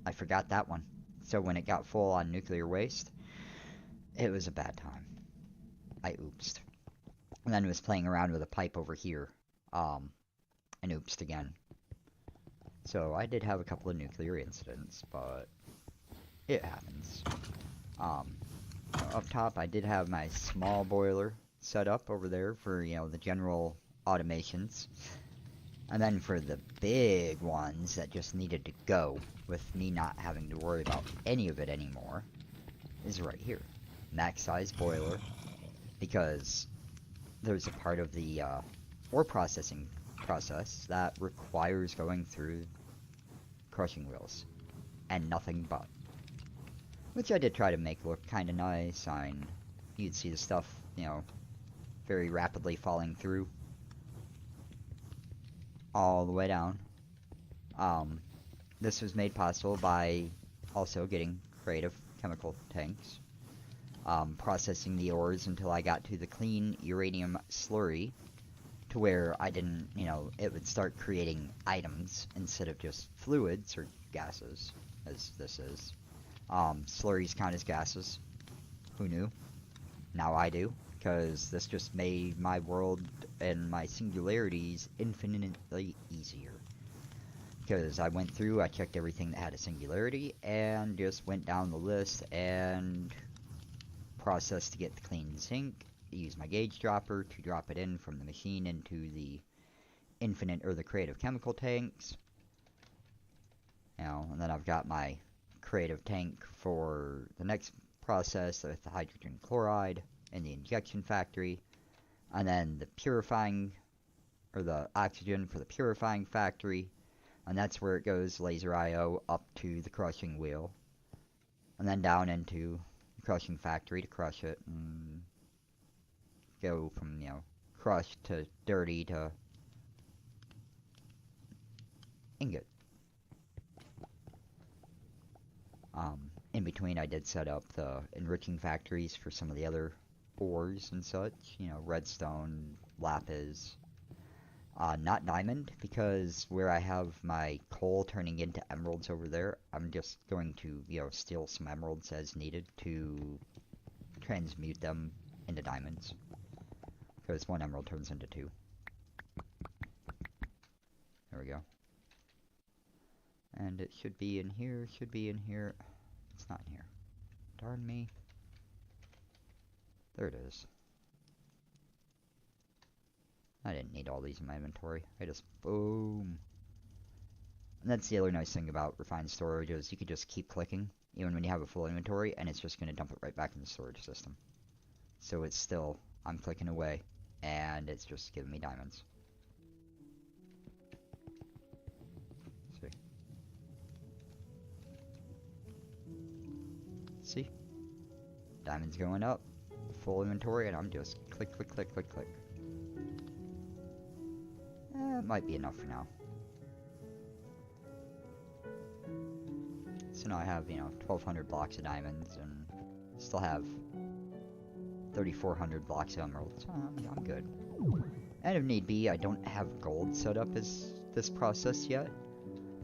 I forgot that one. So when it got full on nuclear waste, it was a bad time. I oopsed. And then was playing around with a pipe over here. And oopsed again. So I did have a couple of nuclear incidents, but it happens. Up top, I did have my small boiler set up over there for, the general automations. And then for the big ones that just needed to go, with me not having to worry about any of it anymore, is right here. Max size boiler, because there's a part of the ore processing process that requires going through crushing wheels, and nothing but. Which I did try to make look kinda nice. You'd see the stuff, very rapidly falling through all the way down. This was made possible by also getting creative chemical tanks. Processing the ores until I got to the clean uranium slurry, to where I didn't, it would start creating items instead of just fluids or gases, as this is. Slurries count as gases. Who knew? Now I do, because this just made my world and my singularities infinitely easier. Because I went through, I checked everything that had a singularity, and just went down the list and processed to get the clean zinc. Use my gauge dropper to drop it in from the machine into the infinite or the creative chemical tanks. And then I've got my creative tank for the next process with the hydrogen chloride in the injection factory, and then the purifying, or the oxygen for the purifying factory, and that's where it goes laser IO up to the crushing wheel, and then down into the crushing factory to crush it and go from crushed to dirty to ingot. In between, I did set up the enriching factories for some of the other ores and such, redstone, lapis. Not diamond, because where I have my coal turning into emeralds over there, I'm just going to, steal some emeralds as needed to transmute them into diamonds. Because one emerald turns into two. There we go. And it should be in here, It's not in here. Darn me. There it is. I didn't need all these in my inventory. I just, boom. And that's the other nice thing about refined storage is you could just keep clicking, even when you have a full inventory, and it's just going to dump it right back in the storage system. So it's still, I'm clicking away, and it's just giving me diamonds. See? Diamonds going up, full inventory, and I'm just click, click, click, click, click. It might be enough for now. So now I have, 1,200 blocks of diamonds, and still have 3,400 blocks of emeralds. I'm good. And if need be, I don't have gold set up as this process yet.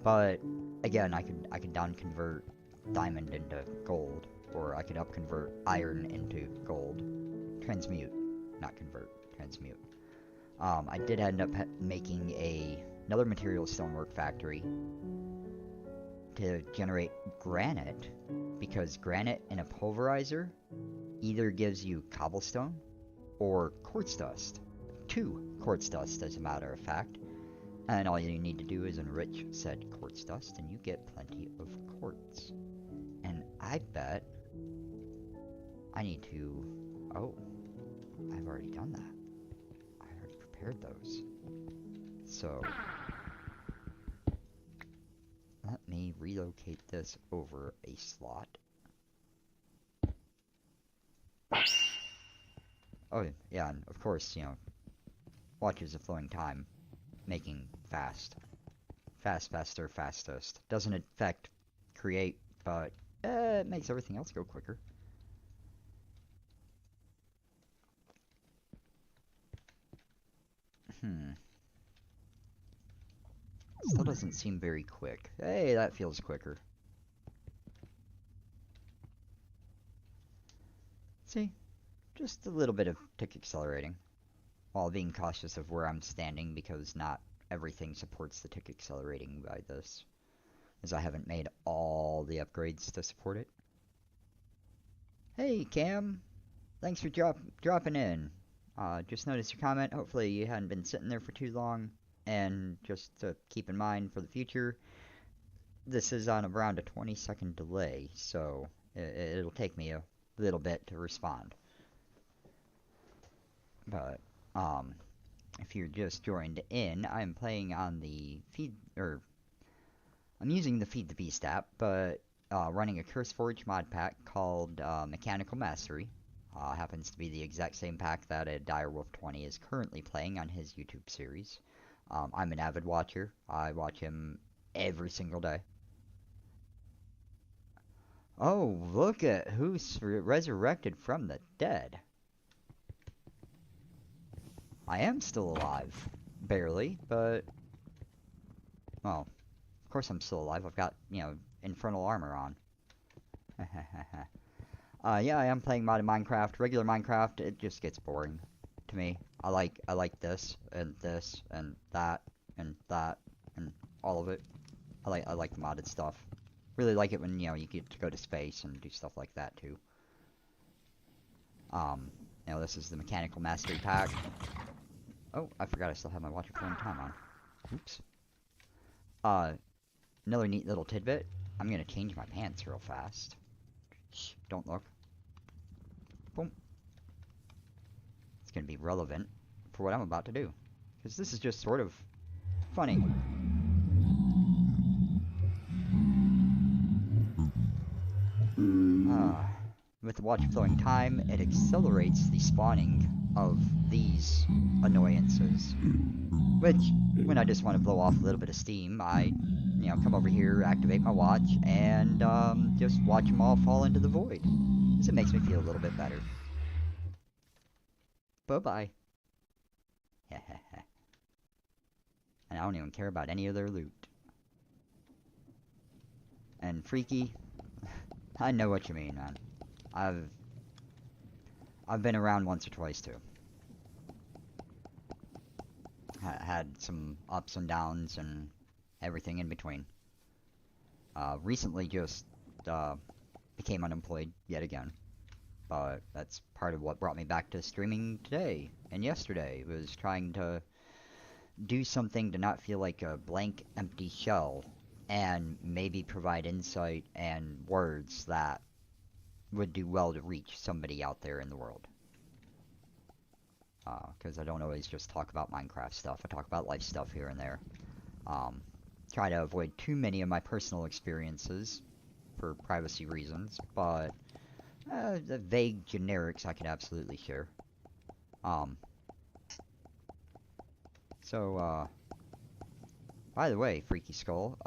But again, I could down convert diamond into gold, or I could up convert iron into gold. Transmute, not convert, transmute. I did end up making another material stonework factory to generate granite, because granite in a pulverizer either gives you cobblestone or quartz dust. 2 quartz dust, as a matter of fact. And all you need to do is enrich said quartz dust, and you get plenty of quartz. And I bet I need to... Oh, I've already done that. I already prepared those. So, let me relocate this over a slot. Oh, yeah, and of course, watches the flowing time, making fast. Fast, faster, fastest. Doesn't affect create, but it makes everything else go quicker. Still doesn't seem very quick. Hey, that feels quicker. See? Just a little bit of tick accelerating. While being cautious of where I'm standing, because not everything supports the tick accelerating by this. As I haven't made all the upgrades to support it. Hey, Cam! Thanks for dropping in. Just noticed your comment. Hopefully you hadn't been sitting there for too long. And just to keep in mind for the future, this is on around a 20-second delay, so it'll take me a little bit to respond. But, if you're just joined in, I'm playing on the I'm using the Feed the Beast app, but running a CurseForge mod pack called Mechanical Mastery. Happens to be the exact same pack that a Direwolf 20 is currently playing on his YouTube series. I'm an avid watcher. I watch him every single day. Oh, look at who's resurrected from the dead. I am still alive. Barely, but... Well, of course I'm still alive. I've got, infernal armor on. Yeah, I am playing modded Minecraft. Regular Minecraft, it just gets boring to me. I like this, and that, and all of it. I like the modded stuff. Really like it when, you get to go to space and do stuff like that, too. This is the Mechanical Mastery pack. Oh, I forgot I still have my Watch Your Flowing Time on. Oops. Another neat little tidbit. I'm gonna change my pants real fast. Shh, don't look. Boom. It's gonna be relevant for what I'm about to do. Because this is just sort of funny. With the Watch Flowing Time, it accelerates the spawning of these annoyances. Which, when I just want to blow off a little bit of steam, I, come over here, activate my watch, and just watch them all fall into the void. Because it makes me feel a little bit better. Bye-bye. And I don't even care about any of their loot. And Freaky, I know what you mean, man. I've been around once or twice too. Had some ups and downs and everything in between. Recently just became unemployed yet again. But that's part of what brought me back to streaming today and yesterday, was trying to do something to not feel like a blank, empty shell, and maybe provide insight and words that would do well to reach somebody out there in the world. Because I don't always just talk about Minecraft stuff. I talk about life stuff here and there. Try to avoid too many of my personal experiences for privacy reasons, but the vague generics I could absolutely share. By the way, Freaky Skull,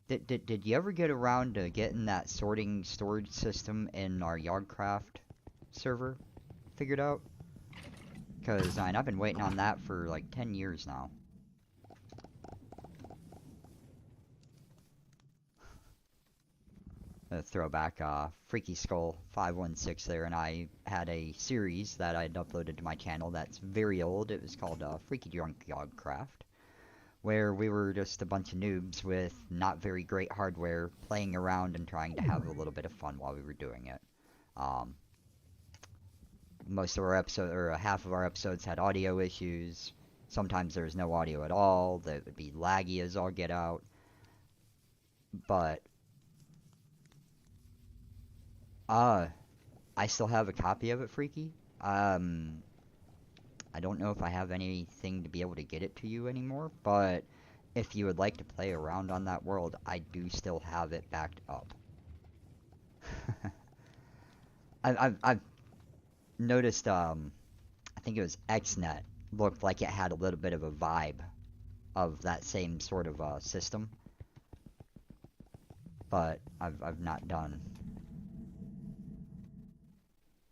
did you ever get around to getting that sorting storage system in our Yardcraft server figured out? Because I've been waiting on that for like 10 years now. A throwback, Freaky Skull 516 there, and I had a series that I had uploaded to my channel that's very old. It was called Freaky Drunk Yardcraft, where we were just a bunch of noobs with not very great hardware playing around and trying to have a little bit of fun while we were doing it. Most of our episodes, or half of our episodes, had audio issues. Sometimes there was no audio at all. That would be laggy as all get out. But I still have a copy of it, Freaky. I don't know if I have anything to be able to get it to you anymore, but if you would like to play around on that world, I do still have it backed up. I've noticed, I think it was XNet, looked like it had a little bit of a vibe of that same sort of system, but I've not done.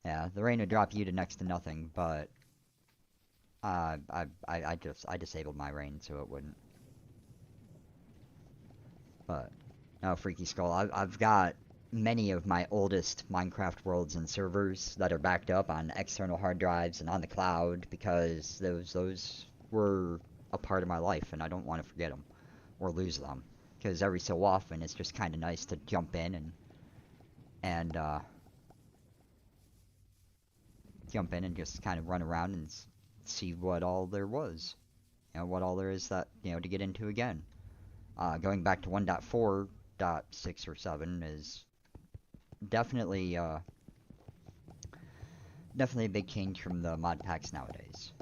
Yeah, the rain would drop you to next to nothing, but I disabled my rain so it wouldn't. But no, Freaky Skull, I've got many of my oldest Minecraft worlds and servers that are backed up on external hard drives and on the cloud, because those were a part of my life and I don't want to forget them or lose them, because every so often it's just kind of nice to jump in and just kind of run around and see what all there was, what all there is that to get into again. Going back to 1.4.6 or 7 is definitely definitely a big change from the mod packs nowadays.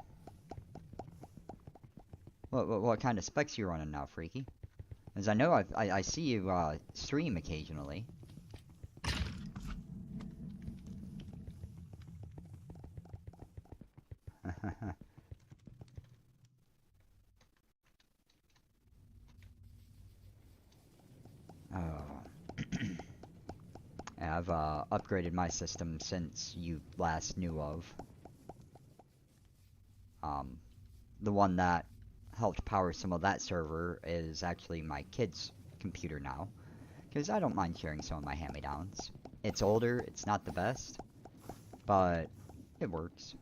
What kind of specs you running now, Freaky? As I know, I see you stream occasionally. I've upgraded my system since you last knew of. The one that helped power some of that server is actually my kid's computer now, because I don't mind sharing some of my hand-me-downs. It's older, it's not the best, but it works.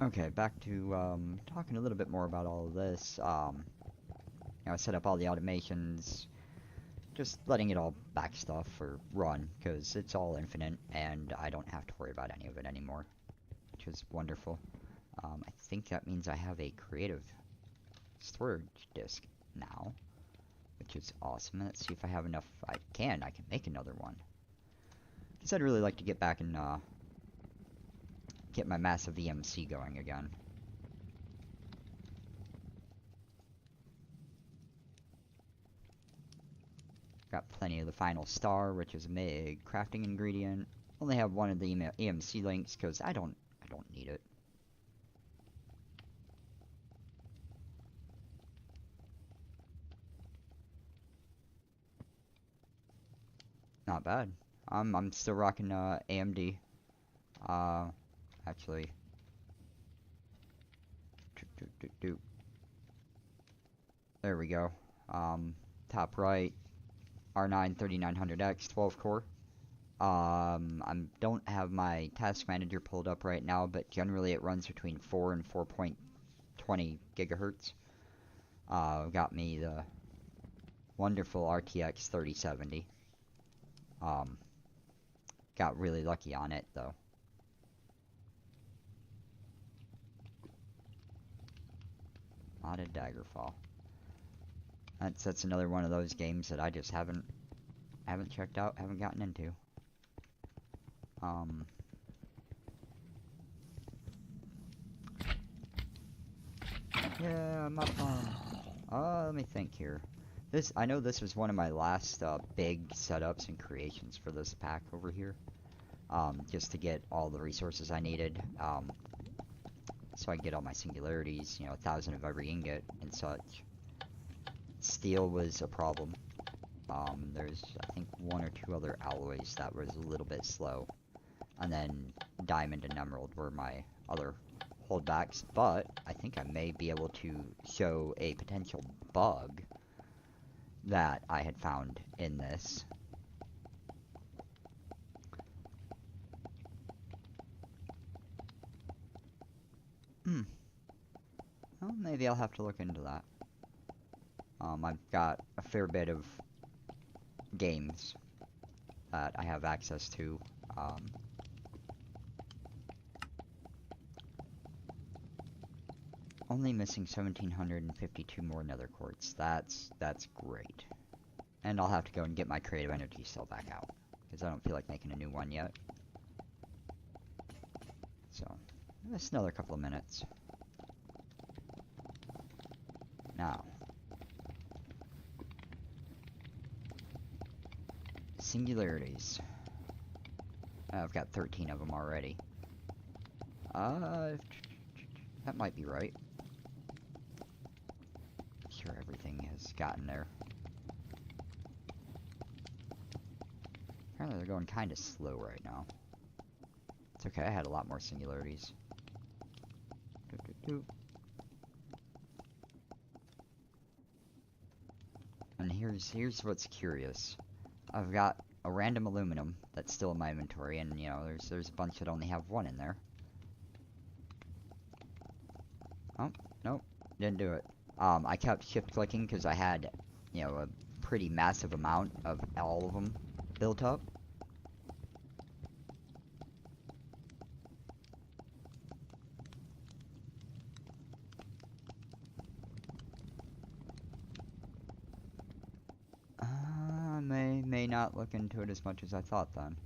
Okay, back to talking a little bit more about all of this. I set up all the automations, just letting it all back stuff or run, because it's all infinite and I don't have to worry about any of it anymore, which is wonderful. I think that means I have a creative storage disk now, which is awesome. Let's see if I have enough. I can make another one, because I'd really like to get back and get my massive EMC going again. Got plenty of the final star, which is a big crafting ingredient. Only have one of the EMC links because I don't need it. Not bad. I'm still rocking AMD. Uh, actually, there we go. Top right, R9 3900X 12 core. I don't have my task manager pulled up right now, but generally it runs between 4 and 4.20 gigahertz. Got me the wonderful RTX 3070. Got really lucky on it though. Not a Daggerfall. That's another one of those games that I just haven't checked out, haven't gotten into. Yeah, I'm up on. Let me think here. I know this was one of my last big setups and creations for this pack over here. Just to get all the resources I needed. So I can get all my singularities, 1,000 of every ingot and such. Steel was a problem. There's, I think, one or two other alloys that was a little bit slow. And then diamond and emerald were my other holdbacks, but I think I may be able to show a potential bug that I had found in this. Well, maybe I'll have to look into that. I've got a fair bit of games that I have access to. Only missing 1,752 more nether quartz. That's great. And I'll have to go and get my creative energy cell back out, because I don't feel like making a new one yet. So, just another couple of minutes. Now, singularities. I've got 13 of them already. That might be right. Sure, everything has gotten there. Apparently they're going kind of slow right now. It's okay, I had a lot more singularities. And here's what's curious. I've got a random aluminum that's still in my inventory, and there's a bunch that only have one in there. Oh, nope, didn't do it. I kept shift clicking because I had, a pretty massive amount of all of them built up. May not look into it as much as I thought then.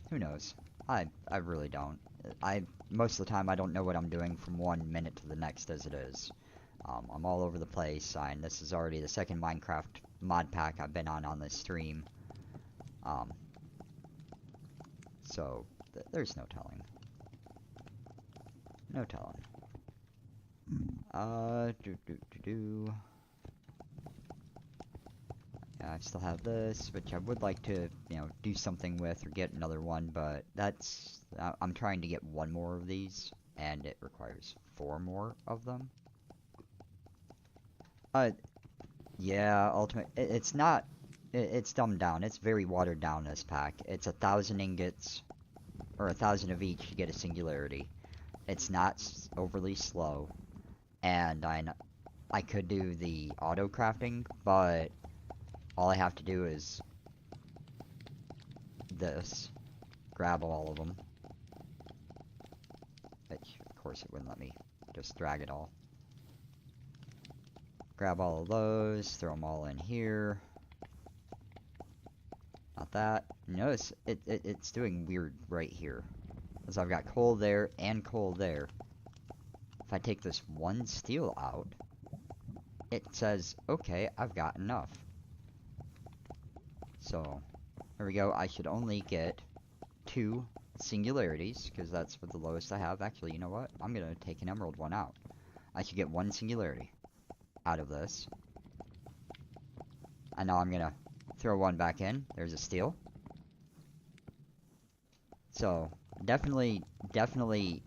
Who knows? I really don't. Most of the time I don't know what I'm doing from 1 minute to the next as it is. I'm all over the place, and this is already the second Minecraft mod pack I've been on this stream. So there's no telling. No telling. I still have this, which I would like to, do something with or get another one, but I'm trying to get one more of these, and it requires 4 more of them. Yeah, ultimate, it's not, it's dumbed down, it's very watered down, this pack. It's 1,000 ingots, or 1,000 of each to get a singularity. It's not overly slow, and I could do the auto crafting, but all I have to do is this, grab all of them, which of course it wouldn't let me just drag it all. Grab all of those, throw them all in here. Not that. Notice it's doing weird right here, because I've got coal there and coal there. If I take this one steel out, it says, okay, I've got enough. So, there we go. I should only get 2 singularities, because that's what the lowest I have. Actually, you know what? I'm going to take an emerald one out. I should get 1 singularity out of this. And now I'm going to Throw one back in. There's a steel. So, definitely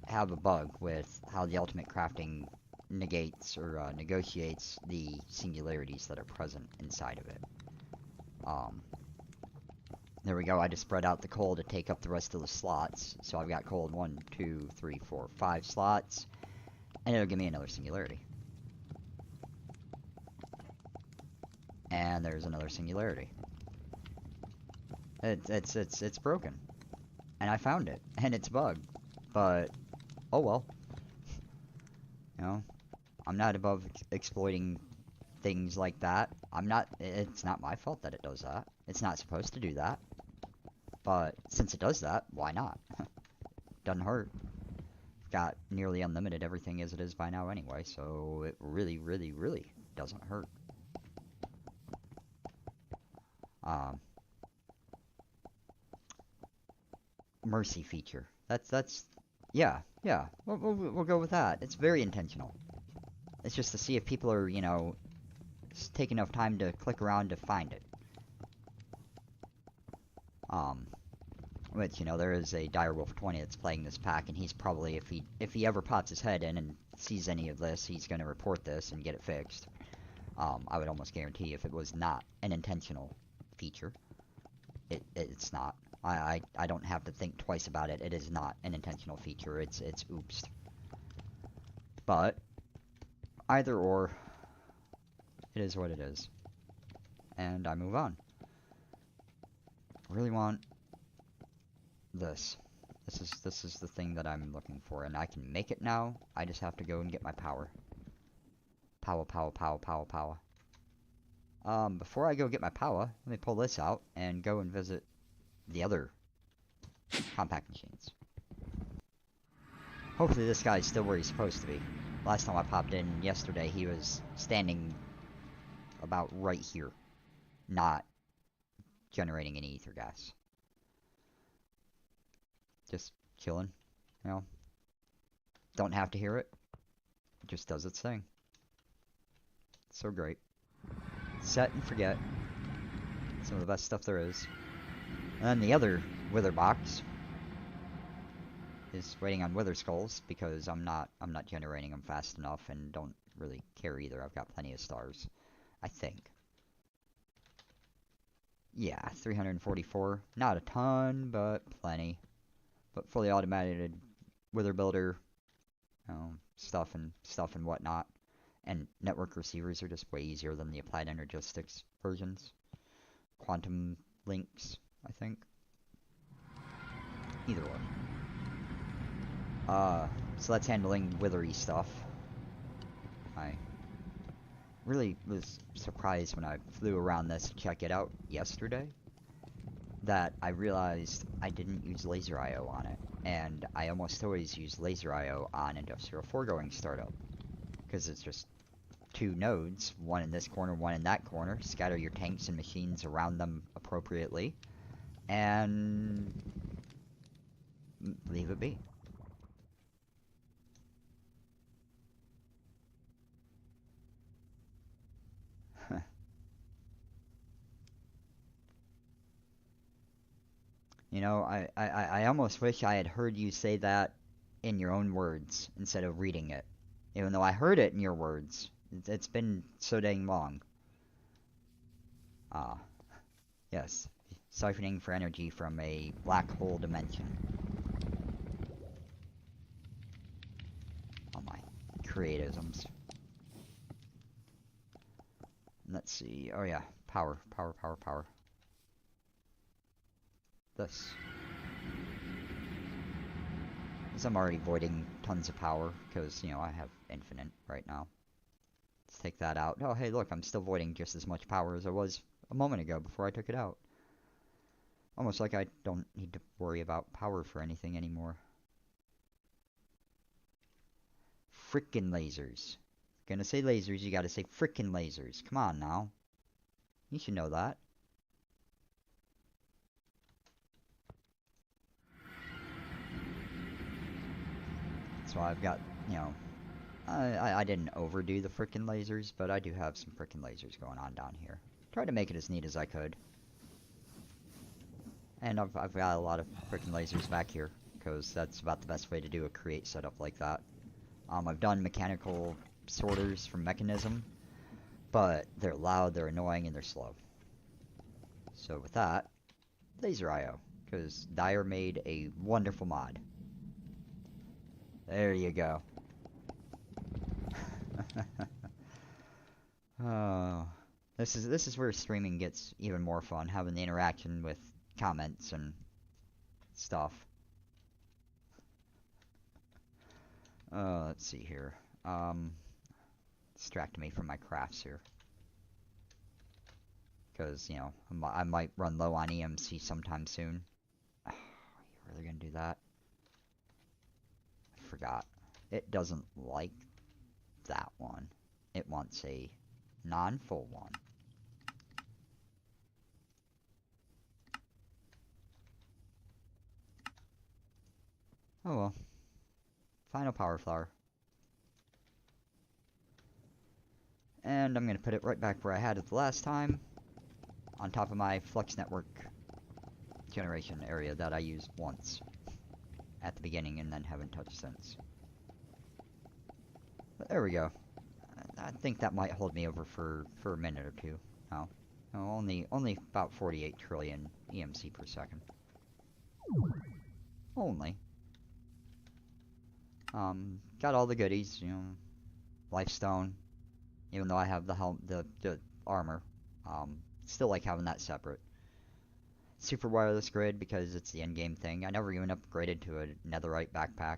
have a bug with how the ultimate crafting negates or negotiates the singularities that are present inside of it. Um, there we go. I just spread out the coal to take up the rest of the slots. So I've got coal in 1, 2, 3, 4, 5 slots. And it'll give me another singularity. And there's another singularity. It's broken. And I found it. And it's bugged. But, oh well. You know, I'm not above exploiting things like that. It's not my fault that it does that. It's not supposed to do that. But since it does that, why not? Doesn't hurt. Got nearly unlimited everything as it is by now anyway, so it really, really, really doesn't hurt. Mercy feature. Yeah. We'll go with that. It's very intentional. It's just to see if people are, you know, take enough time to click around to find it. Which, you know, there is a Direwolf 20 that's playing this pack, and he's probably, if he ever pops his head in and sees any of this, he's going to report this and get it fixed. I would almost guarantee if it was not an intentional feature, it's not. I don't have to think twice about it. It is not an intentional feature. It's oops. But either or, it is what it is. And I move on. I really want this. This is the thing that I'm looking for, and I can make it now. I just have to go and get my power. Power. Before I go get my power, let me pull this out and go and visit the other compact machines. Hopefully this guy's still where he's supposed to be. Last time I popped in yesterday, he was standing about right here, not generating any ether gas. Just chilling, you know. Don't have to hear it. It just does its thing. So great. Set and forget. Some of the best stuff there is. And then the other wither box is waiting on wither skulls because I'm not generating them fast enough and don't really care either. I've got plenty of stars, I think. Yeah, 344. Not a ton, but plenty. But fully automated wither builder, stuff and whatnot. And network receivers are just way easier than the applied energistics versions. Quantum links, I think. Either way. So that's handling withery stuff. I really was surprised when I flew around this to check it out yesterday that I realized I didn't use laser IO on it. And I almost always use laser IO on Industrial Foregoing startup. Because it's just 2 nodes, one in this corner, one in that corner. Scatter your tanks and machines around them appropriately. And leave it be. You know, I almost wish I had heard you say that in your own words instead of reading it. Even though I heard it in your words. It's been so dang long. Ah, yes. Siphoning for energy from a black hole dimension. Oh my creatisms. Let's see. Oh yeah, power. This. Because I'm already voiding tons of power, because, you know, I have infinite right now. Let's take that out. Oh, hey, look, I'm still voiding just as much power as I was a moment ago before I took it out. Almost like I don't need to worry about power for anything anymore. Frickin' lasers. Gonna say lasers, you gotta say frickin' lasers. Come on now. You should know that. So I've got, you know, I didn't overdo the frickin' lasers, but I do have some frickin' lasers going on down here. Tried to make it as neat as I could. And I've got a lot of freaking lasers back here, because that's about the best way to do a create setup like that. I've done mechanical sorters from Mechanism, but they're loud, they're annoying, and they're slow. So with that, Laser IO, because Dyer made a wonderful mod. There you go. Oh, this is where streaming gets even more fun, having the interaction with comments and stuff. Let's see here. Distract me from my crafts here. Because, you know, I might run low on EMC sometime soon. Oh, are you really gonna do that? I forgot. It doesn't like that one. It wants a non-full one. Oh well. Final power flower. And I'm going to put it right back where I had it the last time. On top of my Flux Network generation area that I used once. At the beginning and then haven't touched since. But there we go. I think that might hold me over for a minute or two. No. No, only about 48 trillion EMC per second. Only. Got all the goodies, you know, Lifestone, even though I have the armor, still like having that separate. Super wireless grid because it's the end-game thing. I never even upgraded to a netherite backpack.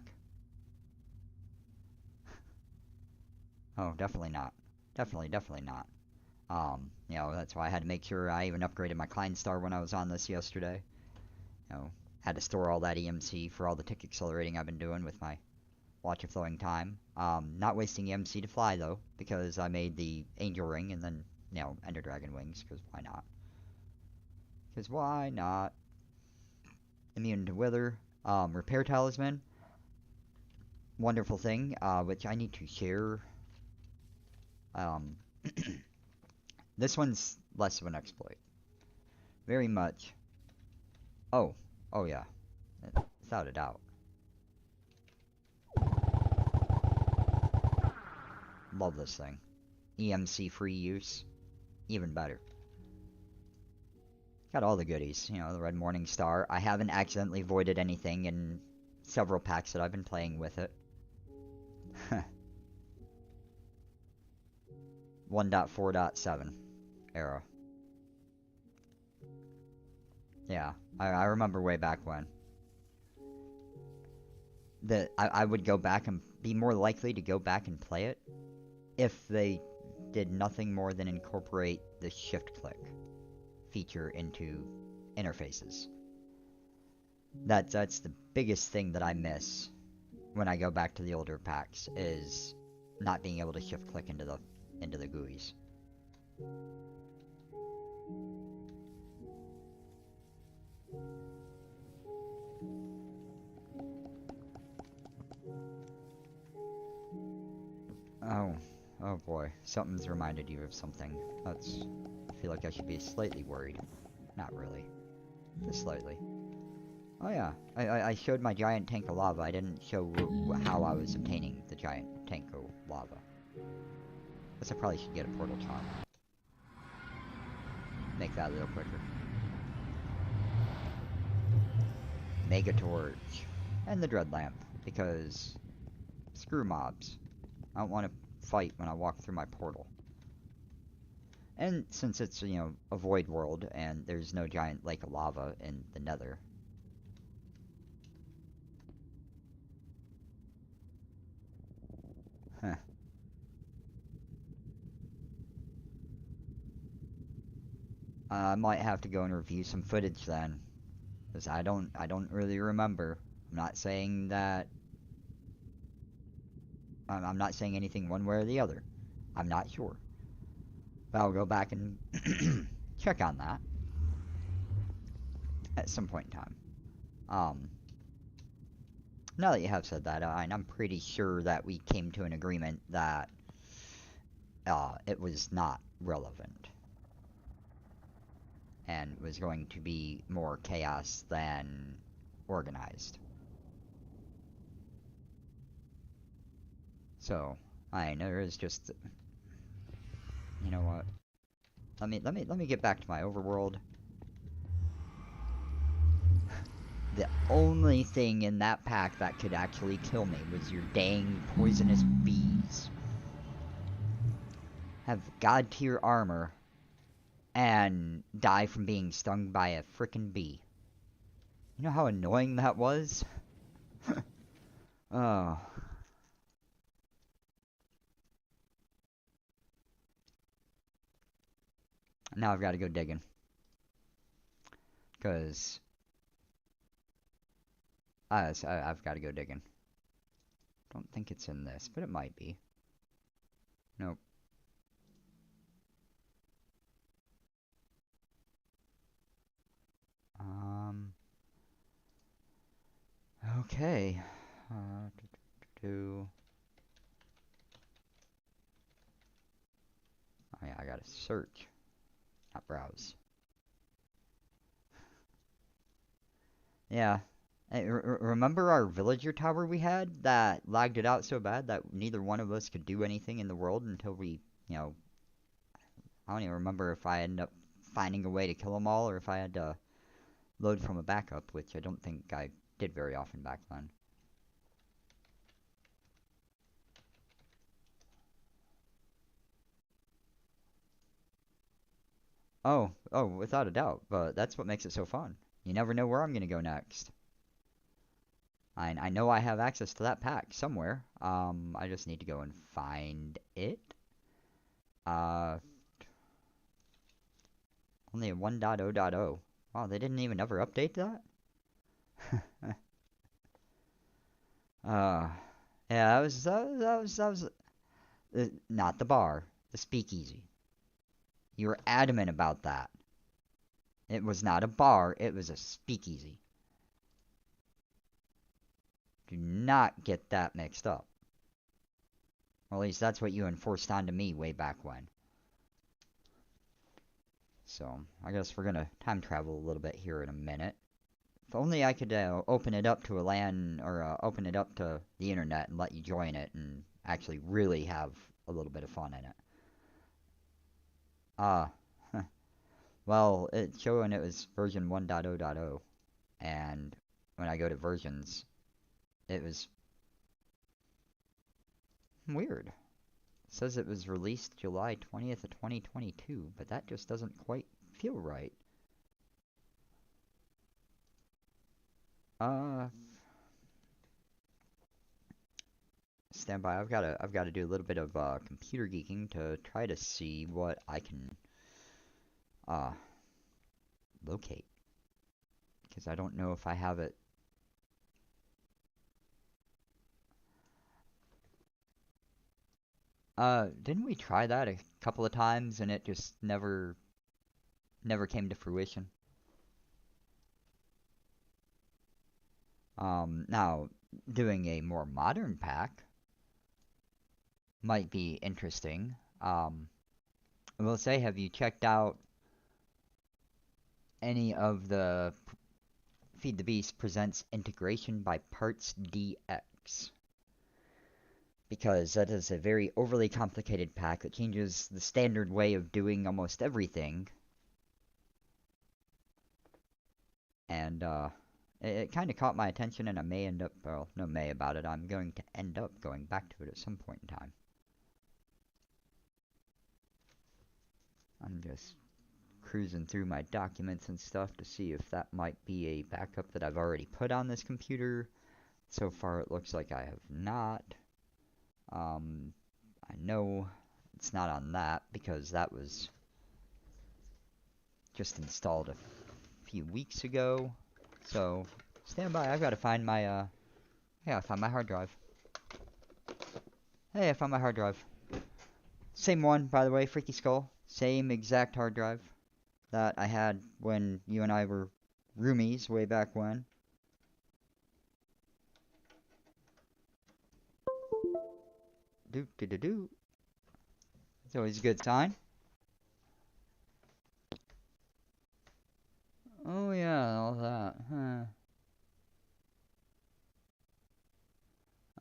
Oh, definitely not. Definitely not. You know, that's why I had to make sure I even upgraded my Kleinstar when I was on this yesterday. You know, had to store all that EMC for all the tick accelerating I've been doing with my Watch of Flowing Time. Not wasting EMC to fly, though, because I made the Angel Ring and then, you know, Ender Dragon Wings, because why not? Because why not? Immune to Wither. Repair Talisman. Wonderful thing, which I need to share. This one's less of an exploit. Very much. Oh yeah. Without a doubt. Love this thing. EMC free use. Even better. Got all the goodies. You know, the Red Morning Star. I haven't accidentally voided anything in several packs that I've been playing with it. 1.4.7 era. Yeah, I remember way back when. I would go back and be more likely to go back and play it if they did nothing more than incorporate the shift click feature into interfaces. That's the biggest thing that I miss when I go back to the older packs, is not being able to shift click into the GUIs. Oh boy, something's reminded you of something. I feel like I should be slightly worried. Not really. Just slightly. Oh yeah, I showed my giant tank of lava. I didn't show how I was obtaining the giant tank of lava. Guess I probably should get a portal charm. Make that a little quicker. Mega Torch. And the Dread Lamp, because screw mobs. I don't want to fight when I walk through my portal. And since it's, you know, a void world and there's no giant lake of lava in the nether. Huh. I might have to go and review some footage then. Because I don't really remember. I'm not saying that... I'm not saying anything one way or the other. I'm not sure. But I'll go back and check on that at some point in time. Now that you have said that, I'm pretty sure that we came to an agreement that it was not relevant. and was going to be more chaos than organized. So, I know there is just, you know what? Let me get back to my overworld. The only thing in that pack that could actually kill me was your dang poisonous bees. Have god tier armor and die from being stung by a frickin' bee. You know how annoying that was? Oh. Now I've got to go digging. Because I've got to go digging. Don't think it's in this, but it might be. Nope. Okay. Oh yeah, I gotta search, not browse. Yeah. Hey, remember our villager tower we had that lagged it out so bad that neither one of us could do anything in the world until we, you know, I don't even remember if I ended up finding a way to kill them all or if I had to load from a backup, which I don't think I did very often back then. Oh, without a doubt, but that's what makes it so fun. You never know where I'm gonna go next. I know I have access to that pack somewhere. I just need to go and find it. Uh, Only a 1.0.0. Wow, they didn't even ever update that? uh, yeah, that was not the bar, the speakeasy. You were adamant about that. It was not a bar, it was a speakeasy. Do not get that mixed up. Or at least that's what you enforced onto me way back when. So, I guess we're gonna time travel a little bit here in a minute. If only I could open it up to a LAN, or open it up to the internet and let you join it and actually really have a little bit of fun in it. Uh, well, it's showing it was version 1.0.0, and when I go to versions, it was weird. It says it was released July 20th of 2022, but that just doesn't quite feel right. Uh, Stand by. I've got to do a little bit of computer geeking to try to see what I can uh locate, because I don't know if I have it. Didn't we try that a couple of times and it just never came to fruition? Now doing a more modern pack might be interesting. I will say, have you checked out any of the Feed the Beast presents integration by Parts DX? Because that is a very overly complicated pack that changes the standard way of doing almost everything. And it kind of caught my attention, and I may end up, well, no may about it, I'm going to end up going back to it at some point in time. I'm just cruising through my documents and stuff to see if that might be a backup that I've already put on this computer. So far it looks like I have not. I know it's not on that because that was just installed a few weeks ago. So stand by, I've got to find my yeah, I found my hard drive. Hey, I found my hard drive. Same one, by the way, Freaky Skull. Same exact hard drive that I had when you and I were roomies way back when. Do do do do. It's always a good sign. Oh yeah, all that. Huh.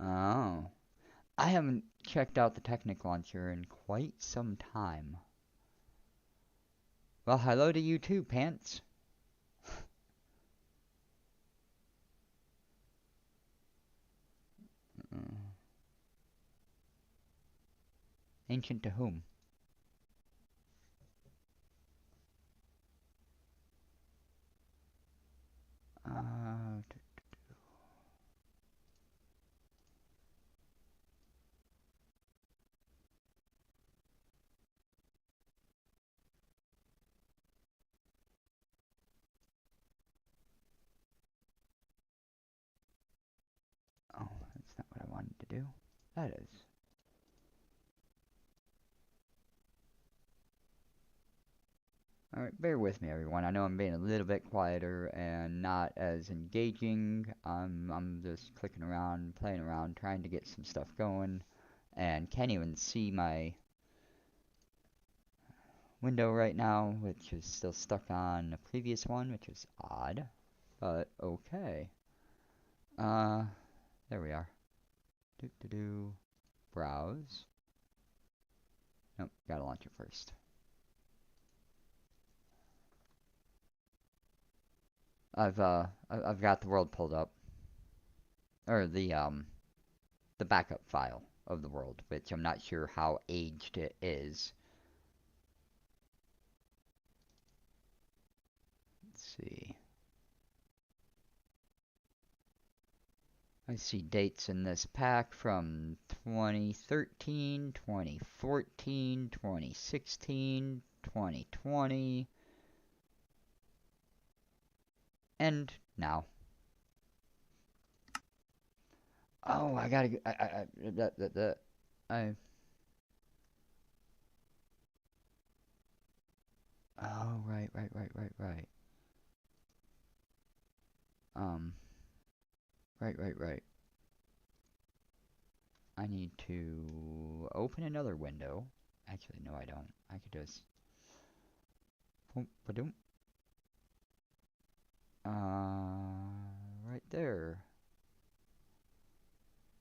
Oh. I haven't checked out the Technic launcher in quite some time. Well, hello to you too, Pants. Uh, Ancient to whom? Uh, oh, that's not what I wanted to do. That is. Alright, bear with me everyone. I know I'm being a little bit quieter and not as engaging. I'm just clicking around, playing around, trying to get some stuff going, and can't even see my window right now, which is still stuck on a previous one, which is odd, but okay. Uh, there we are. Do. Browse. Nope, gotta launch it first. I've got the world pulled up, or the backup file of the world, which I'm not sure how aged it is. Let's see. I see dates in this pack from 2013, 2014, 2016, 2020, and now. Oh, I gotta. I. Oh, right. Um, right. I need to open another window. Actually, no, I don't. I could just. Boom, ba-doom. Right there.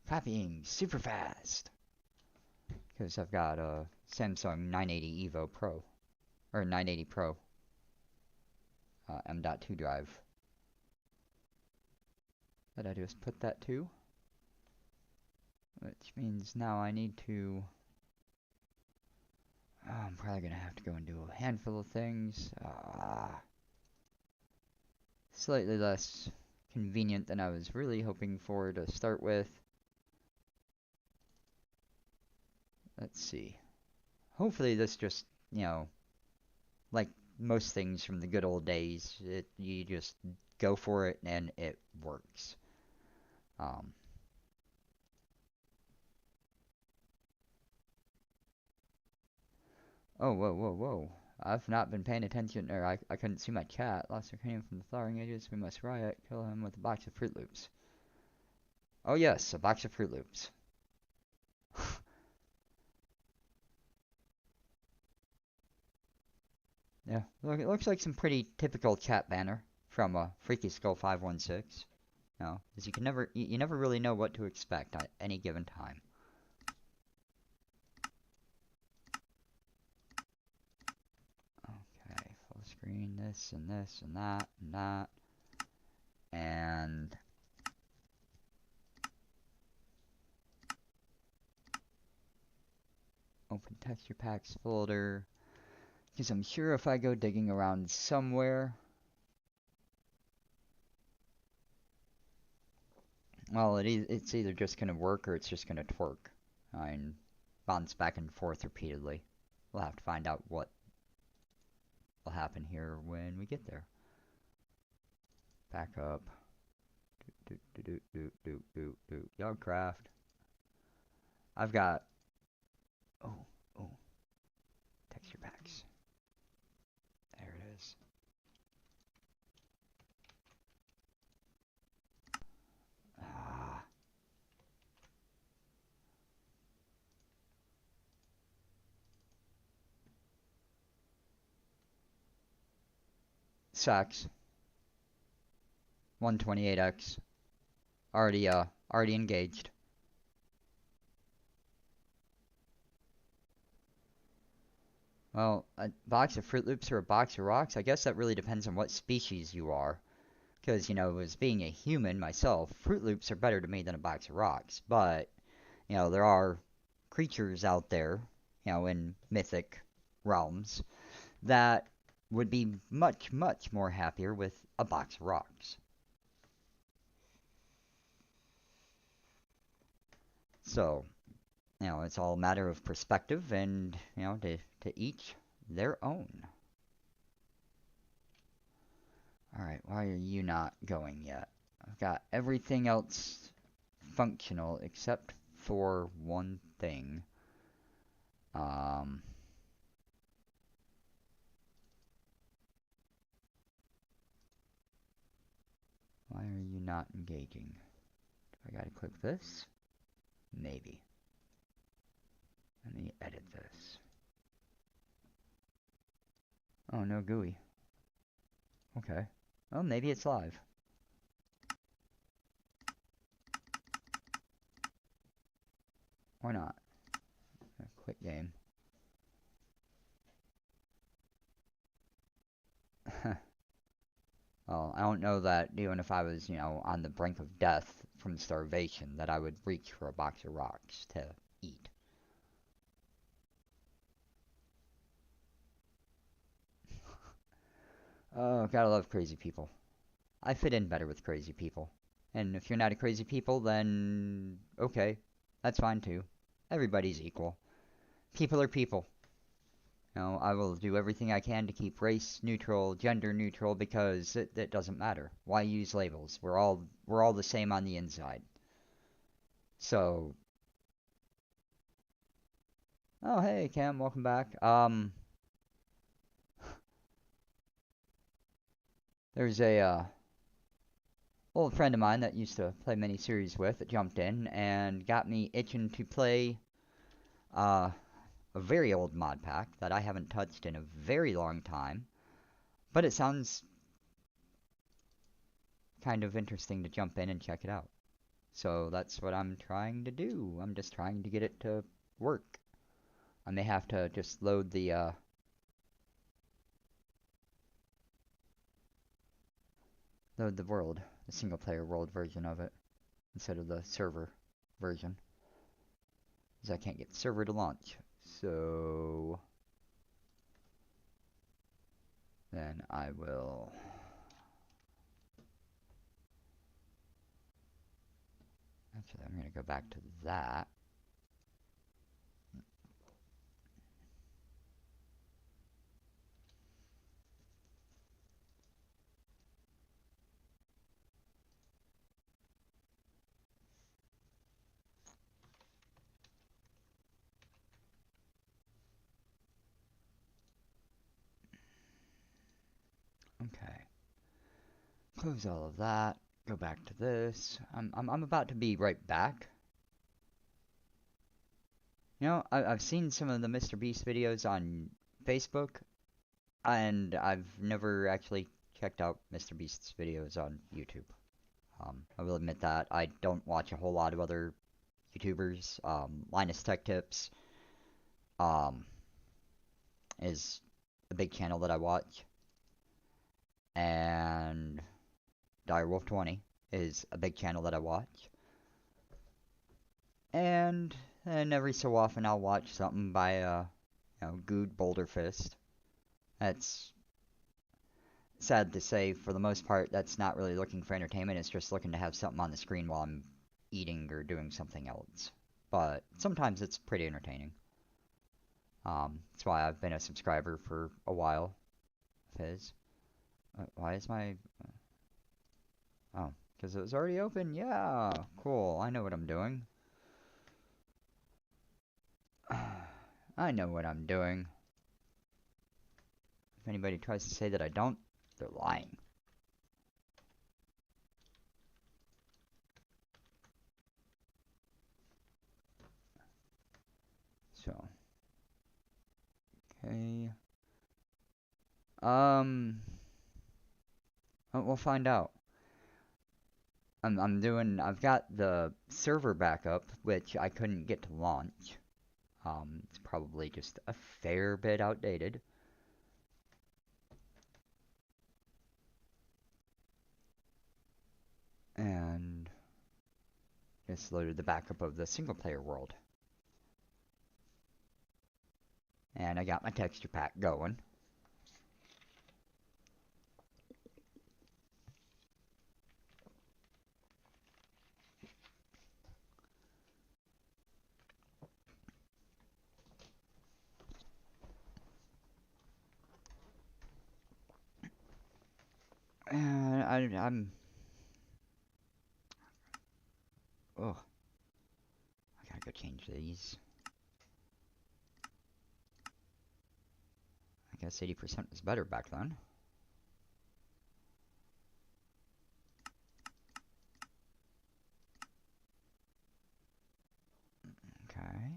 Copying super fast. Because I've got a Samsung 980 EVO Pro. Or 980 Pro. M.2 drive. That I just put that to. Which means now I need to... I'm probably going to have to go and do a handful of things. Slightly less convenient than I was really hoping for to start with. Let's see. Hopefully this just, like most things from the good old days, you just go for it and it works. Um, oh, whoa. I've not been paying attention, or I couldn't see my chat. Lost came from the thawing ages. We must riot. Kill him with a box of Fruit Loops. Oh yes, a box of Fruit Loops. Yeah, look, it looks like some pretty typical chat banner from Freaky Skull 516. No, because you never really know what to expect at any given time. Okay, full screen, this and that and that. And open texture packs folder. Because I'm sure if I go digging around somewhere, well, it's either just gonna work or it's just gonna twerk. I mean, bounce back and forth repeatedly. We'll have to find out what will happen here when we get there. Back up. Yogcraft. I've got. Oh. Texture packs. There it is. Ah. Sucks. 128X. Already engaged. Well, a box of Fruit Loops or a box of rocks, I guess that really depends on what species you are. Because, as being a human myself, Fruit Loops are better to me than a box of rocks. But, there are creatures out there, in mythic realms, that would be much, much more happier with a box of rocks. So, it's all a matter of perspective and, to each their own. Alright, why are you not going yet? I've got everything else functional except for one thing. Why are you not engaging? Do I gotta click this? Maybe. Let me edit this. Oh, no GUI. Okay. Well, maybe it's live. Or not. Quit game. Well, I don't know that even if I was, on the brink of death from starvation, that I would reach for a box of rocks to eat. Oh, gotta love crazy people. I fit in better with crazy people. And if you're not a crazy people, then okay, that's fine too. Everybody's equal. People are people. I will do everything I can to keep race neutral, gender neutral, because it doesn't matter. Why use labels? We're all the same on the inside. So, oh hey Cam, welcome back. There's a old friend of mine that used to play miniseries with that jumped in and got me itching to play uh, a very old mod pack that I haven't touched in a very long time, but it sounds kind of interesting to jump in and check it out. So that's what I'm trying to do. I'm just trying to get it to work. I may have to just load the world, the single player world version of it, instead of the server version. Because I can't get the server to launch. So then I will actually I'm gonna go back to that. Okay. Close all of that. Go back to this. I'm about to be right back. I've seen some of the Mr. Beast videos on Facebook, and I've never actually checked out Mr. Beast's videos on YouTube. I will admit that I don't watch a whole lot of other YouTubers. Linus Tech Tips um, is a big channel that I watch, and Direwolf 20 is a big channel that I watch, and every so often I'll watch something by Good Boulderfist. That's sad to say, for the most part, that's not really looking for entertainment. It's just looking to have something on the screen while I'm eating or doing something else. But sometimes it's pretty entertaining. That's why I've been a subscriber for a while of his. Why is my... Oh, because it was already open? Yeah, cool. I know what I'm doing. I know what I'm doing. If anybody tries to say that I don't, they're lying. So, okay. We'll find out. I've got the server backup, which I couldn't get to launch. It's probably just a fair bit outdated. And just loaded the backup of the single player world. And I got my texture pack going. And I'm oh, I gotta go change these. I guess 80% was better back then. Okay.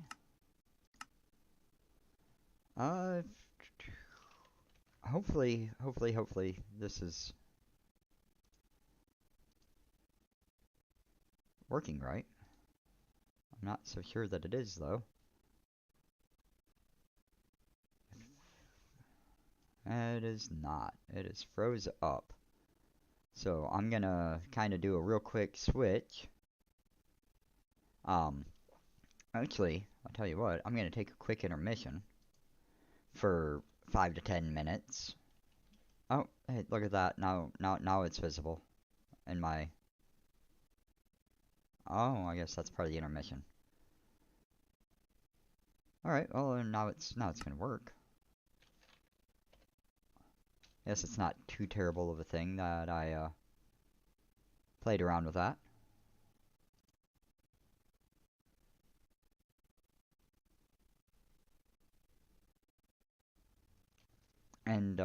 Hopefully this is working right. I'm not so sure that it is, though. It is not. It is froze up. So I'm gonna kind of do a real quick switch. Actually, I'll tell you what, I'm gonna take a quick intermission for 5 to 10 minutes. Oh, hey, look at that. Now it's visible in my... Oh, I guess that's part of the intermission. Alright, well, now it's gonna work. Yes, it's not too terrible of a thing that I played around with that. And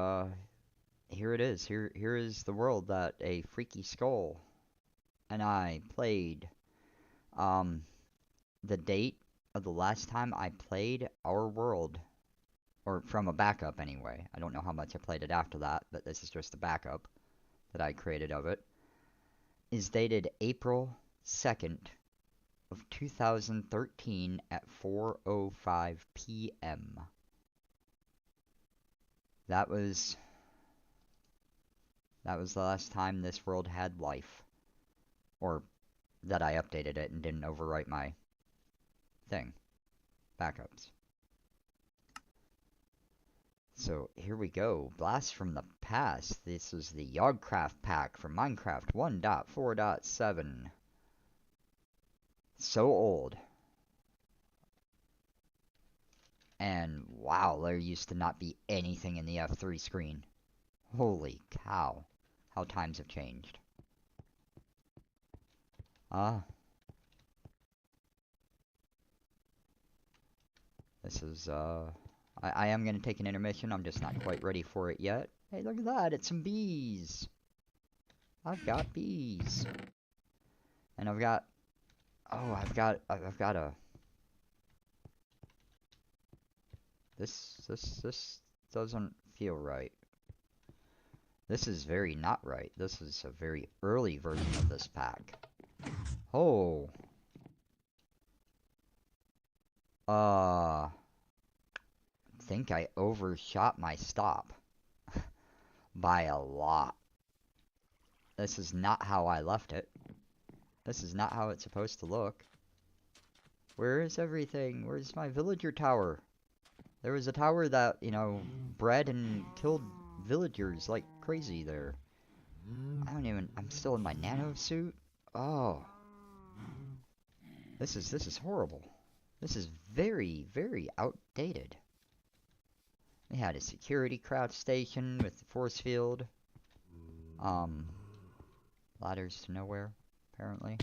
here it is. Here is the world that a Freaky Skull and I played. The date of the last time I played our world, or from a backup anyway. I don't know how much I played it after that, but this is just the backup that I created of it. Is dated April 2nd of 2013 at 4:05 p.m. That was the last time this world had life, or that I updated it and didn't overwrite my thing. Backups. So here we go. Blast from the past. This is the Yogcraft pack from Minecraft 1.4.7. So old. And wow, there used to not be anything in the F3 screen. Holy cow. How times have changed. This is, I am going to take an intermission. I'm just not quite ready for it yet. Hey, look at that. It's some bees. I've got bees. And I've got... Oh, I've got a... This doesn't feel right. This is very not right. This is a very early version of this pack. Oh. Think I overshot my stop. By a lot. This is not how I left it. This is not how it's supposed to look. Where is everything? Where's my villager tower? There was a tower that, you know, bred and killed villagers like crazy there. I'm still in my nano suit? Oh. This is horrible. This is very, very outdated. They had a security crouch station with the force field. Ladders to nowhere, apparently.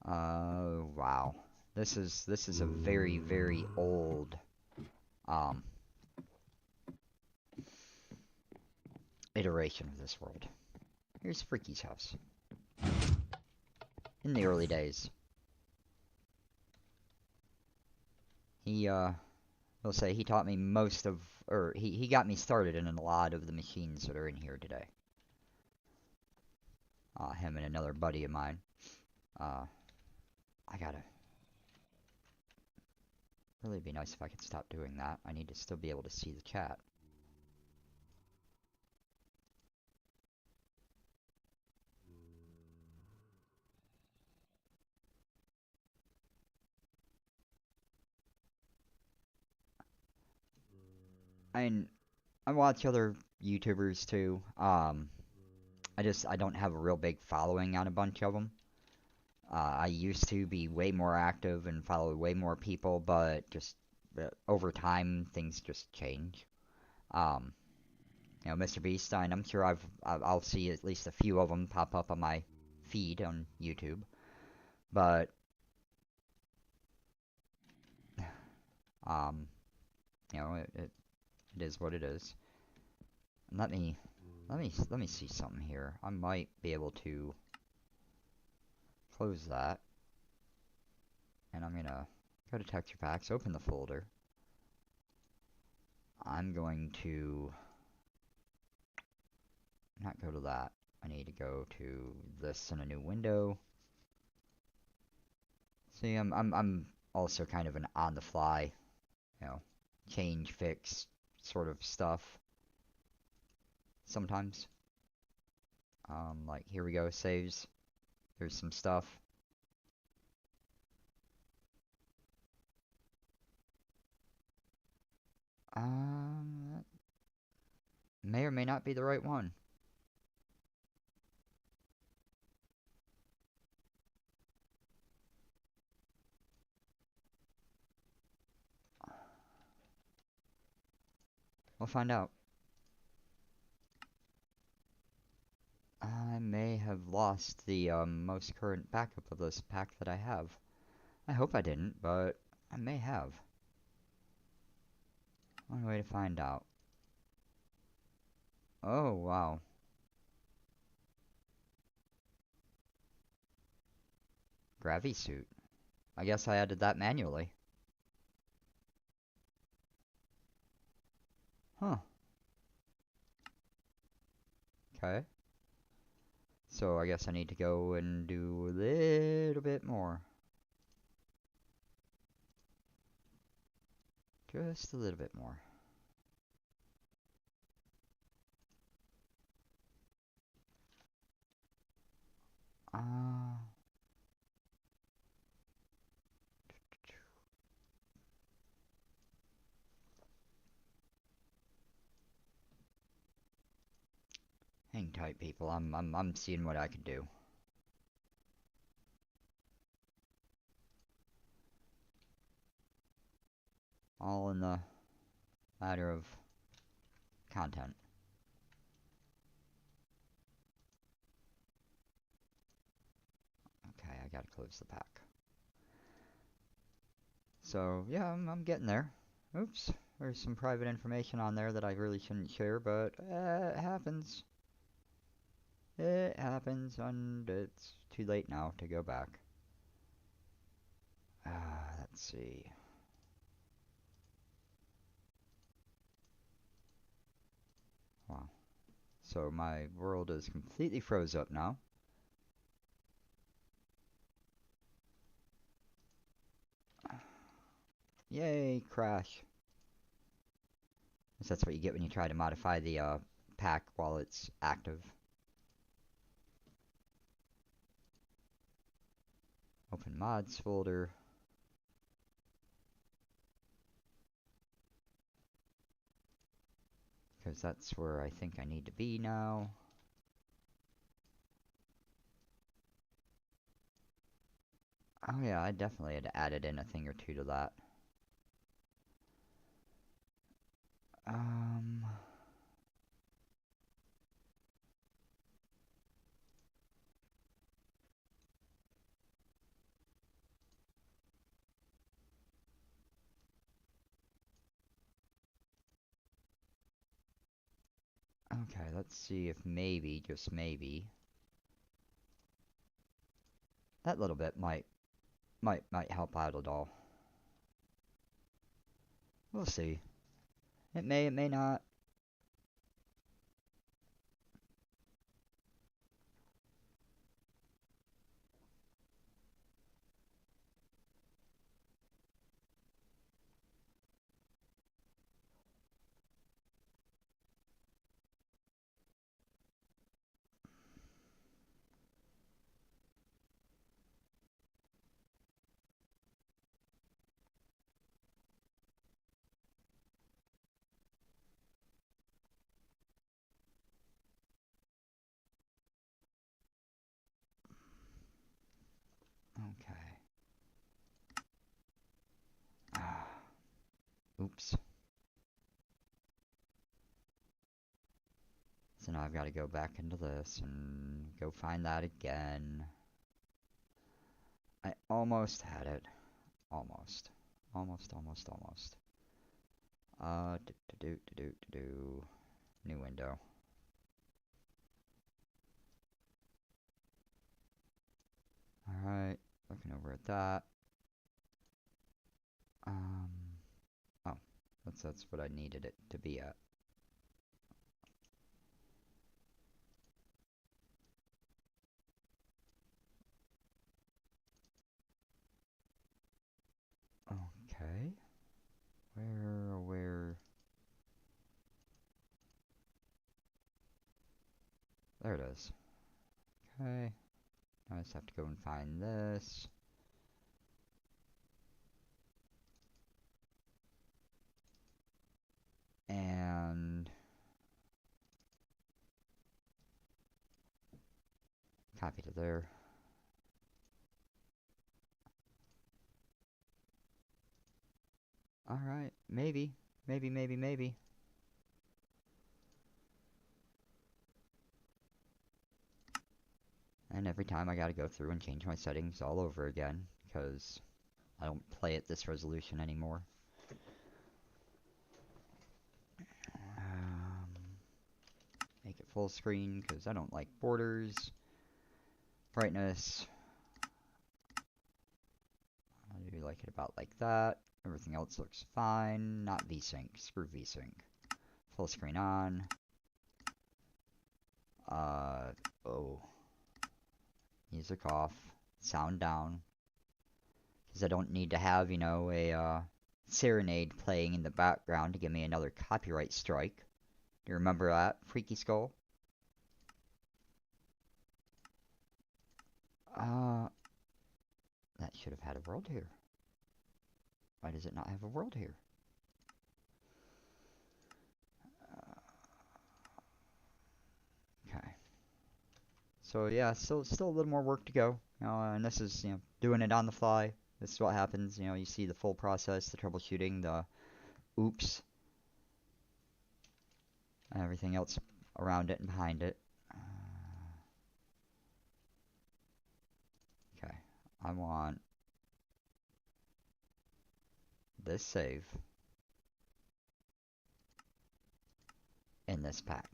Wow. This is a very, very old, iteration of this world. Here's Freaky's house. In the early days. He, we'll say he taught me most of or he got me started in a lot of the machines that are in here today. Him and another buddy of mine. Uh, I gotta really be nice if I could stop doing that. I need to still be able to see the chat. And I watch other YouTubers too. I don't have a real big following on a bunch of them. I used to be way more active and follow way more people, but just over time things just change. Um, Mr. Beast, and I'm sure I'll see at least a few of them pop up on my feed on YouTube, but um, it is what it is. Let me see something here. I might be able to close that, and I'm gonna go to texture packs, open the folder. I'm going to not go to that. I need to go to this in a new window. See, I'm also kind of an on the fly, change, fix sort of stuff sometimes. Like here we go, saves. There's some stuff. That may or may not be the right one. We'll find out. I may have lost the most current backup of this pack that I have. I hope I didn't, but I may have. One way to find out. Oh, wow. Gravisuit. I guess I added that manually. Huh. Okay. So I guess I need to go and do a little bit more. Just a little bit more. Uh, Hang tight, people. I'm seeing what I can do. All in the matter of content. Okay, I gotta close the pack. So, yeah, I'm getting there. Oops, there's some private information on there that I really shouldn't share, but it happens. It happens, and it's too late now to go back. Let's see. Wow. So my world is completely froze up now. Yay, crash. Guess that's what you get when you try to modify the pack while it's active. Open mods folder. Because that's where I think I need to be now. Oh yeah, I definitely had added in a thing or two to that. Okay, let's see if maybe, just maybe, that little bit might help out at all. We'll see. It may not. Okay. Ah, oops. So now I've got to go back into this and go find that again. I almost had it. Almost. Almost, almost, almost. Do. New window. Alright, looking over at that. Um, oh, that's what I needed it to be at. Okay. Where? There it is. Okay. Now I just have to go and find this. And copy to there. Alright, maybe. Maybe. And every time I gotta go through and change my settings all over again, because I don't play at this resolution anymore. Make it full screen, because I don't like borders. Brightness. I do like it about like that. Everything else looks fine. Not VSync. Screw VSync. Full screen on. Oh. Music off. Sound down. Because I don't need to have, you know, a serenade playing in the background to give me another copyright strike. Do you remember that, Freaky Skull? That should have had a world here. Why does it not have a world here? Okay. So yeah, still a little more work to go. And this is, doing it on the fly. This is what happens. You see the full process, the troubleshooting, the oops, and everything else around it and behind it. Okay, I want this save in this pack.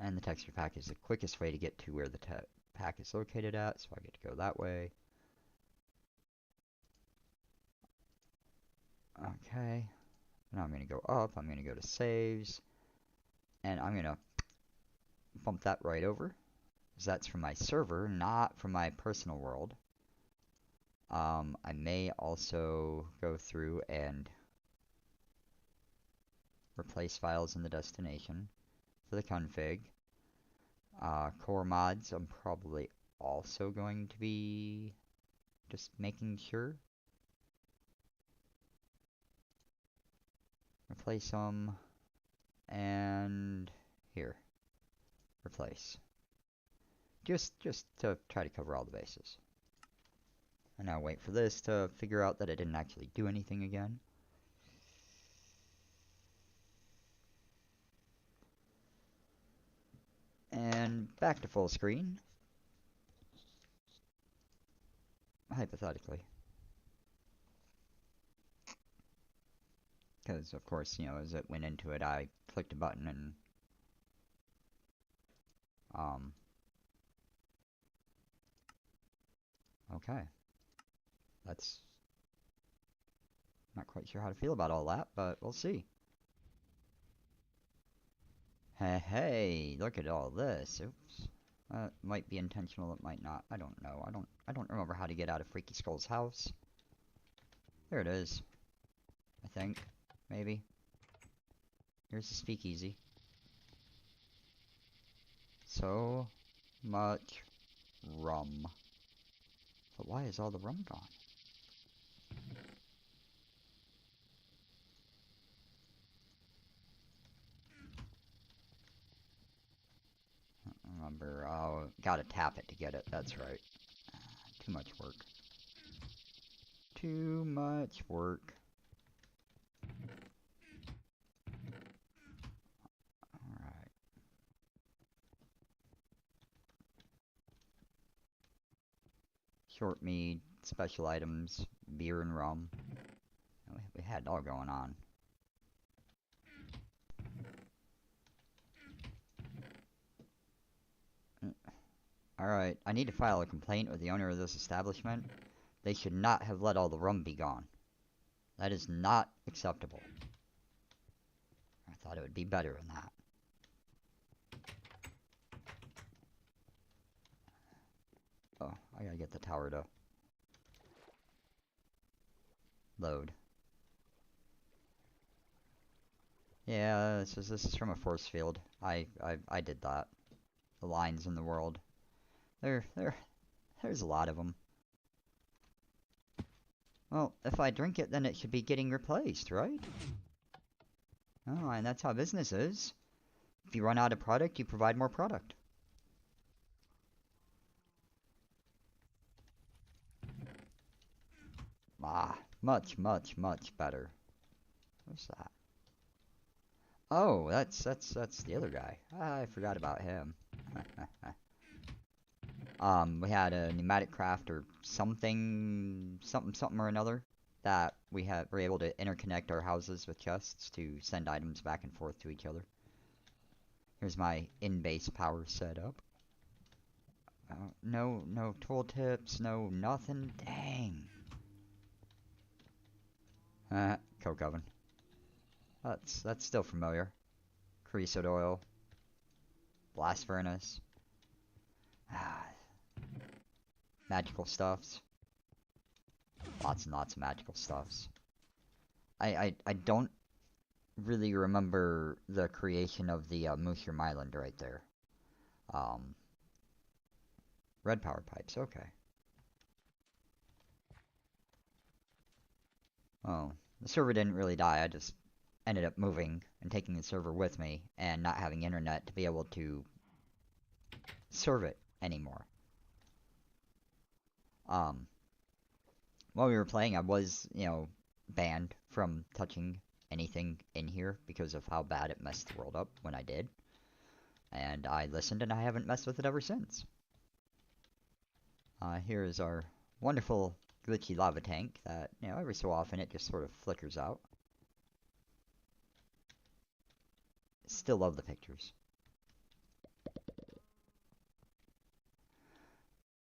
And the texture pack is the quickest way to get to where the pack is located at, so I get to go that way. Okay, now I'm going to go up, I'm going to go to saves, and I'm going to bump that right over, because that's from my server, not from my personal world. I may also go through and replace files in the destination for the config. Core mods, I'm probably also going to be just making sure. Replace them, and here, replace. Just to try to cover all the bases. And now wait for this to figure out that it didn't actually do anything again. And back to full screen. Hypothetically. Because, of course, as it went into it, I clicked a button and, okay. That's not quite sure how to feel about all that, but we'll see. Hey, hey, look at all this. Oops. Might be intentional, it might not. I don't know. I don't remember how to get out of Freaky Skull's house. There it is. I think. Maybe. Here's the speakeasy. So much rum. But why is all the rum gone? Remember, oh, gotta tap it to get it. That's right. Too much work. Too much work. Alright. Short mead, special items, beer and rum. We had it all going on. Alright, I need to file a complaint with the owner of this establishment. They should not have let all the rum be gone. That is not acceptable. I thought it would be better than that. Oh, I gotta get the tower to load. Yeah, this is from a force field. I did that. The lines in the world. There's a lot of them. Well, if I drink it, then it should be getting replaced, right? Oh, and that's how business is. If you run out of product, you provide more product. Ah, much, much, much better. What's that? Oh, that's the other guy. I forgot about him. We had a pneumatic craft or something or another that were able to interconnect our houses with chests to send items back and forth to each other. Here's my in-base power setup. No tooltips, no nothing. Dang. Coke oven. That's still familiar. Creosote oil. Blast furnace. Magical stuffs. Lots and lots of magical stuffs. I don't really remember the creation of the Mushroom Island right there. Red power pipes, okay. Oh, the server didn't really die, I just ended up moving and taking the server with me and not having internet to be able to serve it anymore. While we were playing, I was, banned from touching anything in here because of how bad it messed the world up when I did. And I listened and I haven't messed with it ever since. Here is our wonderful glitchy lava tank that, every so often it just sort of flickers out. Still love the pictures.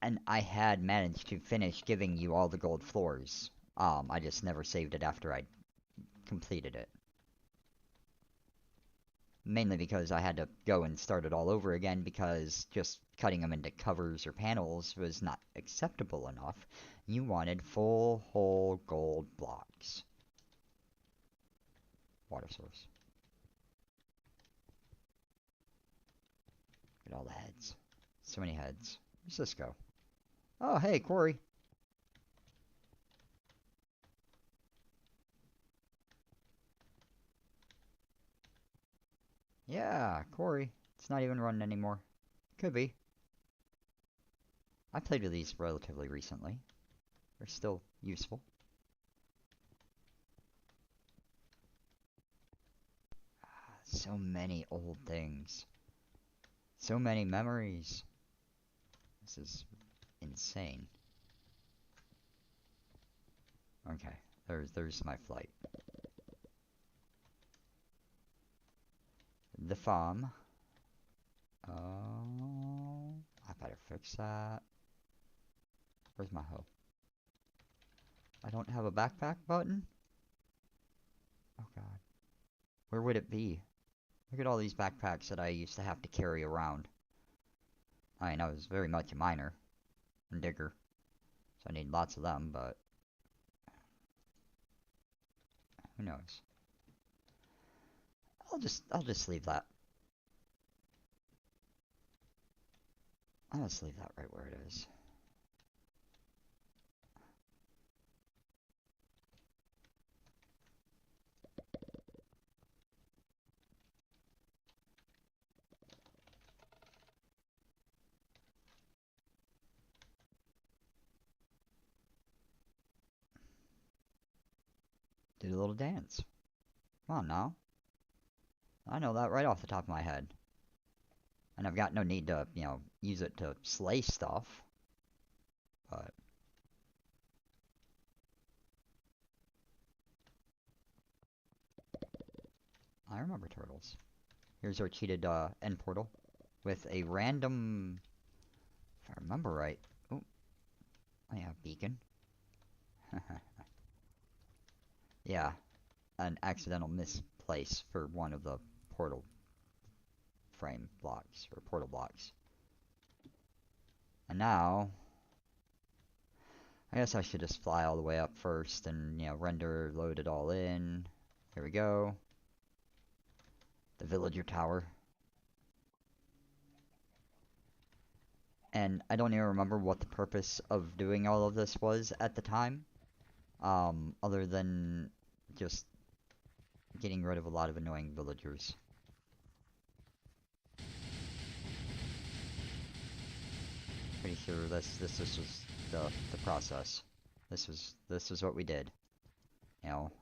And I had managed to finish giving you all the gold floors. I just never saved it after I completed it. Mainly because I had to go and start it all over again because just cutting them into covers or panels was not acceptable enough. You wanted full, whole gold blocks. Water source. Look at all the heads. So many heads. Where's this go? Oh, hey, Quarry. Yeah, Quarry. It's not even running anymore. Could be. I played with these relatively recently. They're still useful. So many old things. So many memories. This is insane. Okay, there's my flight. The farm. Oh, I better fix that. Where's my hoe? I don't have a backpack button? Oh god. Where would it be? Look at all these backpacks that I used to have to carry around. I mean, I was very much a miner and digger, so I need lots of them, but who knows? I'll just leave that. I'll just leave that right where it is. Do a little dance. Come on now. I know that right off the top of my head. And I've got no need to, use it to slay stuff. But I remember turtles. Here's our cheated end portal with a random, if I remember right. Oh, yeah, beacon. Yeah, an accidental misplace for one of the portal frame blocks or portal blocks. And now, I guess I should just fly all the way up first and, render, load it all in. Here we go. The villager tower. And I don't even remember what the purpose of doing all of this was at the time. Other than just getting rid of a lot of annoying villagers. Pretty sure this was the process. This was what we did.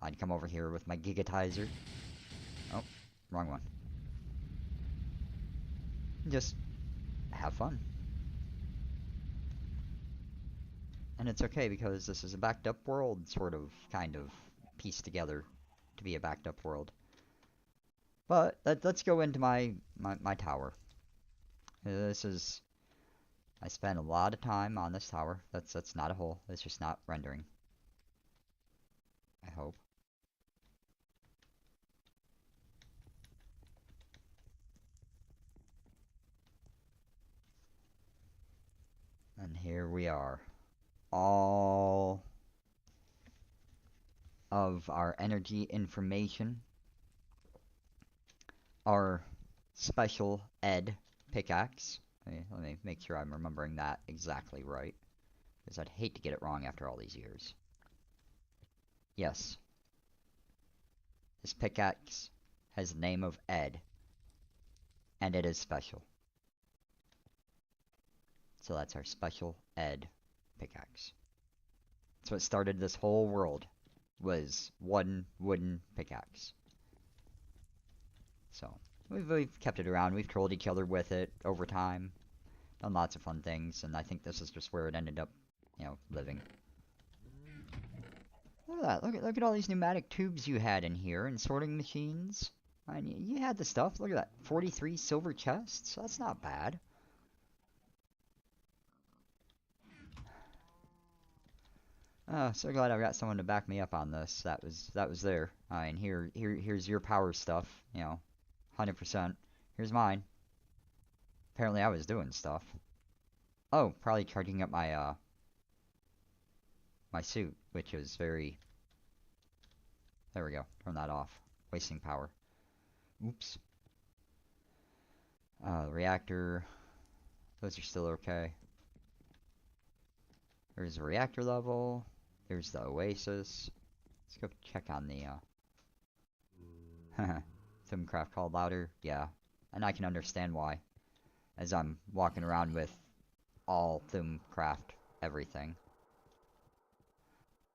I'd come over here with my gigatizer. Oh, wrong one. Just have fun. And it's okay because this is a backed up world, sort of, kind of, pieced together to be a backed up world. But let's go into my tower. I spent a lot of time on this tower. That's not a hole. It's just not rendering. I hope. And here we are. All of our energy information. Our special ed pickaxe. Let me make sure I'm remembering that exactly right. Because I'd hate to get it wrong after all these years. Yes. This pickaxe has the name of Ed. And it is special. So that's our special Ed pickaxe. That's what started this whole world. Was one wooden pickaxe. So, we've kept it around. We've trolled each other with it over time. Done lots of fun things, and I think this is just where it ended up, living. Look at that. Look at all these pneumatic tubes you had in here, and sorting machines. I mean, you had the stuff. Look at that. 43 silver chests. That's not bad. Oh, so glad I've got someone to back me up on this. That was there. I mean, here's your power stuff. 100%. Here's mine. Apparently I was doing stuff. Oh, probably charging up my my suit, which is very... There we go. Turn that off. Wasting power. Oops. Reactor. Those are still okay. There's the reactor level. There's the oasis. Let's go check on the Thumbcraft called louder. Yeah. And I can understand why. As I'm walking around with all Thumbcraft everything.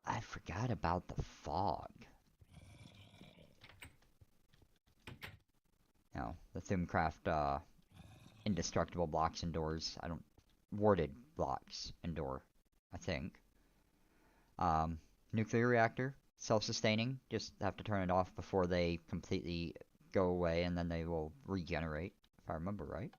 I forgot about the fog. The Thumbcraft indestructible blocks indoors. Warded blocks indoor, I think. Nuclear reactor, self-sustaining. Just have to turn it off before they completely go away, and then they will regenerate, if I remember right.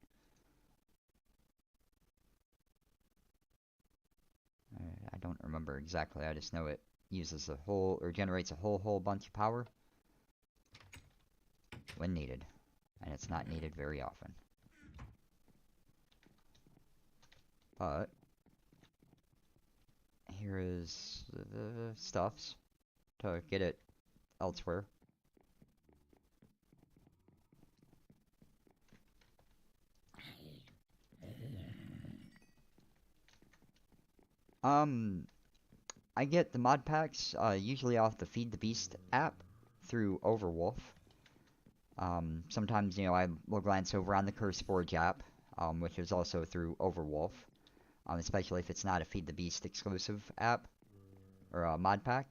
I don't remember exactly. I just know it uses a whole, or generates a whole bunch of power when needed. And it's not needed very often. But here is the stuffs to get it elsewhere. I get the mod packs usually off the Feed the Beast app through Overwolf. Sometimes, you know, I will glance over on the CurseForge app, which is also through Overwolf, especially if it's not a Feed the Beast exclusive app or a mod pack.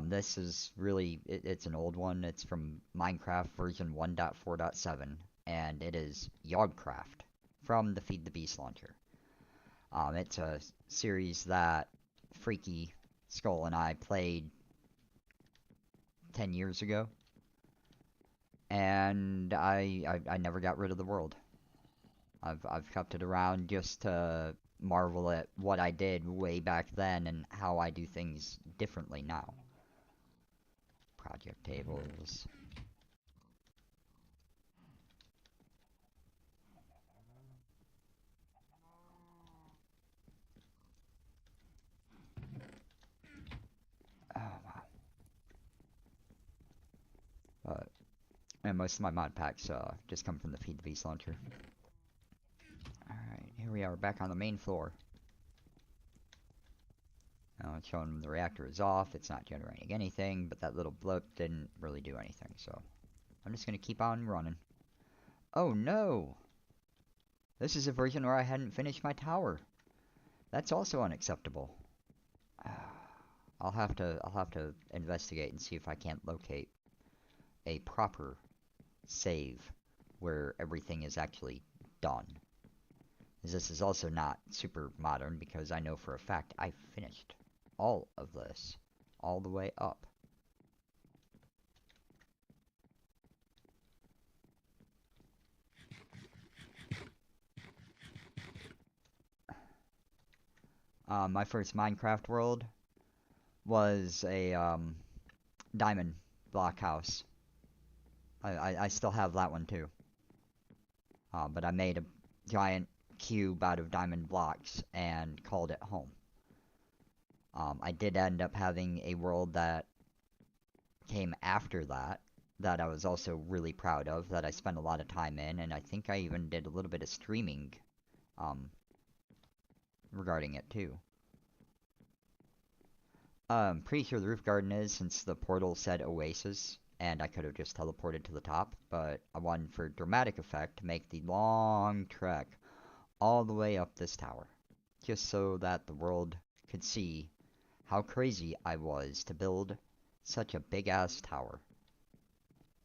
This is really, it's an old one. It's from Minecraft version 1.4.7, and it is Yogcraft from the Feed the Beast launcher. It's a series that Freaky Skull and I played 10 years ago, and I never got rid of the world. I've kept it around just to marvel at what I did way back then and how I do things differently now. Project tables. Oh wow. And most of my mod packs just come from the Feed the Beast launcher. Alright, here we are back on the main floor. Now it's showing the reactor is off, it's not generating anything, but that little blip didn't really do anything, so I'm just gonna keep on running. Oh no! This is a version where I hadn't finished my tower. That's also unacceptable. I'll have to investigate and see if I can't locate a proper save where everything is actually done. This is also not super modern because I know for a fact I finished all of this all the way up. My first Minecraft world was a diamond block house. I still have that one too. But I made a giant cube out of diamond blocks and called it home. I did end up having a world that came after that I was also really proud of, that I spent a lot of time in, and I think I even did a little bit of streaming regarding it too. Pretty sure the roof garden is, since the portal said Oasis, and I could have just teleported to the top, but I wanted for dramatic effect to make the long trek all the way up this tower, just so that the world could see how crazy I was to build such a big-ass tower.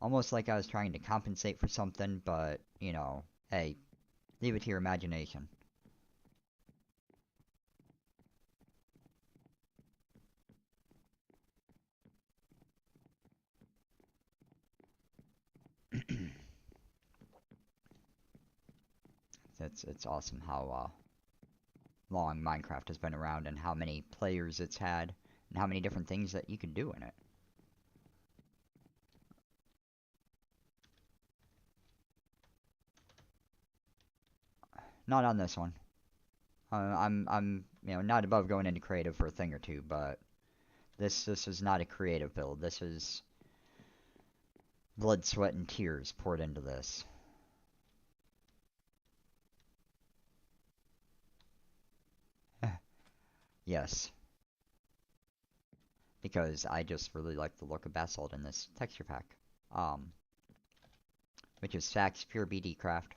Almost like I was trying to compensate for something, but, you know, hey, leave it to your imagination. It's awesome how long Minecraft has been around and how many players it's had and how many different things that you can do in it. Not on this one. I'm you know, not above going into creative for a thing or two, but this is not a creative build. This is blood, sweat, and tears poured into this. Yes. Because I just really like the look of basalt in this texture pack. Which is Sax Pure BD Craft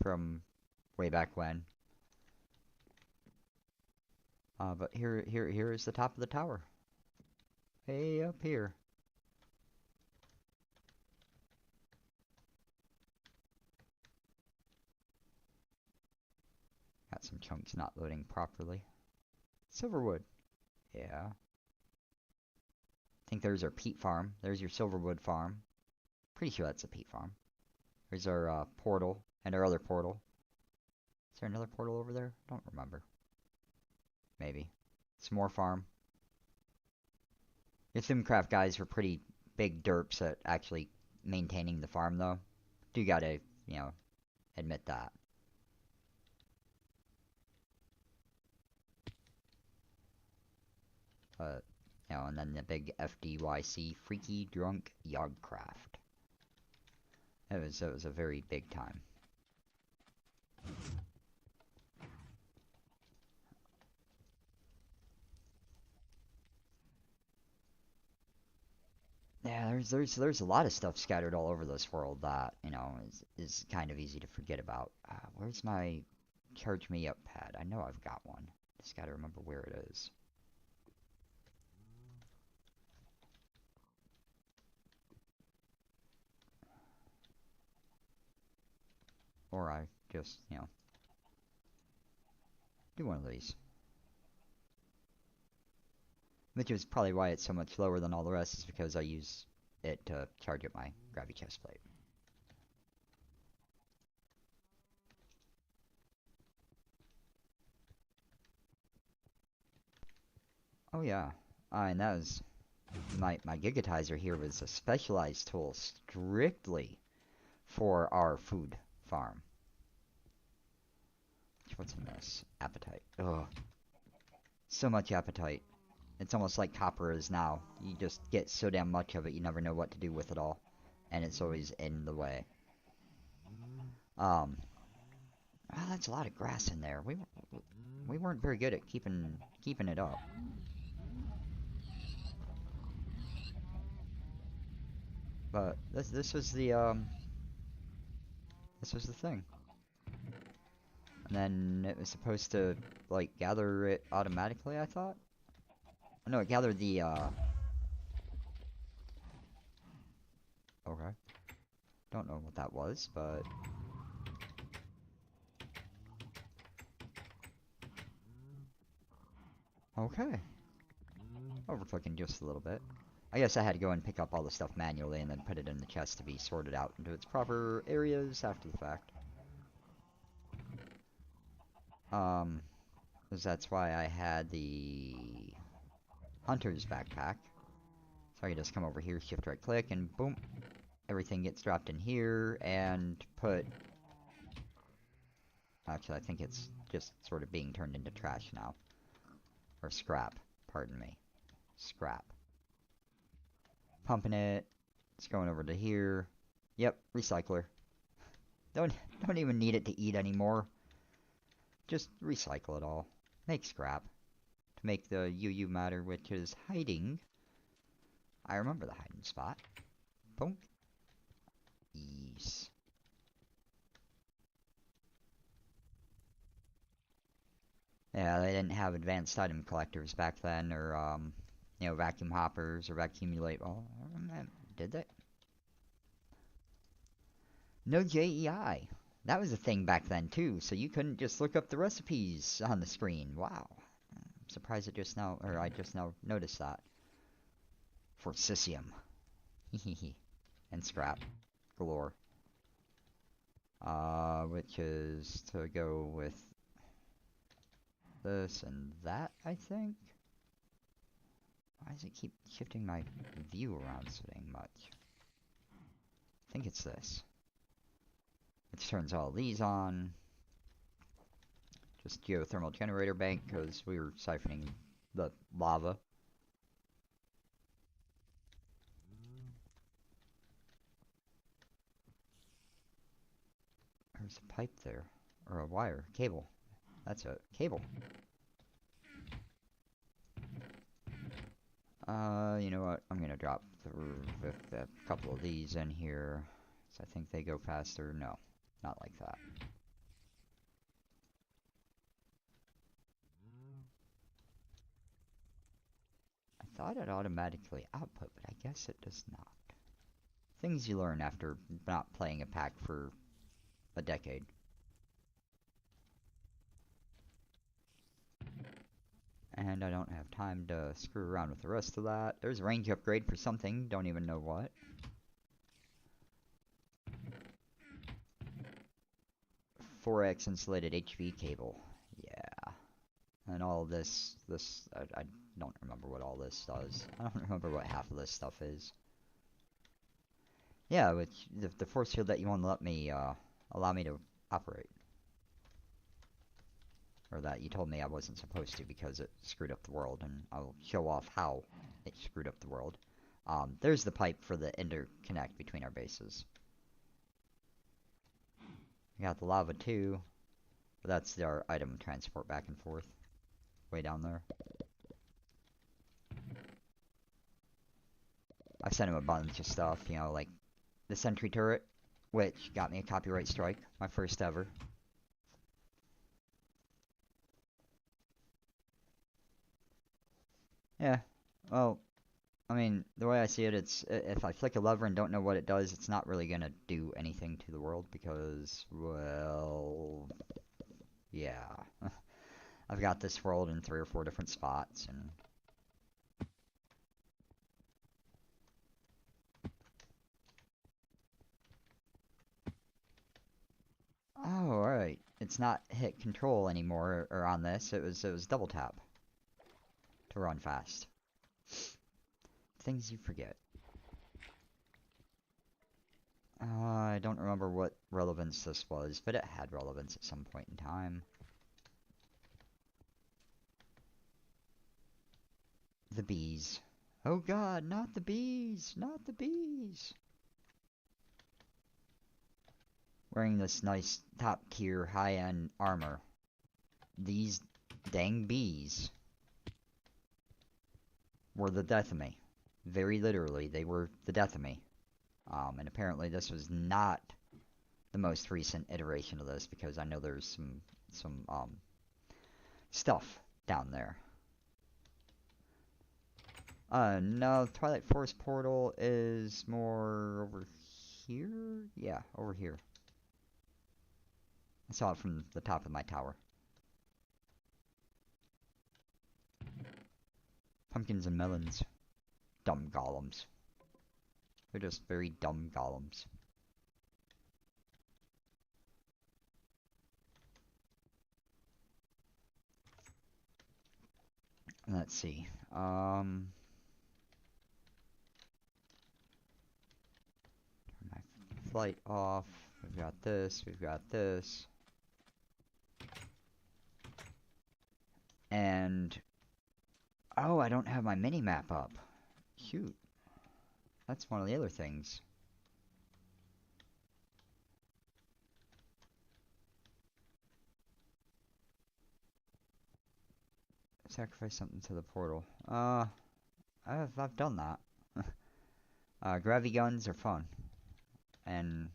from way back when. But here is the top of the tower. Way up here. Got some chunks not loading properly. Silverwood. Yeah. I think there's our peat farm. There's your Silverwood farm. Pretty sure that's a peat farm. There's our portal and our other portal. Is there another portal over there? Don't remember. Maybe. Some more farm. Your Simcraft guys were pretty big derps at actually maintaining the farm, though. Do gotta, you know, admit that. And then the big FDYC, Freaky Drunk Yogcraft. It was a very big time. Yeah, there's a lot of stuff scattered all over this world that, you know, is kind of easy to forget about. Where's my charge me up pad? I know I've got one. Just gotta remember where it is. Or I just, you know, do one of these. Which is probably why it's so much lower than all the rest, is because I use it to charge up my gravity chest plate. Oh yeah, and that was my Gigatizer here was a specialized tool strictly for our food farm. What's in this? Appetite. Ugh. So much appetite. It's almost like copper is now. You just get so damn much of it, you never know what to do with it all. And it's always in the way. Well, that's a lot of grass in there. We weren't very good at keeping it up. But this was the thing. And then it was supposed to like gather it automatically, I thought. No, it gathered the okay. Don't know what that was, but okay. Overclocking just a little bit. I guess I had to go and pick up all the stuff manually and then put it in the chest to be sorted out into its proper areas after the fact. Because that's why I had the hunter's backpack. So I can just come over here, shift right click, and boom, everything gets dropped in here and put... Actually, I think it's just sort of being turned into trash now. Or scrap, pardon me. Scrap. Pumping it. It's going over to here. Yep, recycler. Don't even need it to eat anymore. Just recycle it all. Make scrap. To make the UU matter, which is hiding. I remember the hiding spot. Boom. Yes. Yeah, they didn't have advanced item collectors back then, or, you know, vacuum hoppers or vacuumulate. Oh, did they? No JEI. That was a thing back then, too, so you couldn't just look up the recipes on the screen. Wow. I'm surprised I just now noticed that. Forcisium. Hehehe. And scrap. Galore. Which is to go with this and that, I think? Why does it keep shifting my view around so dang much? I think it's this. Which turns all these on. Just geothermal generator bank, because we were siphoning the lava. There's a pipe there. Or a wire. Cable. That's a cable. You know what? I'm gonna drop a couple of these in here. So I think they go faster. No, not like that. I thought it automatically output, but I guess it does not. Things you learn after not playing a pack for a decade. And I don't have time to screw around with the rest of that. There's a range upgrade for something, don't even know what. 4x insulated HV cable. Yeah. And all I don't remember what all this does. I don't remember what half of this stuff is. Yeah, which the force field that you won't let me, allow me to operate. Or that you told me I wasn't supposed to because it screwed up the world, and I'll show off how it screwed up the world. There's the pipe for the interconnect between our bases. We got the lava too. That's our item transport back and forth. Way down there. I sent him a bunch of stuff, you know, like the sentry turret, which got me a copyright strike, my first ever. Yeah, well, I mean, the way I see it, it's if I flick a lever and don't know what it does, it's not really gonna do anything to the world because, well, yeah. I've got this world in 3 or 4 different spots, and oh, alright. It's not hit control anymore, or on this. It was double tap to run fast. Things you forget. I don't remember what relevance this was, but it had relevance at some point in time. The bees. Oh god, not the bees! Not the bees! Wearing this nice top tier high-end armor. These dang bees were the death of me. Very literally, they were the death of me. And apparently this was not the most recent iteration of this because I know there's some stuff down there. No, Twilight Forest portal is more over here? Yeah, over here. I saw it from the top of my tower. Pumpkins and melons. Dumb golems. They're just very dumb golems. Let's see. Turn my flight off. We've got this. We've got this. And oh, I don't have my mini map up. Shoot. That's one of the other things. Sacrifice something to the portal. I've done that. Gravity guns are fun. And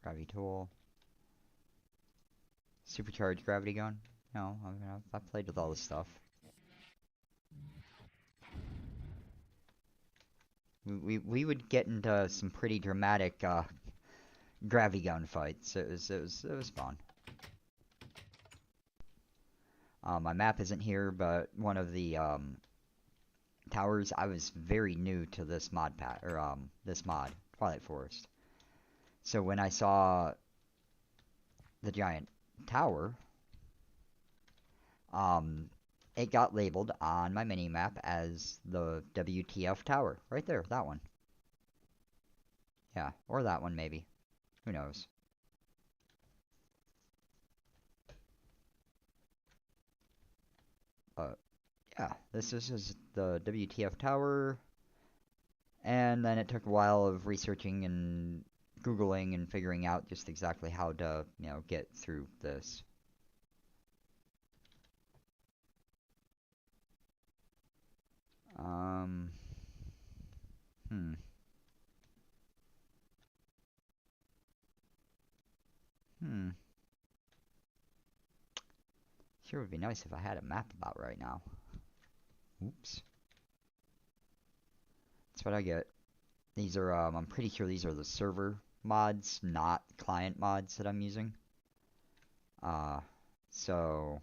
gravity tool. Supercharged gravity gun. No, I've played with all this stuff. We would get into some pretty dramatic gravity gun fights. It was fun. My map isn't here, but one of the towers. I was very new to this mod pack or this mod, Twilight Forest. So when I saw the giant tower, it got labeled on my mini map as the WTF tower. Right there, that one. Yeah, or that one maybe. Who knows? Yeah, this is the WTF tower. And then it took a while of researching and Googling and figuring out just exactly how to, get through this. Hmm. Hmm. Sure would be nice if I had a map about right now. Oops. That's what I get. These are, I'm pretty sure these are the server mods, not client mods that I'm using. So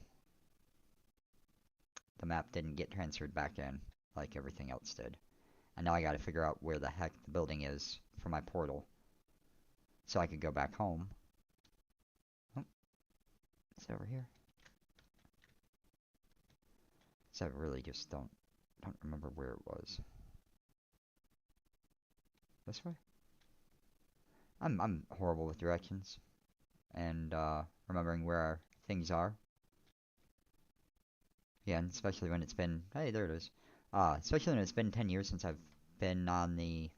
the map didn't get transferred back in like everything else did. And now I gotta figure out where the heck the building is for my portal. So I could go back home. Oh, Is it over here? So I really just don't remember where it was. This way? I'm horrible with directions and remembering where things are. Yeah, and especially when it's been, hey, there it is. Especially when it's been 10 years since I've been on the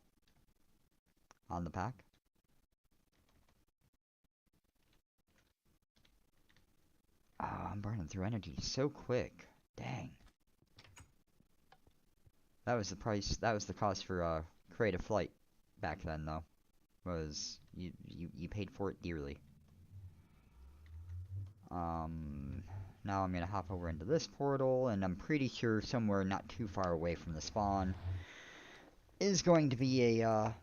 pack. Oh, I'm burning through energy so quick. Dang. That was the price. That was the cost for creative flight back then, though. Was you paid for it dearly. Now I'm gonna hop over into this portal, and I'm pretty sure somewhere not too far away from the spawn is going to be a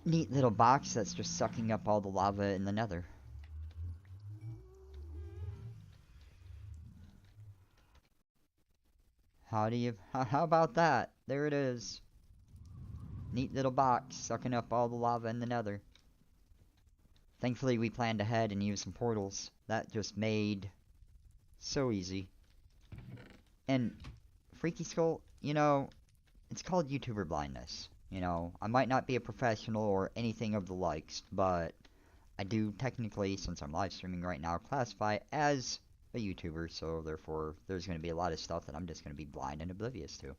neat little box that's just sucking up all the lava in the nether. How about that? There it is. Neat little box sucking up all the lava in the nether. Thankfully we planned ahead and used some portals. That just made so easy. And Freaky Skull, you know, it's called YouTuber blindness. You know, I might not be a professional or anything of the likes, but I do technically, since I'm live streaming right now, classify as a YouTuber, so therefore there's going to be a lot of stuff that I'm just going to be blind and oblivious to.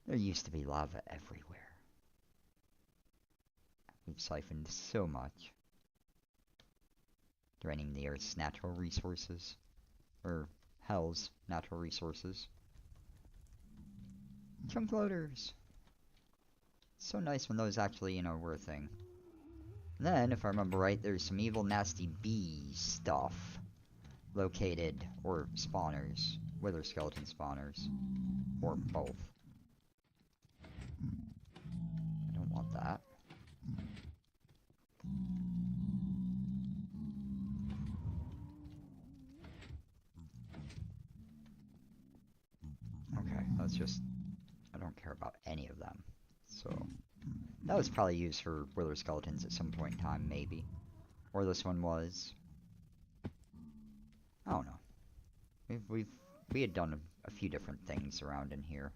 There used to be lava everywhere. We've siphoned so much, draining the Earth's natural resources, or Hell's natural resources. Chunk loaders! So nice when those actually, you know, were a thing. And then, if I remember right, there's some evil, nasty bee stuff located, or spawners, wither skeleton spawners, or both. I don't want that. Okay, let's just... I don't care about any of them. So, that was probably used for wither skeletons at some point in time, maybe. Or this one was. I don't know. We had done a few different things around in here.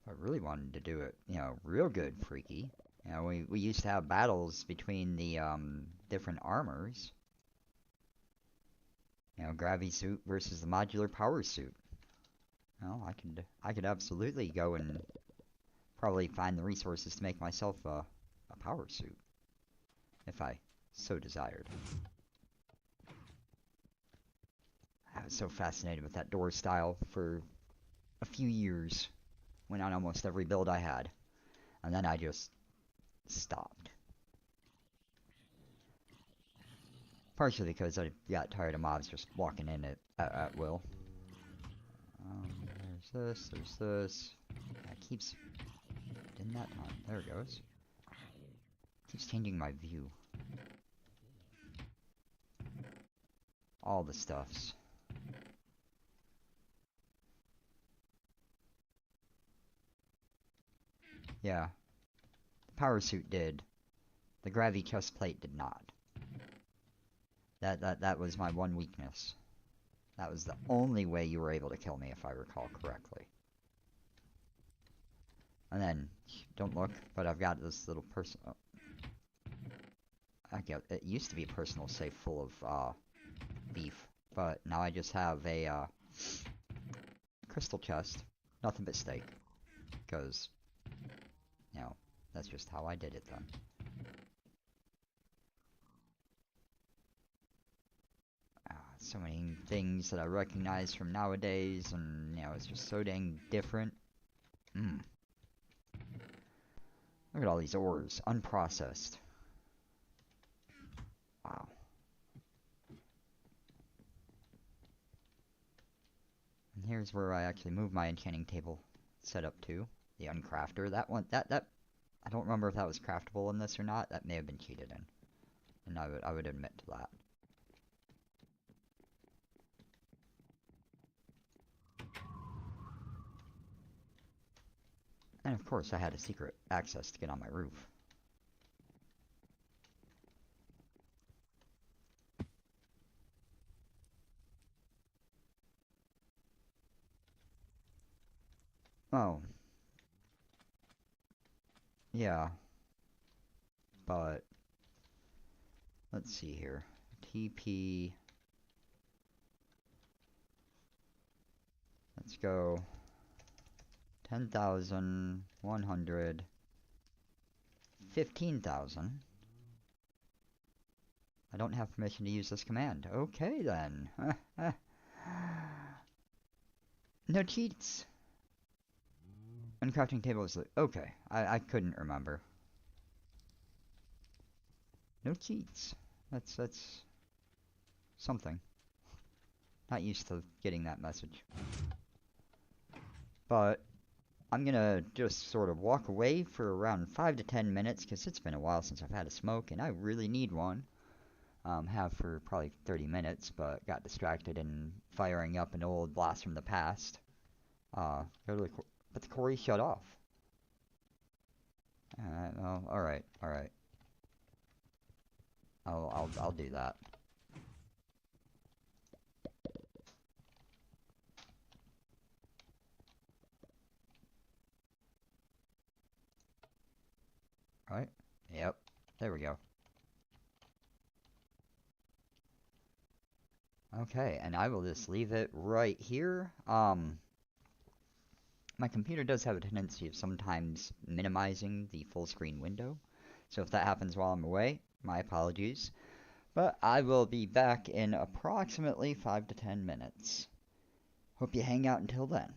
I really wanted to do it, you know, real good, Freaky. You know, we used to have battles between the different armors. You know, gravity suit versus the modular power suit. Well, I could absolutely go and probably find the resources to make myself a power suit, if I so desired. I was so fascinated with that door style for a few years. Went on almost every build I had. And then I just stopped. Partially because I got tired of mobs just walking in at will. There's this. That keeps... Didn't that time? There it goes. Keeps changing my view. All the stuffs. Yeah. The power suit did. The gravity chest plate did not. That was my one weakness. That was the only way you were able to kill me, if I recall correctly. And then, don't look, but I've got this little person... Oh. It used to be a personal safe full of beef, but now I just have a crystal chest. Nothing but steak. Because, you know, that's just how I did it then. So many things that I recognize from nowadays, and, you know, it's just so dang different. Look at all these ores, unprocessed. Wow. And here's where I actually move my enchanting table setup to. The uncrafter. That one, that I don't remember if that was craftable in this or not. That may have been cheated in. And I would admit to that. And of course I had a secret access to get on my roof. Oh, yeah. But let's see here. TP. Let's go 10,000, 100, 15,000. I don't have permission to use this command. Okay then. No cheats. Uncrafting table is okay. I couldn't remember. No cheats. That's something. Not used to getting that message. But I'm gonna just sort of walk away for around 5 to 10 minutes because it's been a while since I've had a smoke and I really need one. Have for probably 30 minutes, but got distracted in firing up an old blast from the past. But the quarry shut off. Oh, alright, alright. I'll do that. Right? Yep. There we go. Okay, and I will just leave it right here. My computer does have a tendency of sometimes minimizing the full screen window. So if that happens while I'm away, my apologies. But I will be back in approximately 5 to 10 minutes. Hope you hang out until then.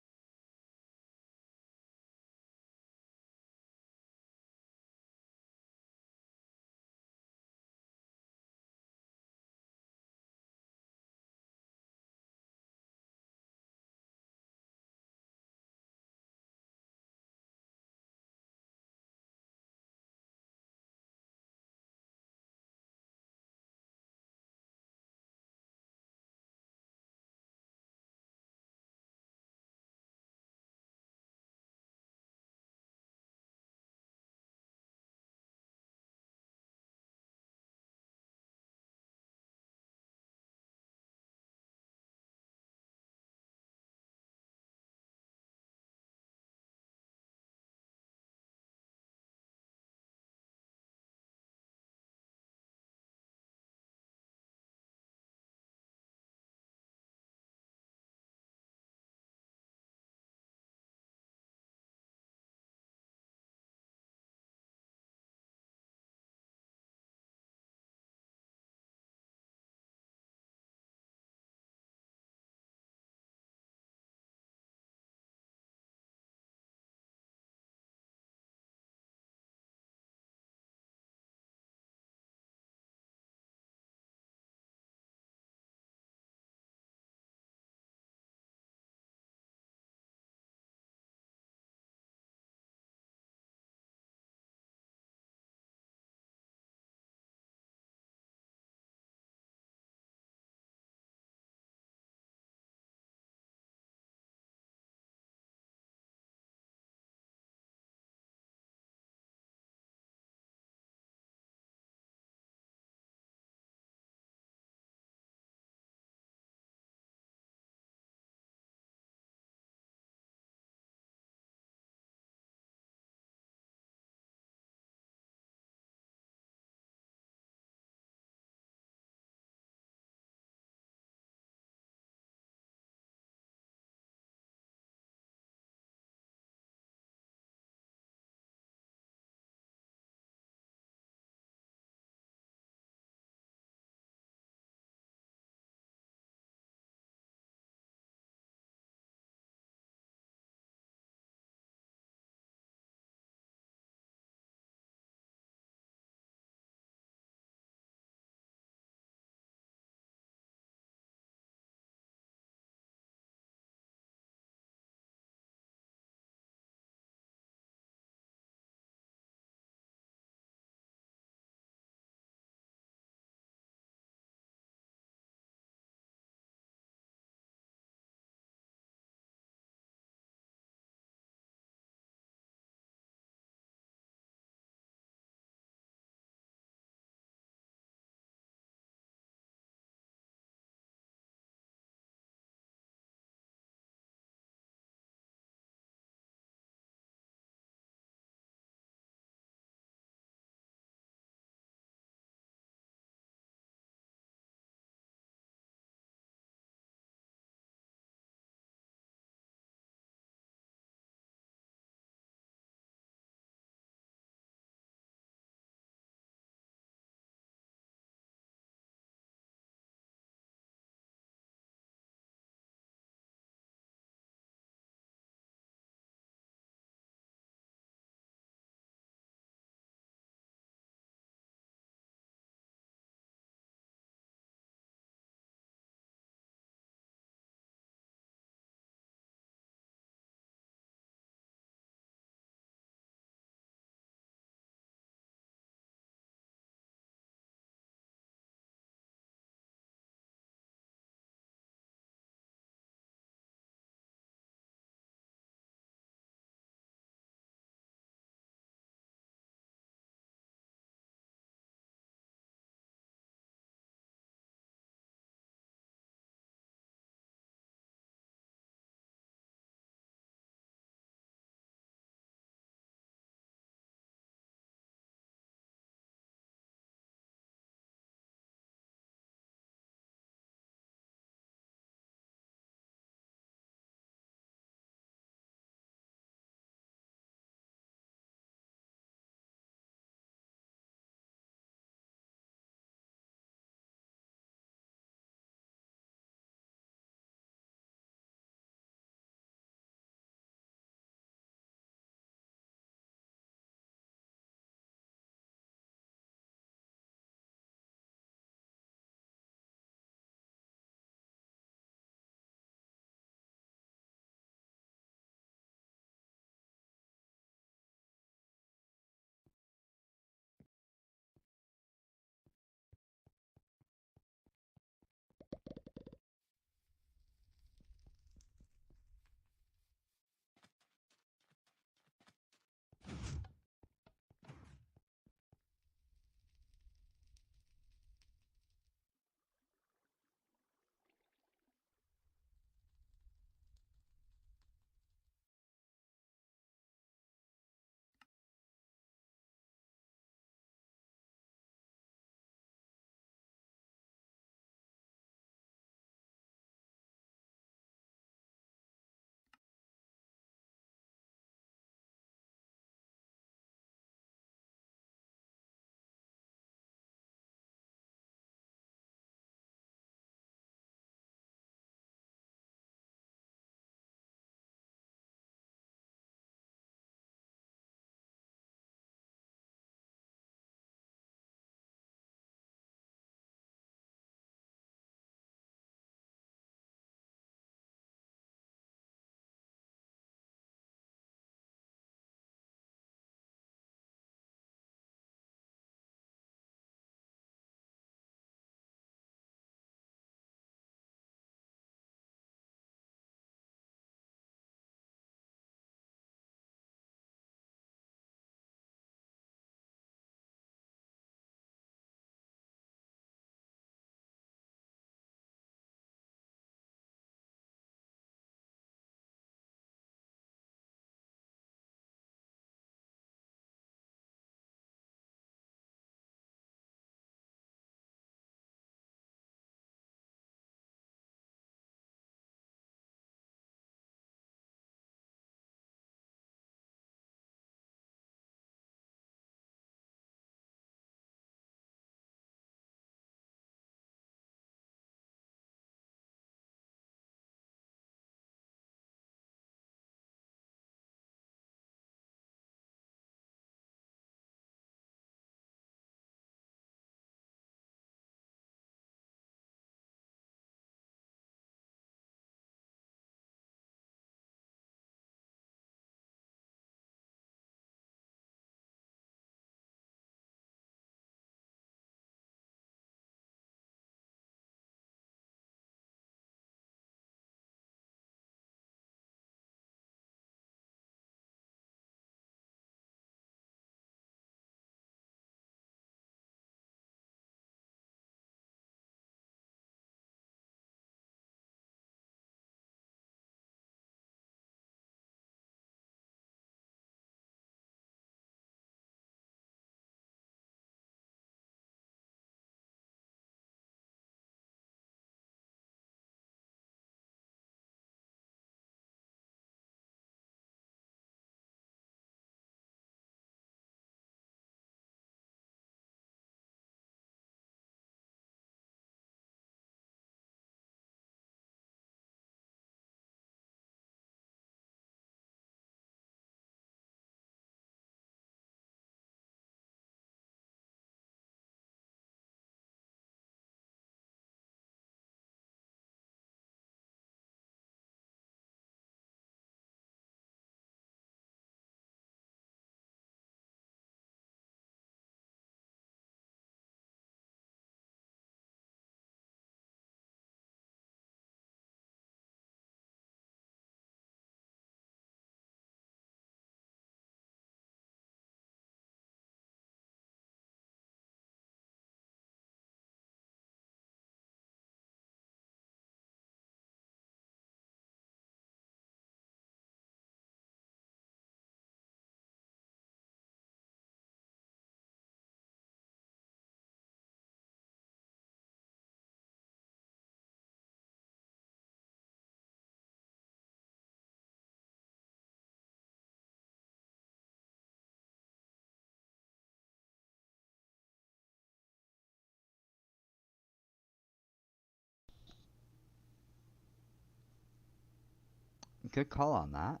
good call on that.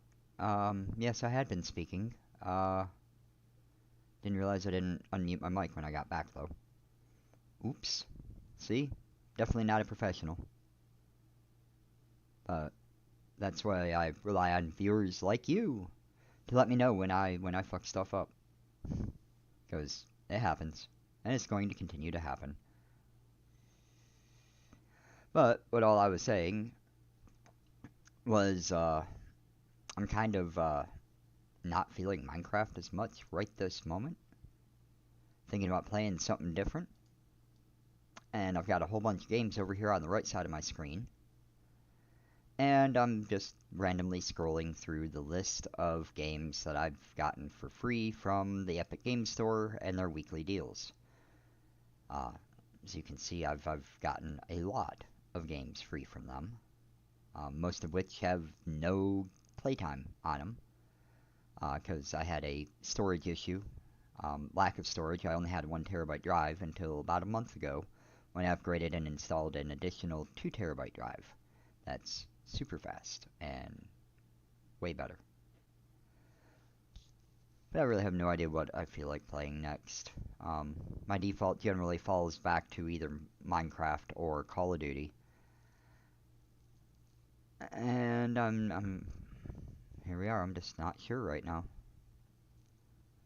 Yes, I had been speaking. Didn't realize I didn't unmute my mic when I got back, though. Oops. See? Definitely not a professional. But that's why I rely on viewers like you to let me know when I fuck stuff up. Because it happens. And it's going to continue to happen. But what all I was saying was I'm kind of not feeling Minecraft as much right this moment. Thinking about playing something different. And I've got a whole bunch of games over here on the right side of my screen. And I'm just randomly scrolling through the list of games that I've gotten for free from the Epic Games Store and their weekly deals. As you can see, I've gotten a lot of games free from them. Most of which have no playtime on them. Because I had a storage issue. Lack of storage. I only had 1 terabyte drive until about a month ago when I upgraded and installed an additional 2 terabyte drive. That's super fast and way better. But I really have no idea what I feel like playing next. My default generally falls back to either Minecraft or Call of Duty. And here we are, I'm just not sure right now.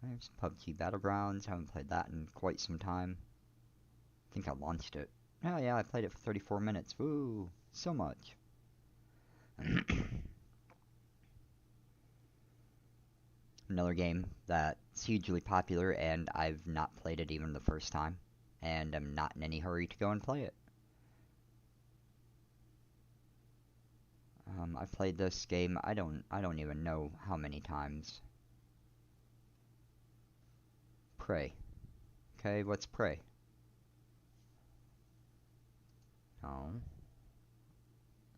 There's PUBG Battlegrounds, haven't played that in quite some time. I think I launched it. Oh yeah, I played it for 34 minutes. Woo, so much. Another game that's hugely popular, and I've not played it even the first time, and I'm not in any hurry to go and play it. I've played this game, I don't even know how many times. Prey. Okay, what's Prey? No.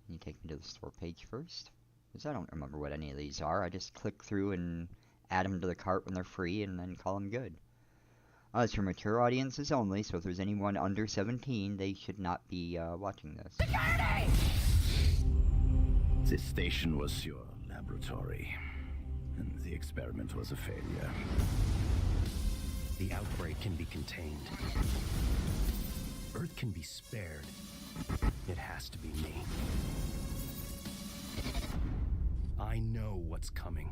Can you take me to the store page first? Because I don't remember what any of these are. I just click through and add them to the cart when they're free and then call them good. It's for mature audiences only, so if there's anyone under 17, they should not be watching this. Security! This station was your laboratory, and the experiment was a failure. The outbreak can be contained. Earth can be spared. It has to be me. I know what's coming.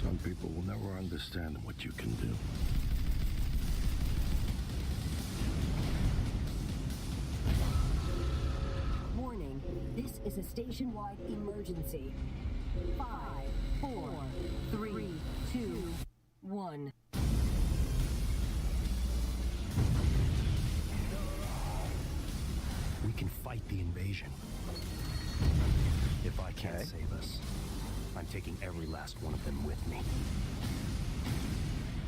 Some people will never understand what you can do. Warning, this is a station-wide emergency. 5, 4, 3, 2, 1. We can fight the invasion. If I can't save us, I'm taking every last one of them with me.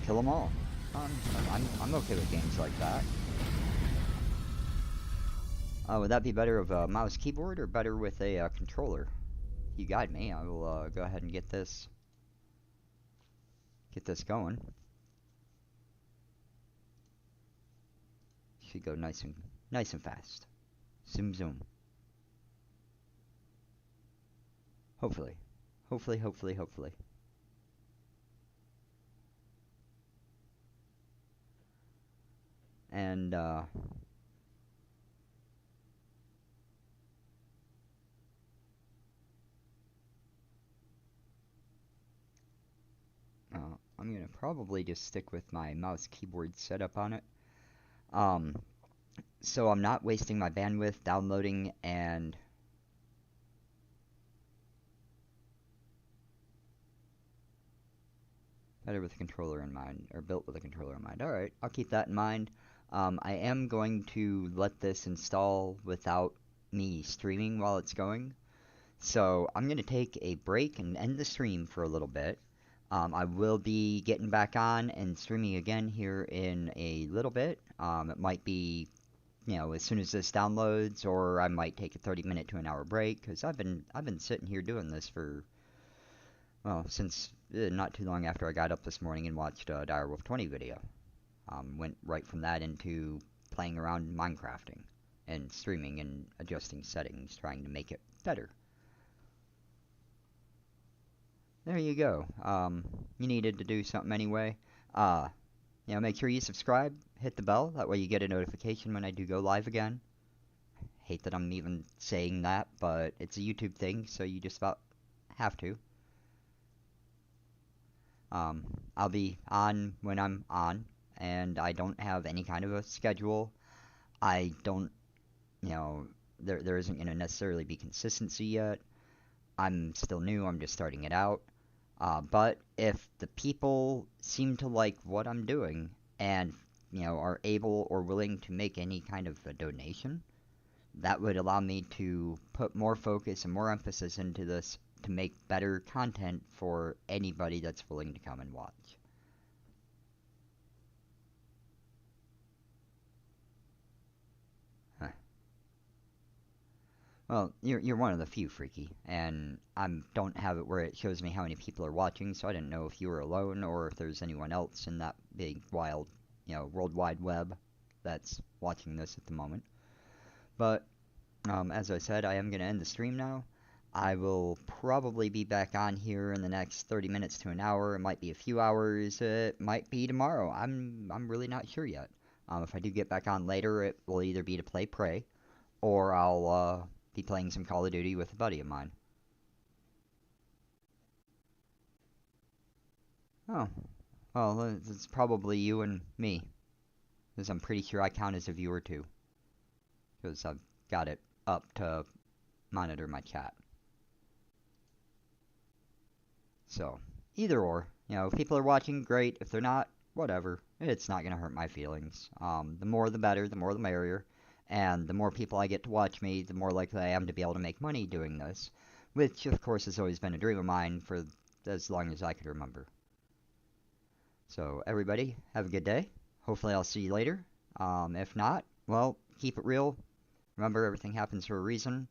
Kill them all. I'm okay with games like that. Would that be better with a mouse keyboard or better with a controller? You guide me. I will go ahead and get this going. Should go nice and fast. Zoom zoom. Hopefully. Hopefully. And I'm gonna probably just stick with my mouse keyboard setup on it. So I'm not wasting my bandwidth downloading and better with a controller in mind, or built with a controller in mind. Alright, I'll keep that in mind. I am going to let this install without me streaming while it's going. So I'm going to take a break and end the stream for a little bit. I will be getting back on and streaming again here in a little bit. It might be, as soon as this downloads, or I might take a 30-minute to an hour break, because I've been sitting here doing this for, well, since not too long after I got up this morning and watched a Direwolf 20 video. Went right from that into playing around Minecrafting and streaming and adjusting settings, trying to make it better. there you go. You needed to do something anyway. Make sure you subscribe, hit the bell, that way you get a notification when I do go live again. Hate that I'm even saying that, but it's a YouTube thing, so you just about have to. I'll be on when I'm on, and I don't have any kind of a schedule. I don't, there isn't going to necessarily be consistency yet. I'm still new, I'm just starting it out. But if the people seem to like what I'm doing and, are able or willing to make any kind of a donation, that would allow me to put more focus and more emphasis into this to make better content for anybody that's willing to come and watch. Huh. Well, you're one of the few, Freaky, and I don't have it where it shows me how many people are watching, so I didn't know if you were alone or if there's anyone else in that big, wild, World Wide Web that's watching this at the moment. But, as I said, I am going to end the stream now. I will probably be back on here in the next 30 minutes to an hour. It might be a few hours. It might be tomorrow. I'm really not sure yet. If I do get back on later, it will either be to play Prey, or I'll be playing some Call of Duty with a buddy of mine. Oh, well, it's probably you and me, because I'm pretty sure I count as a viewer too, because I've got it up to monitor my chat. So, either or. If people are watching, great. If they're not, whatever. It's not going to hurt my feelings. The more the better, the more the merrier. And the more people I get to watch me, the more likely I am to be able to make money doing this. Which, of course, has always been a dream of mine for as long as I could remember. So, everybody, have a good day. Hopefully I'll see you later. If not, well, keep it real. Remember, everything happens for a reason.